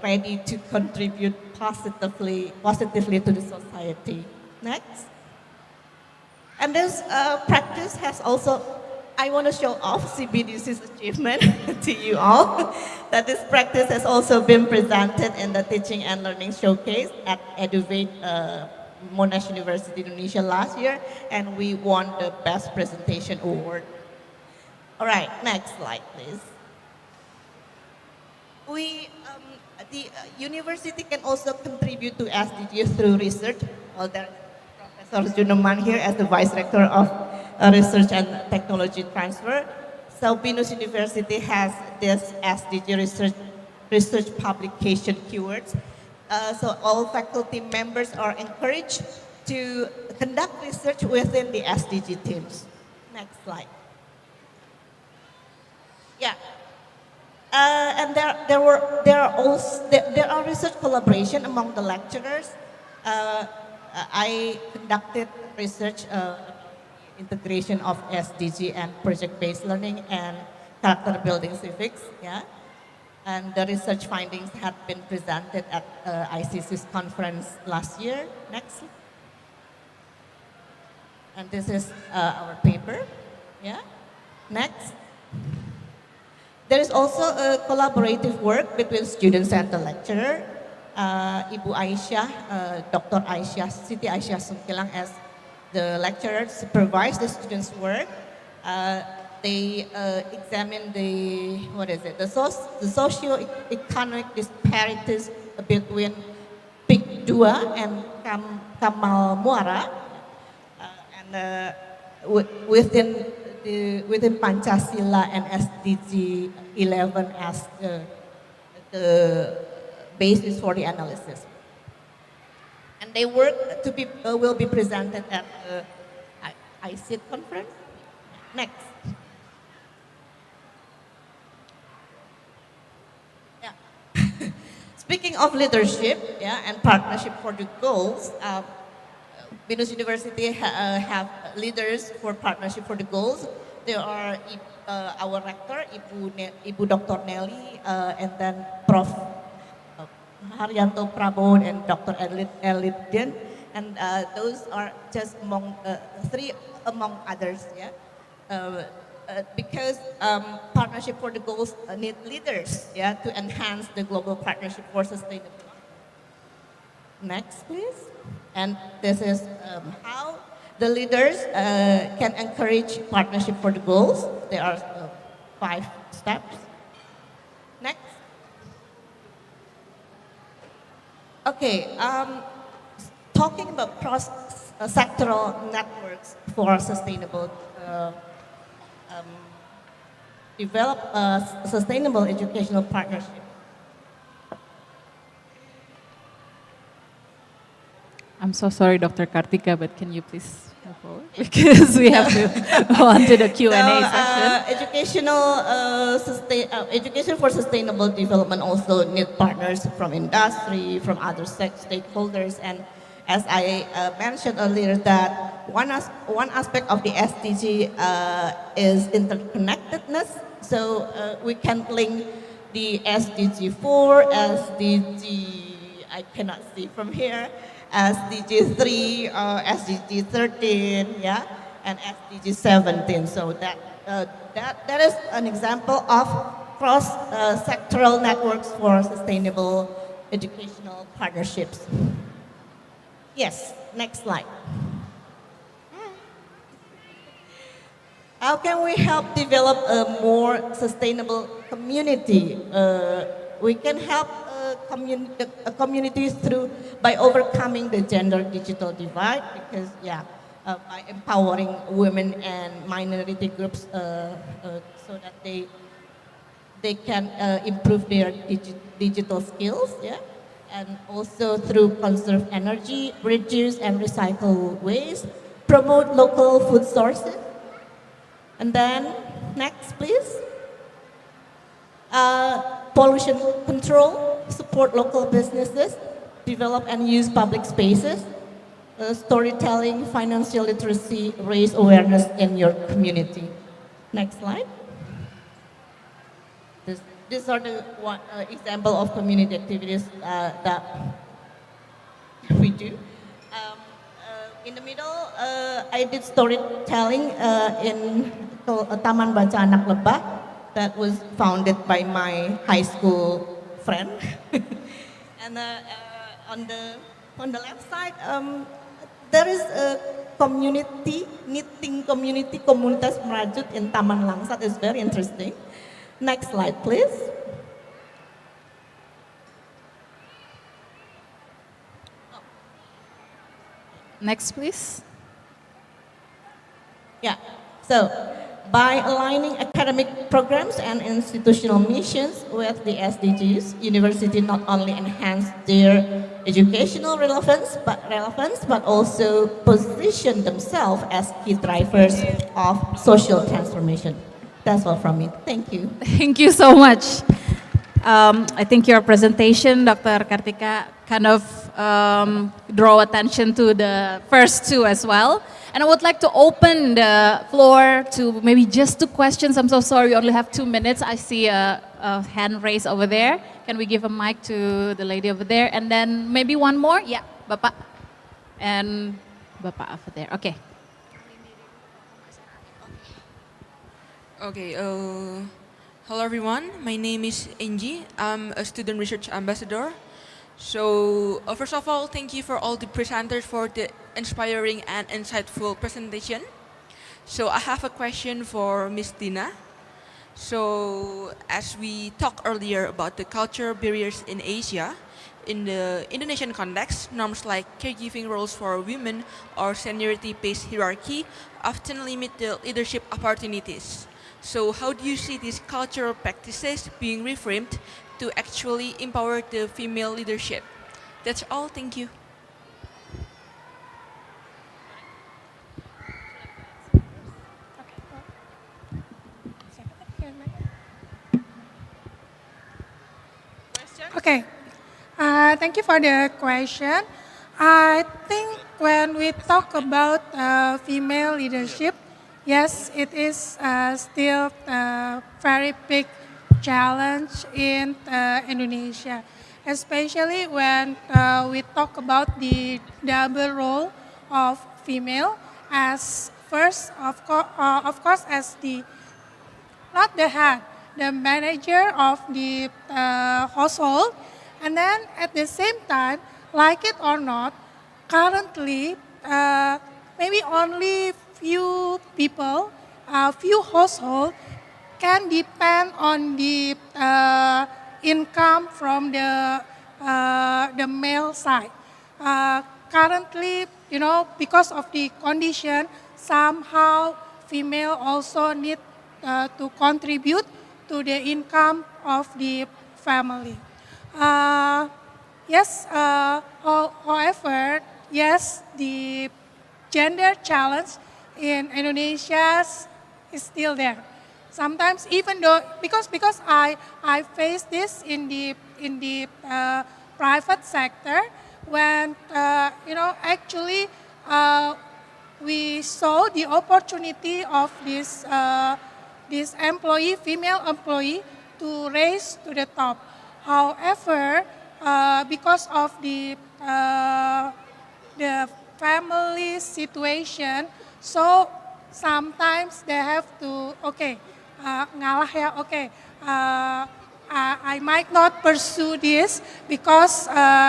ready to contribute positively to the society. Next. And this practice has also, I want to show off CBDC's achievement to you all, that this practice has also been presented in the Teaching and Learning Showcase at Eduvate Monash University Indonesia last year, and we won the Best Presentation Award. All right, next slide, please. The university can also contribute to SDGs through research. Well, there's Professor Junoman here as the Vice Rector of Research and Technology Transfer. So BINUS University has this SDG research publication keywords. So all faculty members are encouraged to conduct research within the SDG teams. Next slide. Yeah. And there are research collaboration among the lecturers. I conducted research integration of SDG and project-based learning and character building civics. Yeah. And the research findings had been presented at ICC's conference last year. Next. And this is our paper. Yeah. Next. There is also a collaborative work between students and the lecturer. Ibu Aisyah, Dr. Aisyah, Siti Aisyah Sungkilang as the lecturer supervised the students' work. They examine the socio-economic disparities between PIK 2 and Kamal Muara, and within Pancasila and SDG 11 as the basis for the analysis. And they work will be presented at the ICIT conference. Next. Yeah. Speaking of leadership, yeah, and partnership for the goals, BINUS University have leaders for partnership for the goals. There are our rector, Ibu Dr. Nelly, and then Prof. Haryanto Prabowo and Dr. Elidin, and those are just among three among others. Yeah, because partnership for the goals need leaders. Yeah, to enhance the global partnership for sustainability. Next, please. And this is how the leaders can encourage partnership for the goals. There are 5 steps. Next. Okay, talking about sectoral networks for sustainable develop a sustainable educational partnership. I'm so sorry, Dr. Kartika, but can you please move forward? Because we have to go on to the Q&A session. Education for sustainable development also need partners from industry, from other stakeholders, and as I mentioned earlier, that one aspect of the SDG is interconnectedness. So we can link the SDG 4, SDG, I cannot see from here, SDG 3, SDG 13, yeah, and SDG 17. So that is an example of cross-sectoral networks for sustainable educational partnerships. Yes, next slide. How can we help develop a more sustainable community? We can help communities by overcoming the gender digital divide, because by empowering women and minority groups so that they can improve their digital skills, and also through conserve energy, reduce and recycle waste, promote local food sources. And then, next please. Pollution control, support local businesses, develop and use public spaces, storytelling, financial literacy, raise awareness in your community. Next slide. These are the example of community activities that we do. In the middle, I did storytelling in Taman Baca Anak Lebah that was founded by my high school friend. And on the left side, there is a community, knitting community, Komunitas Merajut in Taman Langsat. It's very interesting. Next slide, please. Next, please. Yeah, so by aligning academic programs and institutional missions with the SDGs, university not only enhance their educational relevance, but also position themselves as key drivers of social transformation. That's all from me. Thank you. Thank you so much. I think your presentation, Dr. Kartika, kind of draw attention to the first two as well. And I would like to open the floor to maybe just 2 questions. I'm so sorry, we only have 2 minutes. I see a hand raised over there. Can we give a mic to the lady over there? And then maybe one more? Yeah, Bapak. And Bapak over there. Okay. Okay, hello everyone. My name is Angie. I'm a student research ambassador. So first of all, thank you for all the presenters for the inspiring and insightful presentation. So I have a question for Ms. Dina. So as we talked earlier about the cultural barriers in Asia, in the Indonesian context, norms like caregiving roles for women or seniority-based hierarchy often limit the leadership opportunities. So how do you see these cultural practices being reframed to actually empower the female leadership? That's all, thank you. Okay, thank you for the question. I think when we talk about female leadership, yes, it is still a very big challenge in Indonesia, especially when we talk about the double role of female as first, of course, as not the head, the manager of the household, and then at the same time, like it or not, currently maybe only few people, few households can depend on the income from the male side. currently, because of the condition, somehow female also need to contribute to the income of the family. However, yes, the gender challenge in Indonesia is still there. Sometimes, even though because I face this in the private sector, when actually we saw the opportunity of this female employee, to raise to the top. However, because of the family situation, so sometimes they have to ngalah ya, I might not pursue this because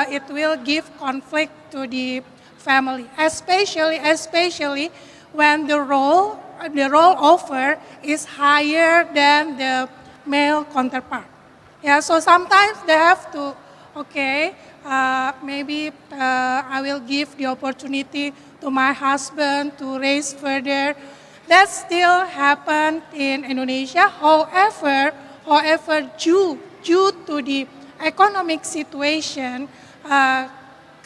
it will give conflict to the family, especially when the role offer is higher than the male counterpart. Yeah, so sometimes they have to, maybe I will give the opportunity to my husband to raise further. That still happened in Indonesia. However, due to the economic situation,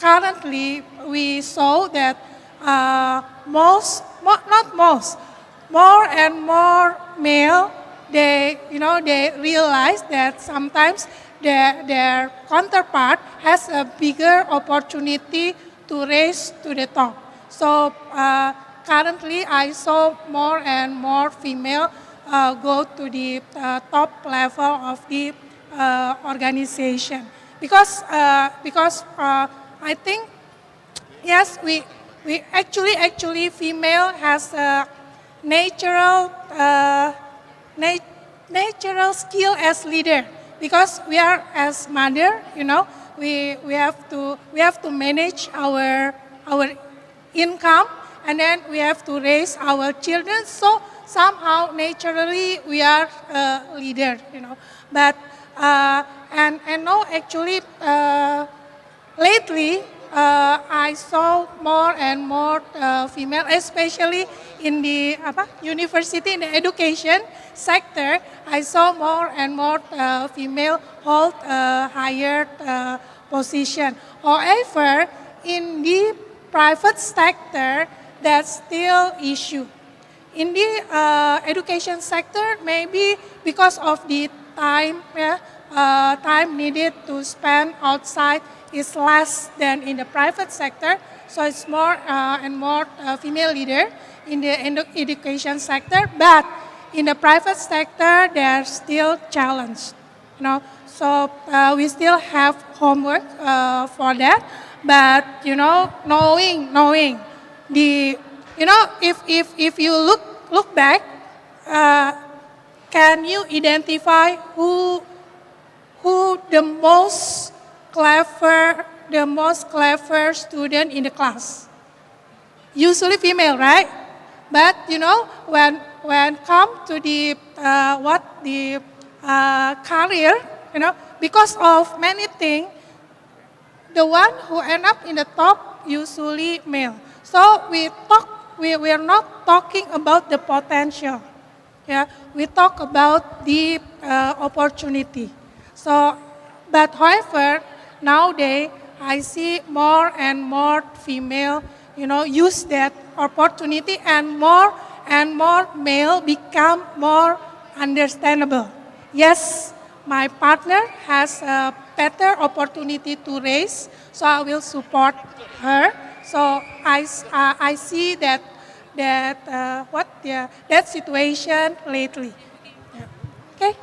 currently we saw that more and more male, they realize that sometimes their counterpart has a bigger opportunity to raise to the top. So currently I saw more and more female go to the top level of the organization, because I think, yes, we actually female has a natural skill as leader, because we are as mother, we have to manage our income, and then we have to raise our children. So somehow naturally we are a leader, But and now actually lately I saw more and more female, especially in the university, in the education sector. I saw more and more female hold a higher position. However, in the private sector, that's still issue. In the education sector, maybe because of the time needed to spend outside is less than in the private sector, so it's more and more female leader in the education sector. But in the private sector, there's still challenge, So we still have homework for that. But knowing the, if you look back, can you identify who the most clever student in the class? Usually female, right? But when come to the career, because of many things, the one who end up in the top usually male. So we are not talking about the potential. Yeah, we talk about the opportunity. So, but however, nowadays I see more and more female, use that opportunity, and more male become more understandable. Yes, my partner has a better opportunity to raise, so I will support her. So I see that situation lately. Yeah. Okay.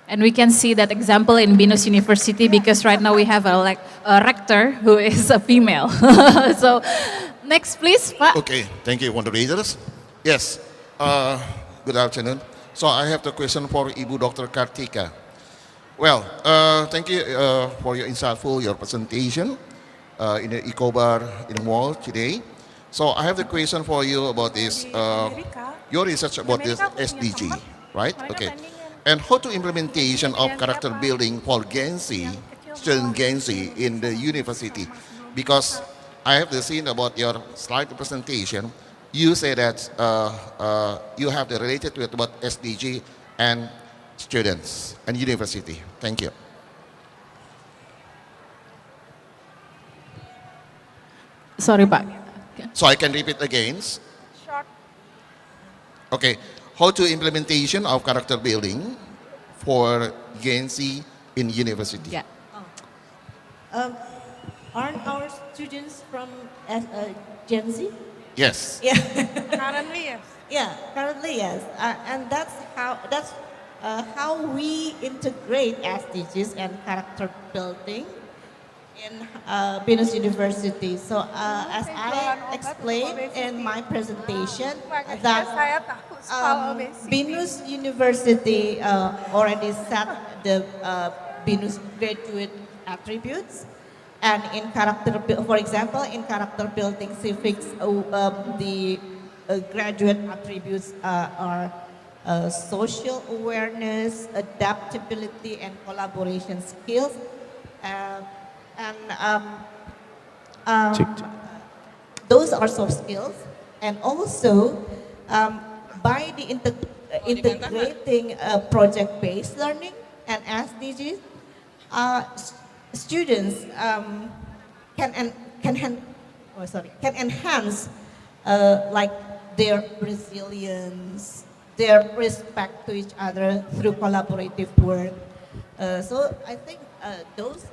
And we can see that example in BINUS University, because right now we have a rector who is a female. So next please, Pak. Okay, thank you moderators. Yes, good afternoon. So I have the question for Ibu Dr. Kartika. Well, thank you for your insightful, your presentation in the Icobar in the mall today. So I have the question for you about this, your research about this SDG, right? Okay. And how to implementation of character building for Gen Z, student Gen Z in the university. because I have seen about your slide presentation. You say that you have the related with about SDG and students and university. Thank you. Sorry, Pak. So I can repeat again. Okay, how to implementation of character building for Gen Z in university? Yeah. Aren't our students from Gen Z? Yes. Yeah. Currently, yes. Yeah, currently yes, and that's how we integrate SDGs and character building in BINUS University. So as I explained in my presentation, that BINUS University already set the BINUS graduate attributes. And in character, for example, in character building civics, the graduate attributes are social awareness, adaptability, and collaboration skills. Those are soft skills. And also, by the integrating project-based learning and SDGs, students can enhance like their resilience, their respect to each other through collaborative work. So I think those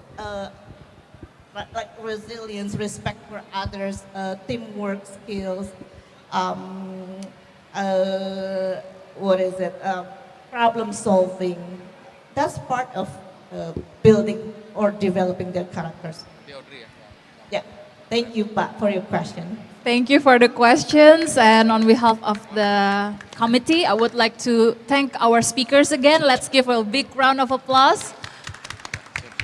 like resilience, respect for others, teamwork skills, problem solving. That's part of building or developing their characters. Yeah. Thank you, Pak, for your question. Thank you for the questions, and on behalf of the committee, I would like to thank our speakers again. Let's give a big round of applause.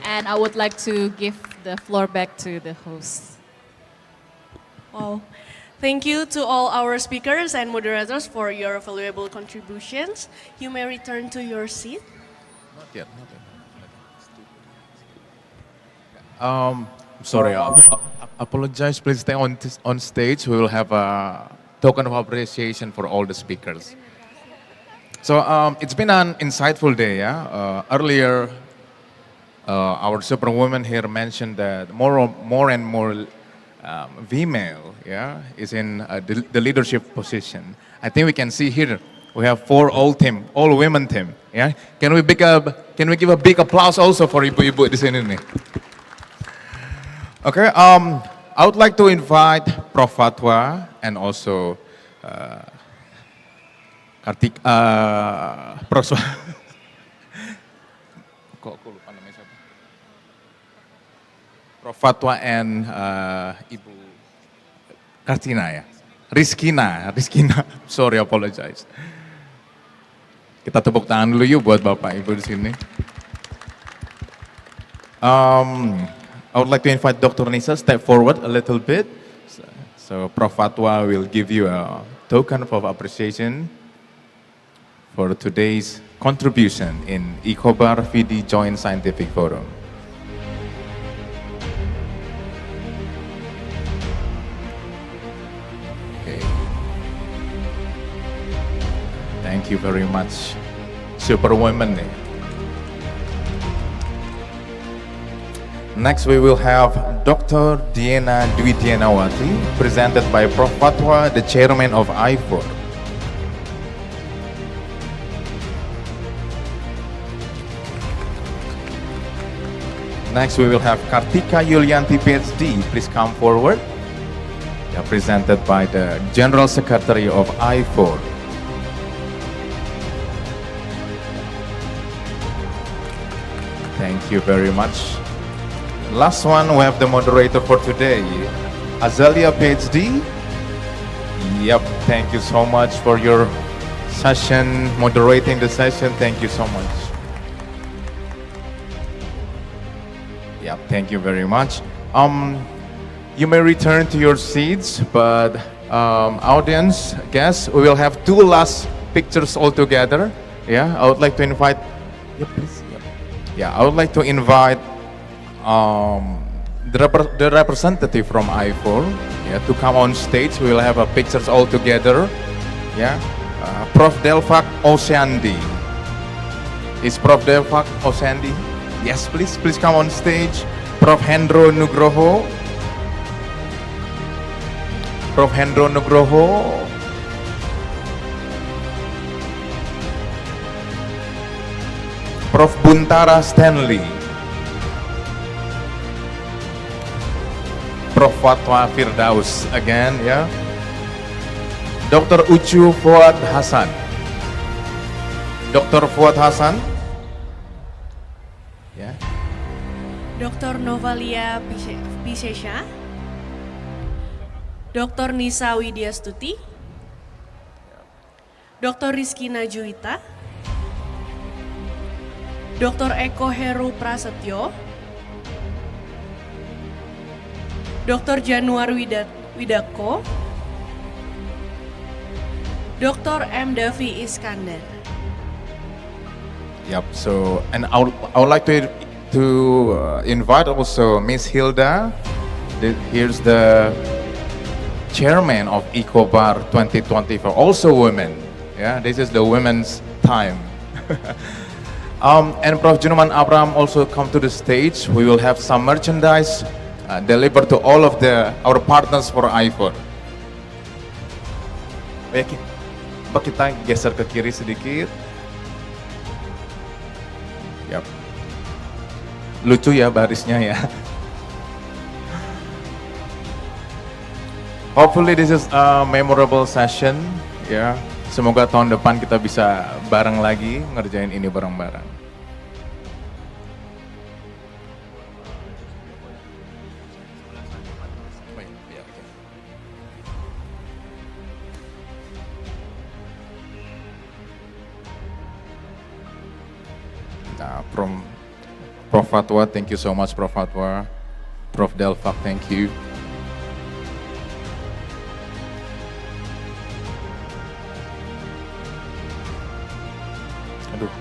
And I would like to give the floor back to the host. Wow. Thank you to all our speakers and moderators for your valuable contributions. You may return to your seat. Not yet. Sorry, apologize. Please stay on stage. We will have a token of appreciation for all the speakers. So it's been an insightful day. Yeah. Earlier, our superwoman here mentioned that more and more female, yeah, is in the leadership position. I think we can see here we have 4 all women team. Yeah. Can we give a big applause also for ibu-ibu di sini nih? Okay, I would like to invite Prof. Fatwa and also Prof. Fatwa and Ibu Kartina ya, Rizkina, sorry, apologize. Kita tepuk tangan dulu yuk buat Bapak Ibu di sini. I would like to invite Dr. Nisa step forward a little bit. So Prof. Fatwa will give you a token of appreciation for today's contribution in Icobar Fidi Joint Scientific Forum. Okay. Thank you very much, Superwoman. Next, we will have Dr. Diana Dwi Dianawati, presented by Prof. Fatwa, the chairman of I4. Next, we will have Kartika Yulianti, PhD. Please come forward. They are presented by the General Secretary of I4. Thank you very much. Last one, we have the moderator for today, Azalia, PhD. Yep, thank you so much for your session, moderating the session. Thank you so much. Yep, thank you very much. You may return to your seats, but audience, guests, we will have 2 last pictures all together. Yeah, I would like to invite, yeah, please. Yeah, I would like to invite the representative from I4, yeah, to come on stage. We will have pictures all together. Yeah, Prof. Delphak Oceandi. Is Prof. Delphak Oceandi? Yes, please come on stage. Prof. Hendro Nugroho. Prof. Hendro Nugroho. Prof. Buntara Stanley. Prof. Fatwa Firdaus again, ya. Dr. Ucu Fuad Hasan. Dr. Fuad Hasan. Ya. Dr. Novalia Pisesha, Dr. Nisa Widyastuti, Dr. Rizky Najuita, Dr. Eko Heru Prasetyo, Dr. Januar Widako, Dr. M. Davi Iskandar. Yep. So, and I would like to invite also Miss Hilda. Here's the chairman of Icobar 2024, also women. Yeah, this is the women's time. And Prof. Junuman Abraham also come to the stage. We will have some merchandise delivered to all of our partners for I4. Baik, kita geser ke kiri sedikit. Yap. Lucu ya barisnya ya. Hopefully this is a memorable session ya. Semoga tahun depan kita bisa bareng lagi ngerjain ini bareng-bareng. Nah, from Prof. Fatwa, thank you so much, Prof. Fatwa. Prof. Delphak, thank you. Aduh.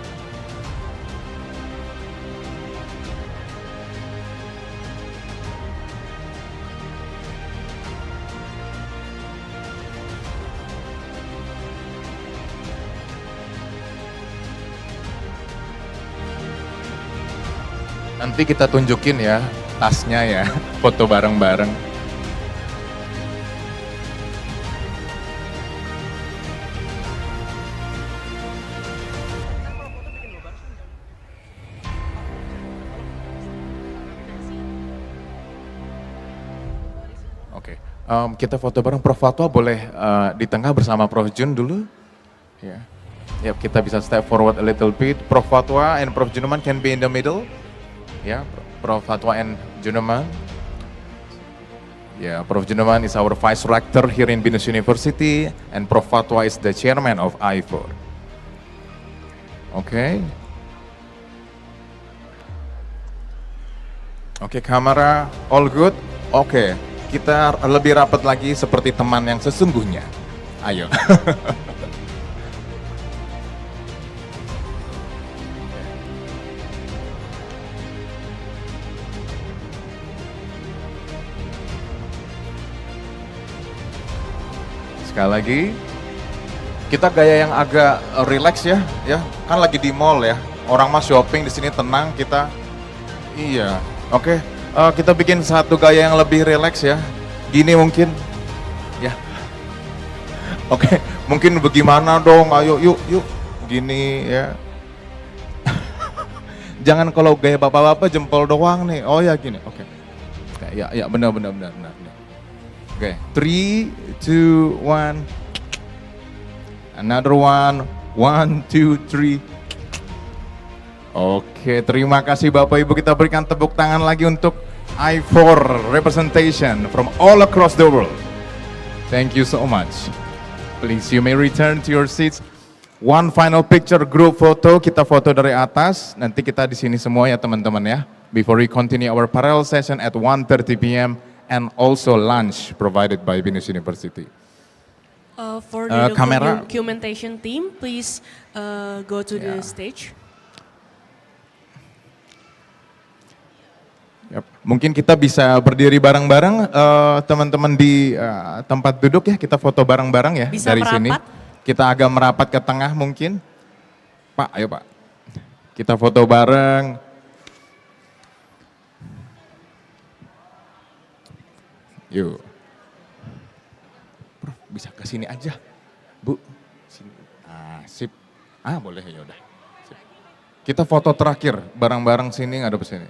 Nanti kita tunjukin ya tasnya ya, foto bareng-bareng. Oke, kita foto bareng. Prof. Fatwa boleh di tengah bersama Prof. Jun dulu. Ya, yep, kita bisa step forward a little bit. Prof. Fatwa and Prof. Junuman can be in the middle. Yeah, Prof. Fatwa and Junuman. Yeah, Prof. Junuman is our Vice Rector here in BINUS University, and Prof. Fatwa is the Chairman of I4. Okay. Okay, kamera, all good? Okay, kita lebih rapat lagi seperti teman yang sesungguhnya. Ayo. Sekali lagi, kita gaya yang agak relax ya, kan lagi di mall ya, orang mas shopping di sini tenang, kita, iya, oke, kita bikin satu gaya yang lebih relax ya, gini mungkin, ya, oke, mungkin bagaimana dong, ayo yuk, gini ya, jangan kalau gaya bapak-bapak jempol doang nih, oh ya gini, oke, ya benar. Oke, 3, 2, 1. Another one. 1, 2, 3. Oke, terima kasih Bapak Ibu. Kita berikan tepuk tangan lagi untuk I4 representation from all across the world. Thank you so much. Please, you may return to your seats. One final picture group photo. Kita foto dari atas. Nanti kita di sini semua ya teman-teman ya. Before we continue our parallel session at 1:30 p.m. and also lunch provided by BINUS University. For the camera. documentation team, please go to the stage. Yep. Mungkin kita bisa berdiri bareng-bareng, teman-teman di tempat duduk ya, kita foto bareng-bareng ya Bisa dari sini. merapat. Kita agak merapat ke tengah mungkin. Pak, ayo Pak. Kita foto bareng. Yuk. Bro, bisa ke sini aja. Bu, sini. Sip. Boleh ya udah. Sip. Kita foto terakhir bareng-bareng sini ngadep sini.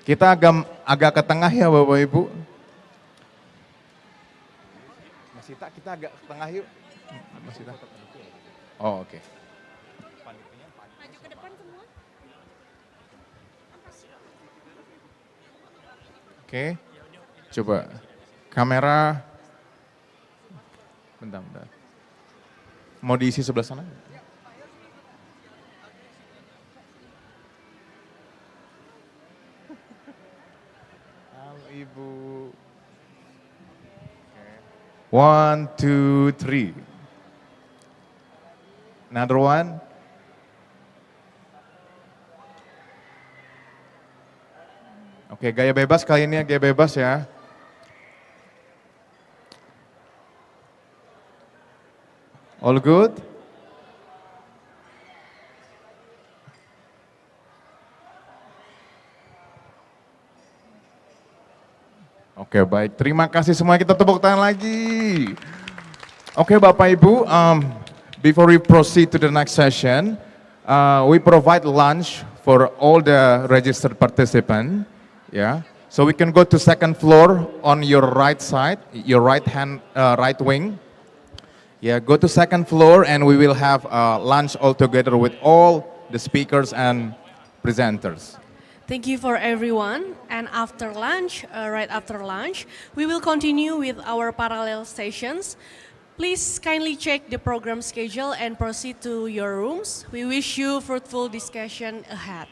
Kita agak ke tengah ya Bapak Ibu. Mas Ita, kita agak ke tengah yuk. Mas Ita. Oh, oke. Maju ke depan semua. Oke. Coba kamera. Bentar. Mau diisi sebelah sana? Ibu. 1, 2, 3. Another one. Oke, gaya bebas kali ini ya, gaya bebas ya. All good? Oke, baik. Terima kasih semua. Kita tepuk tangan lagi. Oke, Bapak Ibu, before we proceed to the next session, we provide lunch for all the registered participant. Yeah. So we can go to second floor on your right side, your right wing. Yeah, go to second floor and we will have lunch all together with all the speakers and presenters. Thank you for everyone. And after lunch, right after lunch, we will continue with our parallel sessions. Please kindly check the program schedule and proceed to your rooms. We wish you fruitful discussion ahead.